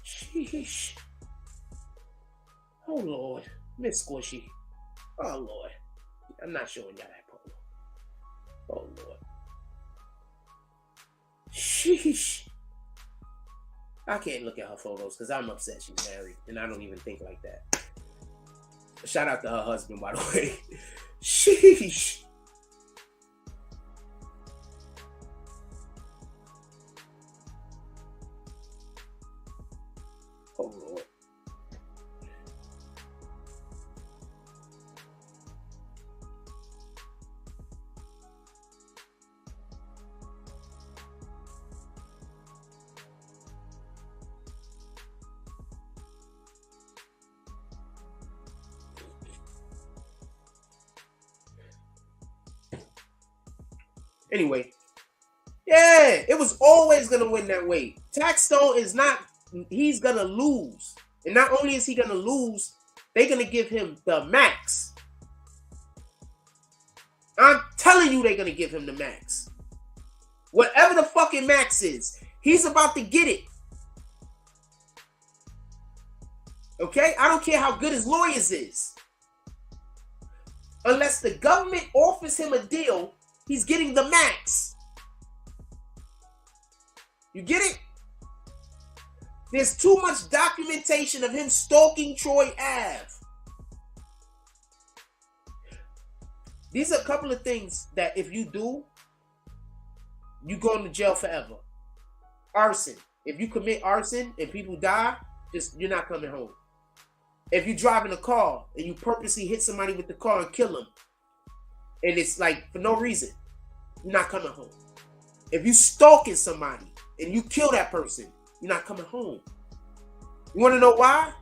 Speaker 1: Sheesh. Oh, Lord. Miss Squishy. Oh, Lord. I'm not showing y'all that photo. Oh, Lord. Sheesh. I can't look at her photos because I'm upset she's married and I don't even think like that. Shout out to her husband, by the way. Sheesh. Oh, Lord. Anyway, yeah, it was always going to win that way. Taxstone is not, he's going to lose. And not only is he going to lose, they're going to give him the max. I'm telling you they're going to give him the max. Whatever the fucking max is, he's about to get it. Okay? I don't care how good his lawyers is. Unless the government offers him a deal, he's getting the max. You get it? There's too much documentation of him stalking Troy Ave. These are a couple of things that if you do, you go into jail forever. Arson. If you commit arson and people die, you're not coming home. If you drive in a car and you purposely hit somebody with the car and kill them, and it's like for no reason, you're not coming home. If you stalking somebody and you kill that person, you're not coming home. You want to know why?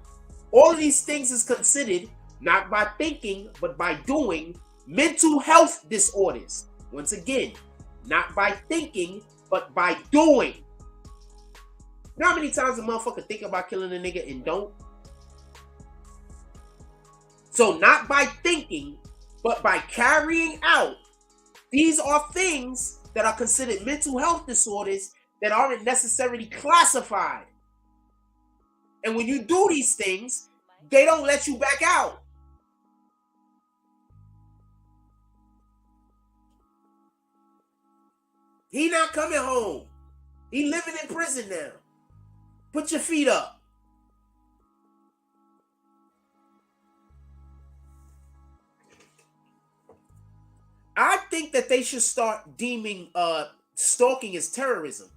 Speaker 1: All of these things is considered not by thinking, but by doing mental health disorders. Once again, not by thinking, but by doing. You know how many times a motherfucker think about killing a nigga and don't? So not by thinking, but by carrying out. These are things that are considered mental health disorders that aren't necessarily classified. And when you do these things, they don't let you back out. He not coming home. He living in prison now. Put your feet up. I think that they should start deeming stalking as terrorism.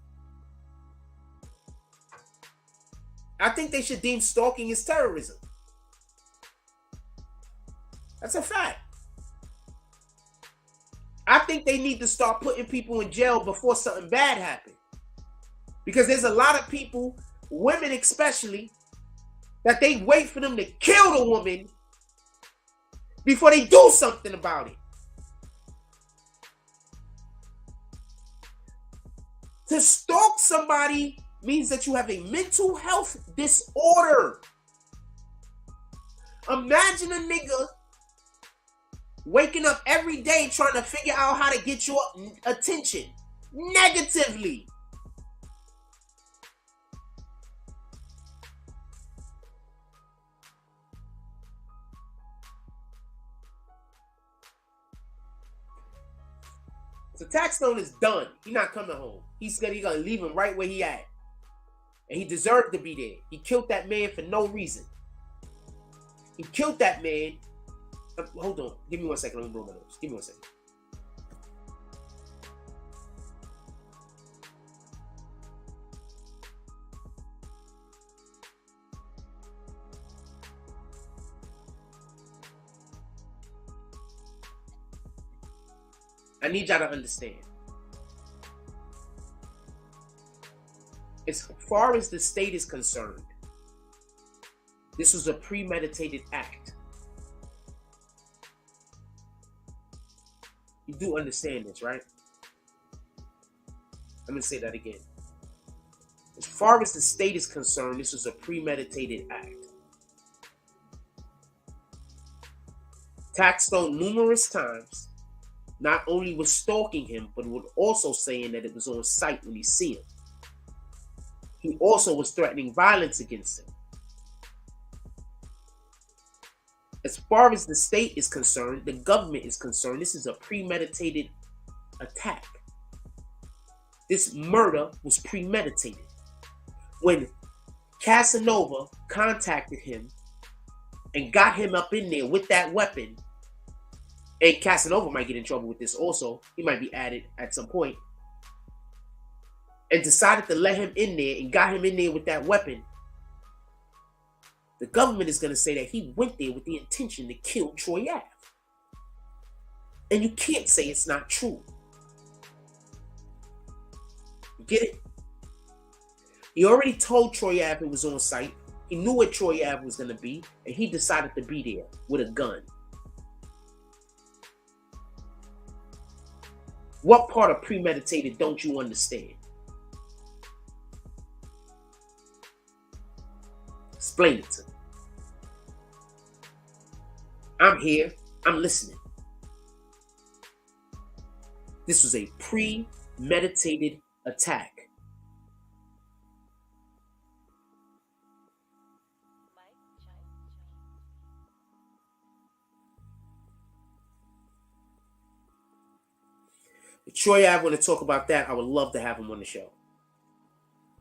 Speaker 1: I think they should deem stalking as terrorism. That's a fact. I think they need to start putting people in jail before something bad happens. Because there's a lot of people, women especially, that they wait for them to kill the woman before they do something about it. To stalk somebody means that you have a mental health disorder. Imagine a nigga waking up every day trying to figure out how to get your attention negatively. So Taxstone is done. He's not coming home. He's gonna leave him right where he at. And he deserved to be there. He killed that man for no reason. He killed that man. Hold on. Give me 1 second. Let me blow my nose. Give me 1 second. I need y'all to understand. As far as the state is concerned, this was a premeditated act. You do understand this, right? I'm going to say that again. As far as the state is concerned, this was a premeditated act. Taxstone numerous times not only was stalking him, but was also saying that it was on site when he see him. He also was threatening violence against him. As far as the state is concerned, the government is concerned, this is a premeditated attack. This murder was premeditated. When Casanova contacted him and got him up in there with that weapon, and Casanova might get in trouble with this also, he might be added at some point, and decided to let him in there and got him in there with that weapon, the government is going to say that he went there with the intention to kill Troy Ave. And you can't say it's not true. You get it? He already told Troy Ave it was on site. He knew where Troy Ave was going to be, and he decided to be there with a gun. What part of premeditated don't you understand? Explain it to me. I'm here. I'm listening. This was a premeditated attack. If Troy Ave want to talk about that, I would love to have him on the show.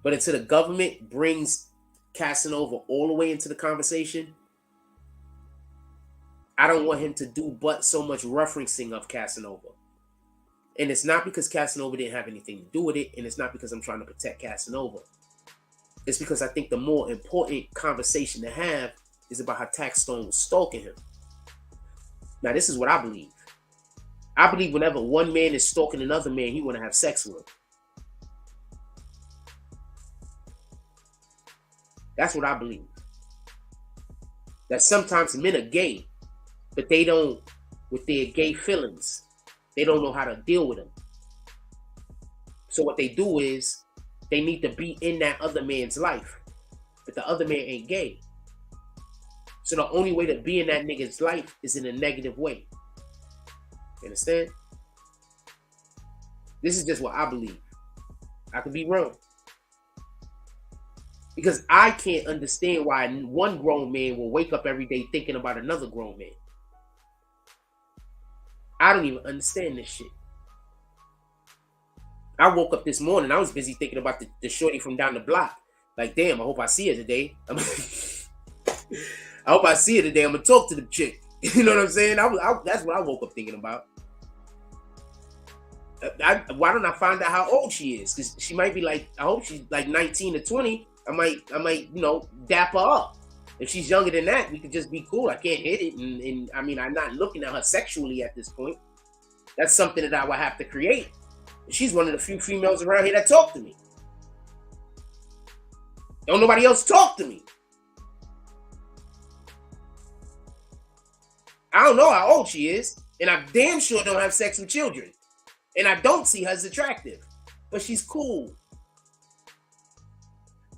Speaker 1: But until the government brings Casanova all the way into the conversation, I don't want him to do but so much referencing of Casanova. And it's not because Casanova didn't have anything to do with it, and it's not because I'm trying to protect Casanova. It's because I think the more important conversation to have is about how Taxstone was stalking him. Now, this is what I believe. I believe whenever one man is stalking another man, he want to have sex with him. That's what I believe. That sometimes men are gay, but they don't, with their gay feelings, they don't know how to deal with them. So what they do is they need to be in that other man's life, but the other man ain't gay. So the only way to be in that nigga's life is in a negative way. You understand? This is just what I believe. I could be wrong. Because I can't understand why one grown man will wake up every day thinking about another grown man. I don't even understand this shit. I woke up this morning, I was busy thinking about the shorty from down the block. Like, damn, I hope I see her today. I hope I see her today. I'm going to talk to the chick. You know what I'm saying? That's what I woke up thinking about. Why don't I find out how old she is? Because she might be like, I hope she's like 19 or 20. I might, you know, dap her up. If she's younger than that, we could just be cool. I can't hit it. And I mean, I'm not looking at her sexually at this point. That's something that I would have to create. She's one of the few females around here that talk to me. Don't nobody else talk to me. I don't know how old she is, and I damn sure don't have sex with children. And I don't see her as attractive, but she's cool.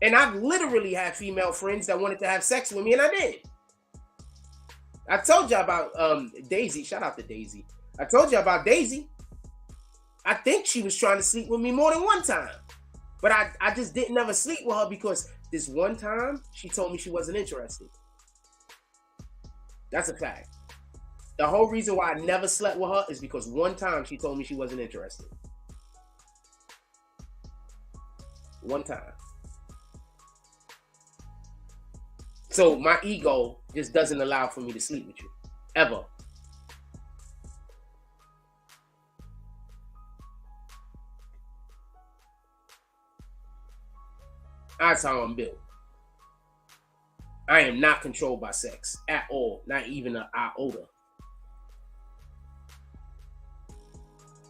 Speaker 1: And I've literally had female friends that wanted to have sex with me, and I did. I told you about Daisy. Shout out to Daisy. I told you about Daisy. I think she was trying to sleep with me more than one time. But I just didn't ever sleep with her because this one time, she told me she wasn't interested. That's a fact. The whole reason why I never slept with her is because one time she told me she wasn't interested. One time. So my ego just doesn't allow for me to sleep with you. Ever. That's how I'm built. I am not controlled by sex at all. Not even an iota.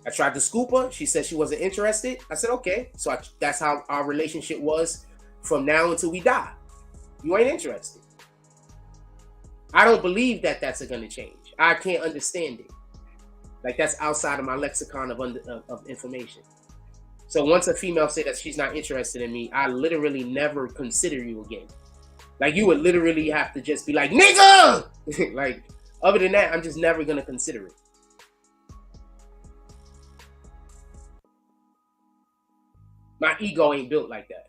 Speaker 1: I tried to scoop her. She said she wasn't interested. I said, okay. So that's how our relationship was from now until we die. You ain't interested. I don't believe that that's going to change. I can't understand it. Like, that's outside of my lexicon of information. So once a female say that she's not interested in me, I literally never consider you again. Like, you would literally have to just be like, nigga! Like, other than that, I'm just never going to consider it. My ego ain't built like that.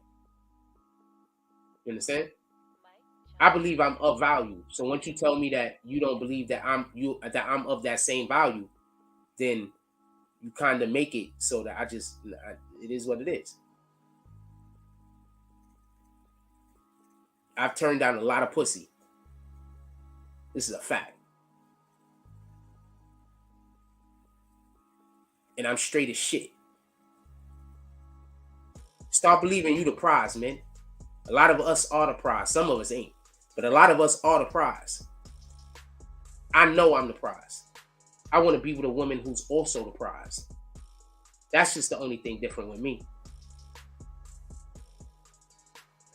Speaker 1: You understand? I believe I'm of value. So once you tell me that you don't believe that I'm of that same value, then you kind of make it so that it is what it is. I've turned down a lot of pussy. This is a fact. And I'm straight as shit. Start believing you the prize, man. A lot of us are the prize. Some of us ain't. But a lot of us are the prize. I know I'm the prize. I want to be with a woman who's also the prize. That's just the only thing different with me.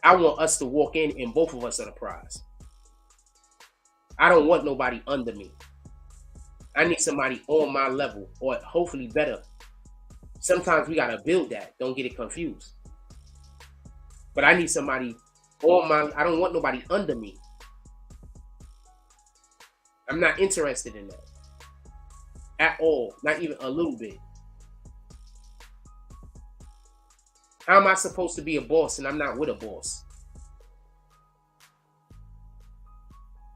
Speaker 1: I want us to walk in and both of us are the prize. I don't want nobody under me. I need somebody on my level or hopefully better. Sometimes we got to build that. Don't get it confused. But I need somebody on my... I don't want nobody under me. I'm not interested in that. At all. Not even a little bit. How am I supposed to be a boss and I'm not with a boss?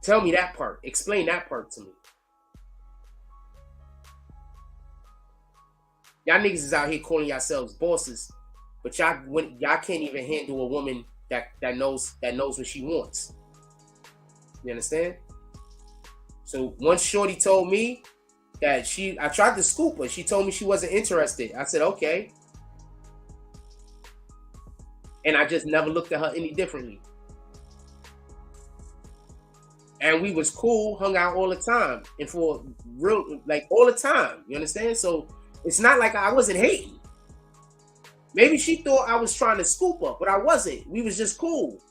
Speaker 1: Tell me that part. Explain that part to me. Y'all niggas is out here calling yourselves bosses, but y'all can't even handle a woman that knows what she wants. You understand? So once Shorty told me that I tried to scoop her. She told me she wasn't interested. I said, okay. And I just never looked at her any differently. And we was cool, hung out all the time. And for real, like all the time. You understand? So it's not like I wasn't hating. Maybe she thought I was trying to scoop her, but I wasn't. We was just cool.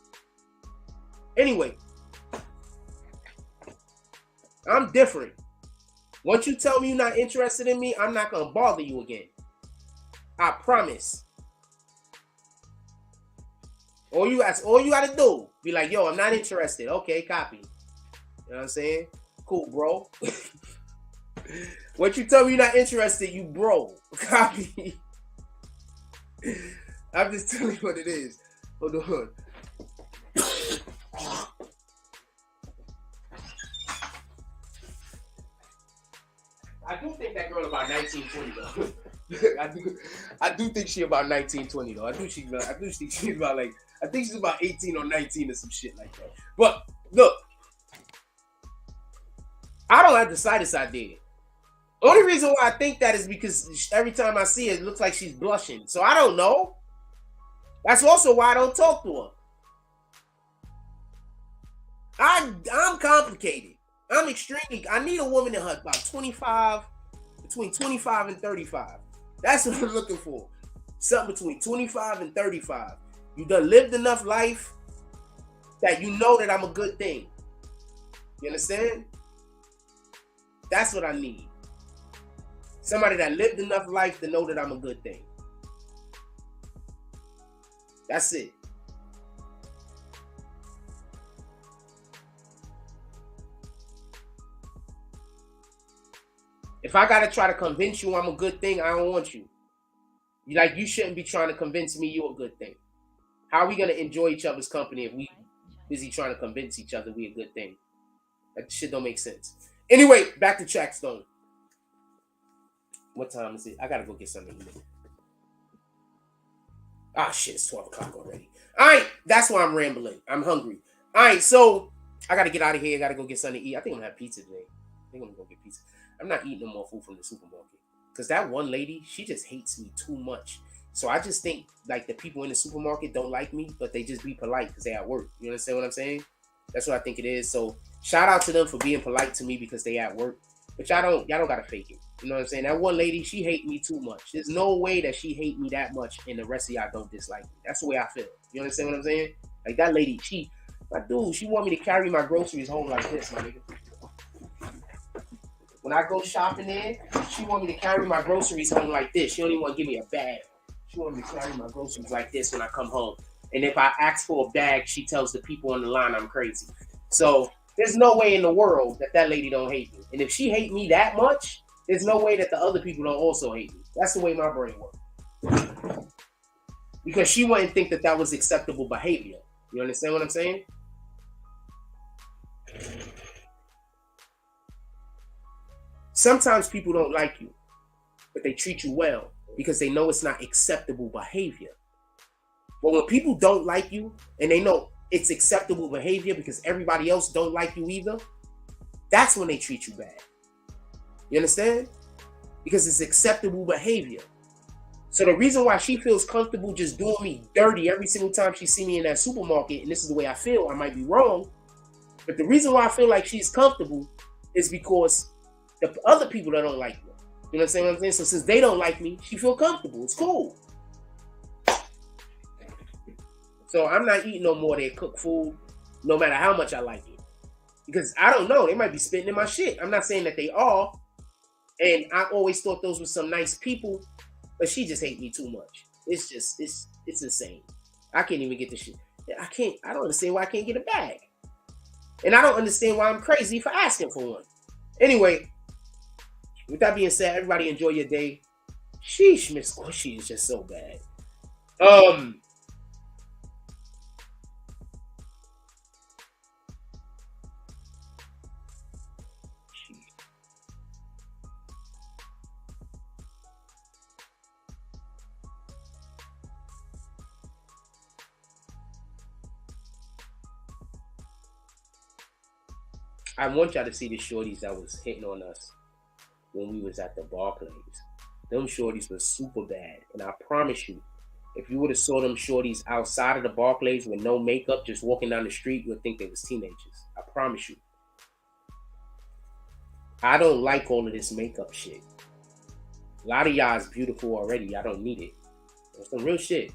Speaker 1: Anyway, I'm different. Once you tell me you're not interested in me, I'm not going to bother you again. I promise. All you got to do, be like, yo, I'm not interested. Okay, copy. You know what I'm saying? Cool, bro. Once you tell me you're not interested, you bro. Copy. I'm just telling you what it is. Hold on. I do think that girl about 19, 20 though. I do think she about 19, 20 though. I think she's about like, I think she's about 18 or 19 or some shit like that. But look, I don't have the slightest idea. Only reason why I think that is because every time I see her, it looks like she's blushing. So I don't know. That's also why I don't talk to her. I'm complicated. I'm extremely. I need a woman in her about 25, between 25 and 35. That's what I'm looking for. Something between 25 and 35. You done lived enough life that you know that I'm a good thing. You understand? That's what I need. Somebody that lived enough life to know that I'm a good thing. That's it. If I gotta try to convince you I'm a good thing, I don't want you. You shouldn't be trying to convince me you're a good thing. How are we gonna enjoy each other's company if we busy trying to convince each other we a good thing? That shit don't make sense. Anyway, back to Taxstone. What time is it? I gotta go get something to eat. Ah, shit, it's 12 o'clock already. All right, that's why I'm rambling. I'm hungry. All right, so I gotta get out of here. I gotta go get something to eat. I think I'm gonna have pizza today. I think I'm gonna go get pizza. I'm not eating no more food from the supermarket. Because that one lady, she just hates me too much. So I just think, like, the people in the supermarket don't like me, but they just be polite because they at work. You understand what I'm saying? That's what I think it is. So shout out to them for being polite to me because they at work. But y'all don't gotta fake it. You know what I'm saying? That one lady, she hate me too much. There's no way that she hate me that much and the rest of y'all don't dislike me. That's the way I feel. You understand what I'm saying? Like that lady, she want me to carry my groceries home like this, my nigga. When I go shopping in, she want me to carry my groceries home like this. She don't even want to give me a bag. She want me to carry my groceries like this when I come home. And if I ask for a bag, she tells the people on the line I'm crazy. So there's no way in the world that lady don't hate me. And if she hate me that much, there's no way that the other people don't also hate me. That's the way my brain works. Because she wouldn't think that was acceptable behavior. You understand what I'm saying? Sometimes people don't like you, but they treat you well because they know it's not acceptable behavior. But when people don't like you and they know it's acceptable behavior because everybody else don't like you either, that's when they treat you bad. You understand? Because it's acceptable behavior. So the reason why she feels comfortable just doing me dirty every single time she see me in that supermarket, and this is the way I feel, I might be wrong, but the reason why I feel like she's comfortable is because the other people that don't like me. You know what I'm saying? So since they don't like me, she feel comfortable. It's cool. So I'm not eating no more of their cooked food, no matter how much I like it. Because I don't know, they might be spitting in my shit. I'm not saying that they are. And I always thought those were some nice people, but she just hate me too much. It's just, it's insane. I can't even get the shit. I don't understand why I can't get a bag. And I don't understand why I'm crazy for asking for one. Anyway, with that being said, everybody enjoy your day. Sheesh, Miss Squishy is just so bad. I want y'all to see the shorties that was hitting on us when we was at the Barclays. Them shorties was super bad. And I promise you, if you would have saw them shorties outside of the Barclays with no makeup, just walking down the street, you would think they was teenagers. I promise you. I don't like all of this makeup shit. A lot of y'all is beautiful already. I don't need it. That's some real shit.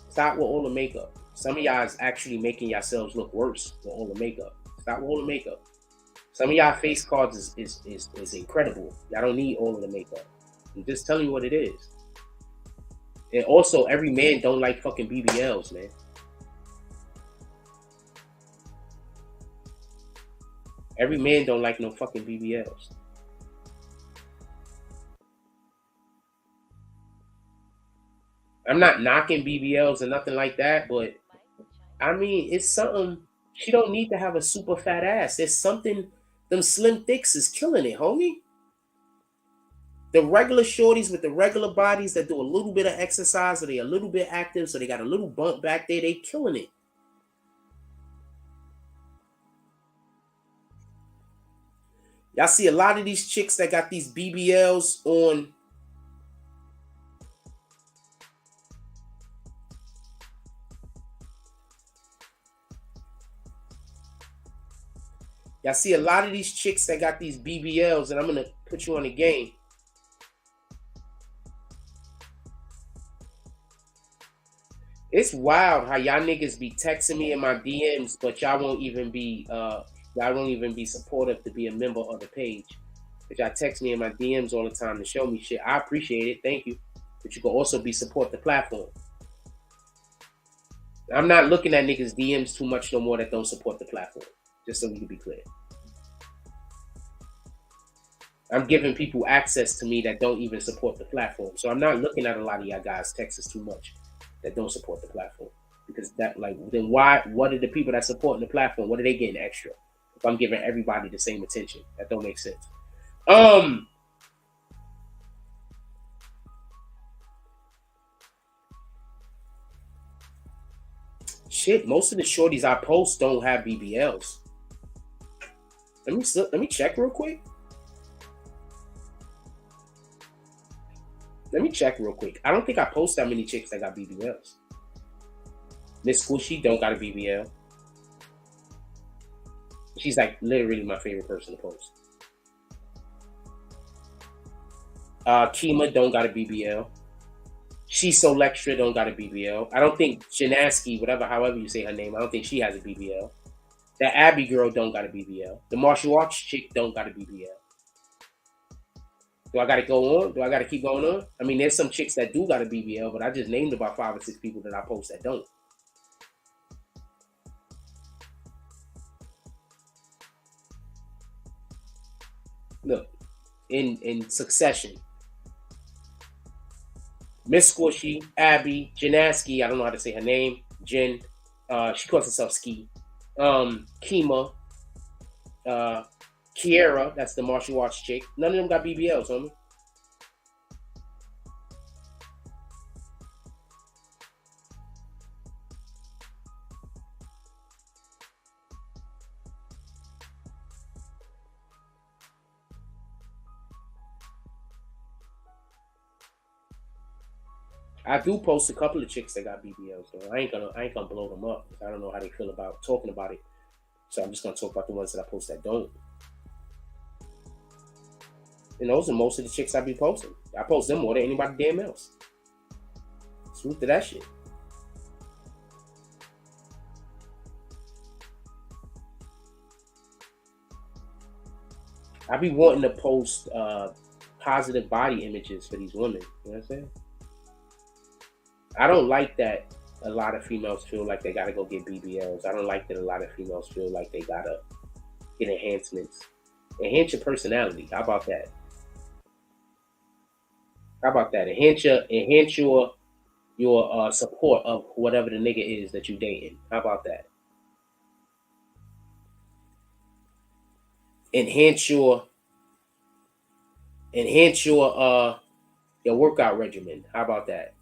Speaker 1: Stop with all the makeup. Some of y'all is actually making yourselves look worse with all the makeup. Stop with all the makeup. Some of y'all face cards is incredible. Y'all don't need all of the makeup. I'm just telling you what it is. And also, every man don't like fucking BBLs, man. Every man don't like no fucking BBLs. I'm not knocking BBLs or nothing like that, but I mean, it's something. She don't need to have a super fat ass. There's something. Them slim thicks is killing it, homie. The regular shorties with the regular bodies that do a little bit of exercise or they a little bit active, so they got a little bump back there, they killing it. Y'all see a lot of these chicks that got these BBLs on. Y'all see a lot of these chicks that got these BBLs, and I'm going to put you on the game. It's wild how y'all niggas be texting me in my DMs, but y'all won't even be supportive to be a member of the page. But y'all text me in my DMs all the time to show me shit. I appreciate it, thank you. But you can also support the platform. I'm not looking at niggas DMs too much no more that don't support the platform. Just so we can be clear. I'm giving people access to me that don't even support the platform. So I'm not looking at a lot of y'all guys' texts too much that don't support the platform. Because that, like, then why, what are the people that support the platform? What are they getting extra? If I'm giving everybody the same attention, that don't make sense. Shit, most of the shorties I post don't have BBLs. Let me check real quick. Let me check real quick. I don't think I post that many chicks that got BBLs. Miss Squishy don't got a BBL. She's like literally my favorite person to post. Kima don't got a BBL. She's So Lextra don't got a BBL. I don't think Janaski, however you say her name, I don't think she has a BBL. That Abby girl don't got a BBL. The martial arts chick don't got a BBL. Do I got to go on? Do I got to keep going on? I mean, there's some chicks that do got a BBL, but I just named about 5 or 6 people that I post that don't. Look, in succession. Miss Squishy, Abby, Janaski, I don't know how to say her name. Jen, she calls herself Ski. Kima, Kiera, that's the martial arts chick. None of them got BBLs, homie. I do post a couple of chicks that got BBLs though. I ain't gonna blow them up. I don't know how they feel about talking about it. So I'm just gonna talk about the ones that I post that don't. And those are most of the chicks I be posting. I post them more than anybody damn else. Salute to that shit. I be wanting to post positive body images for these women. You know what I'm saying? I don't like that a lot of females feel like they gotta go get BBLs. I don't like that a lot of females feel like they gotta get enhancements. Enhance your personality. How about that? How about that? Enhance your support of whatever the nigga is that you dating. How about that? Enhance your workout regimen. How about that?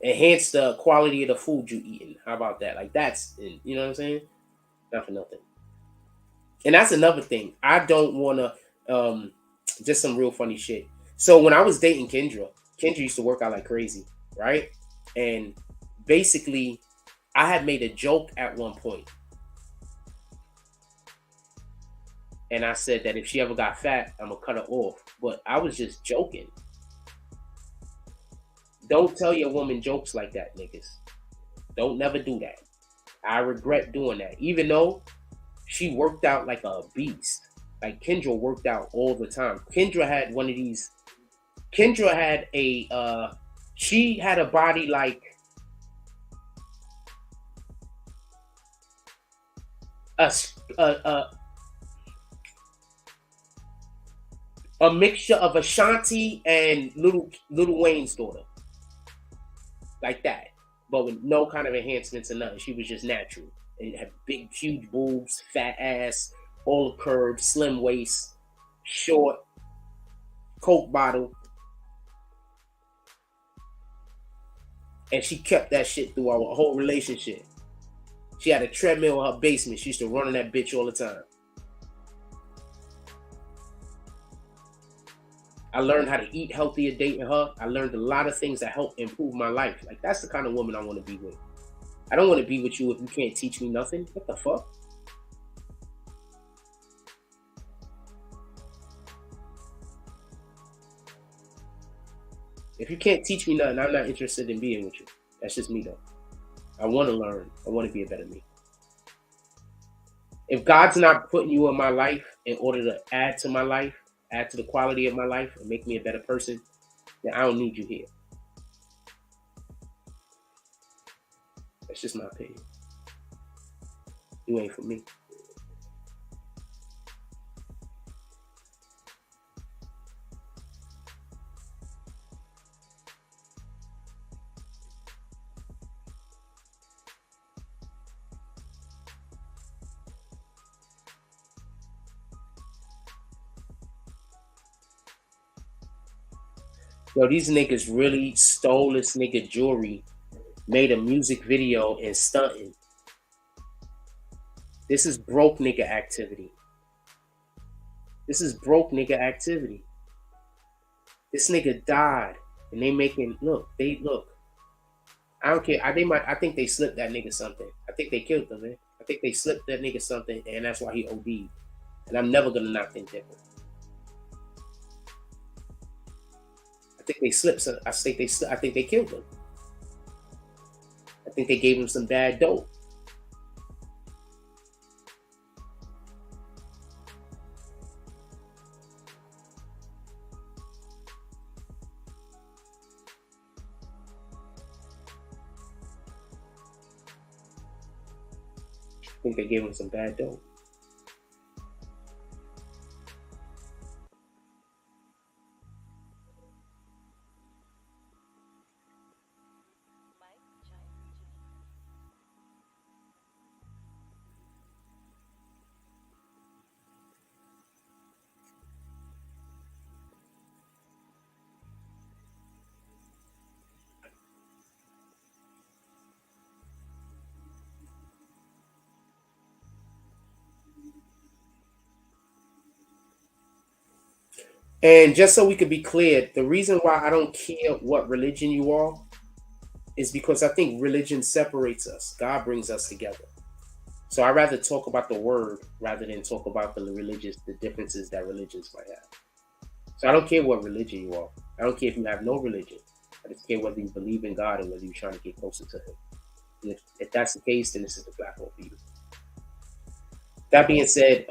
Speaker 1: Enhance the quality of the food you eating. How about that? Like that's, you know what I'm saying? Not for nothing. And that's another thing. I don't want to, just some real funny shit. So when I was dating Kendra used to work out like crazy, right? And basically, I had made a joke at one point. And I said that if she ever got fat, I'm going to cut her off. But I was just joking. Don't tell your woman jokes like that, niggas. Don't never do that. I regret doing that. Even though she worked out like a beast. Like Kendra worked out all the time. Kendra had one of these. Kendra had she had a body like a mixture of Ashanti and Little Wayne's daughter. Like that. But with no kind of enhancements or nothing. She was just natural. It had big, huge boobs, fat ass, all curved, slim waist, short, Coke bottle. And she kept that shit through our whole relationship. She had a treadmill in her basement. She used to run on that bitch all the time. I learned how to eat healthier dating her. I learned a lot of things that help improve my life. Like, that's the kind of woman I want to be with. I don't want to be with you if you can't teach me nothing. What the fuck? If you can't teach me nothing, I'm not interested in being with you. That's just me, though. I want to learn. I want to be a better me. If God's not putting you in my life in order to add to my life, add to the quality of my life, and make me a better person, then I don't need you here. That's just my opinion. You ain't for me. Yo, these niggas really stole this nigga jewelry, made a music video and stunting. This is broke nigga activity. This is broke nigga activity. This nigga died and they making, look. I don't care. I think they slipped that nigga something. I think they killed him, man. I think they slipped that nigga something and that's why he OD'd. And I'm never gonna not think different. I think they slipped. I think they killed him. I think they gave him some bad dope. I think they gave him some bad dope. And just so we could be clear, the reason why I don't care what religion you are is because I think religion separates us. God brings us together. So I'd rather talk about the word rather than talk about the differences that religions might have. So I don't care what religion you are. I don't care if you have no religion. I just care whether you believe in God and whether you're trying to get closer to Him. And if that's the case, then this is the platform for you. That being said,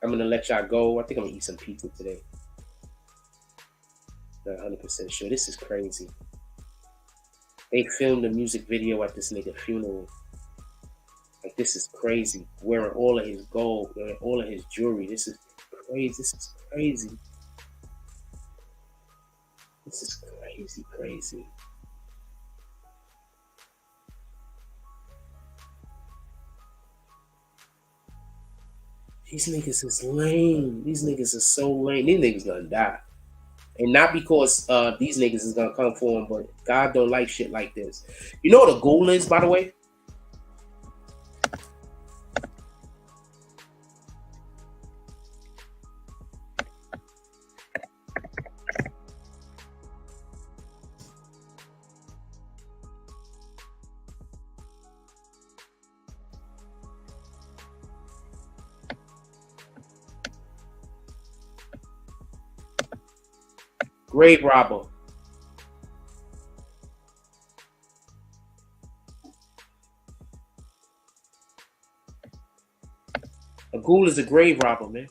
Speaker 1: I'm gonna let y'all go. I think I'm gonna eat some pizza today. Not 100% sure. This is crazy. They filmed a music video at this nigga funeral. Like, this is crazy. Wearing all of his gold, wearing all of his jewelry. This is crazy. This is crazy. This is crazy, crazy. These niggas is lame. These niggas are so lame. These niggas gonna die. And not because these niggas is gonna come for him, but God don't like shit like this. You know what a ghoul is, by the way? Grave robber. A ghoul is a grave robber, man.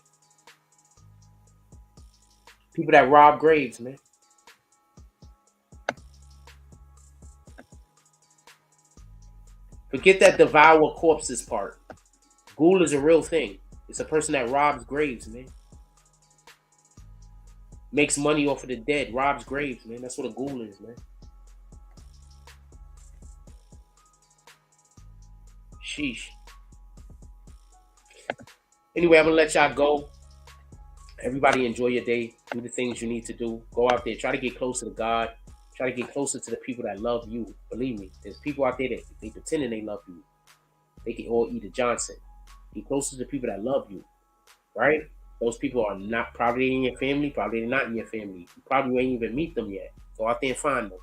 Speaker 1: People that rob graves, man. Forget that devour corpses part. Ghoul is a real thing. It's a person that robs graves, man. Makes money off of the dead, robs graves, man. That's what a ghoul is, man. Sheesh. Anyway, I'm gonna let y'all go. Everybody enjoy your day. Do the things you need to do. Go out there. Try to get closer to God. Try to get closer to the people that love you. Believe me, there's people out there that they pretending they love you. They can all eat a Johnson. Get closer to the people that love you, right? Those people are not probably in your family. Probably not in your family. You probably ain't even meet them yet. Go out there and find them,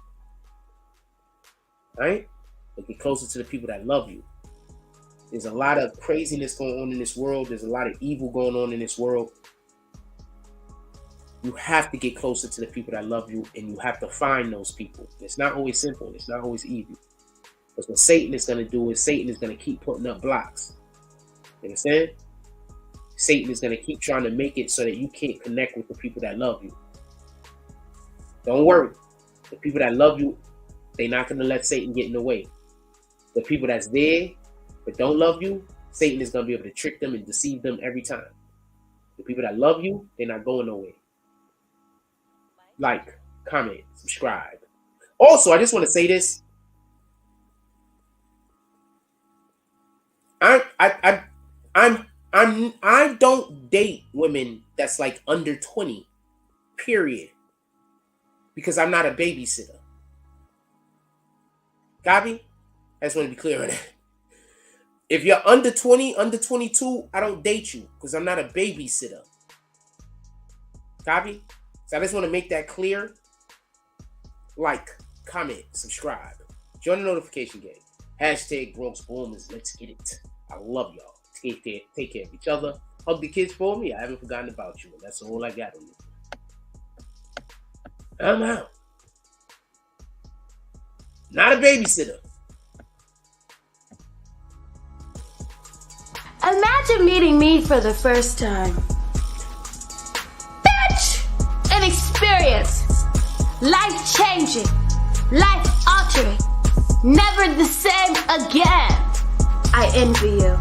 Speaker 1: right? But get closer to the people that love you. There's a lot of craziness going on in this world. There's a lot of evil going on in this world. You have to get closer to the people that love you, and you have to find those people. It's not always simple. It's not always easy. Because what Satan is going to do is Satan is going to keep putting up blocks. You understand? Satan is going to keep trying to make it so that you can't connect with the people that love you. Don't worry. The people that love you, they're not going to let Satan get in the way. The people that's there but don't love you, Satan is going to be able to trick them and deceive them every time. The people that love you, they're not going nowhere. Like, comment, subscribe. Also, I just want to say this. I don't date women that's like under 20, period. Because I'm not a babysitter. Copy? I just want to be clear on that. If you're under 20, under 22, I don't date you because I'm not a babysitter. Copy? So I just want to make that clear. Like, comment, subscribe. Join the notification game. Hashtag Bronx Boomers. Let's get it. I love y'all. Take care of each other. Hug the kids for me. I haven't forgotten about you. And that's all I got on you. I'm out. Not a babysitter.
Speaker 6: Imagine meeting me for the first time. Bitch! An experience. Life-changing. Life-altering. Never the same again. I envy you.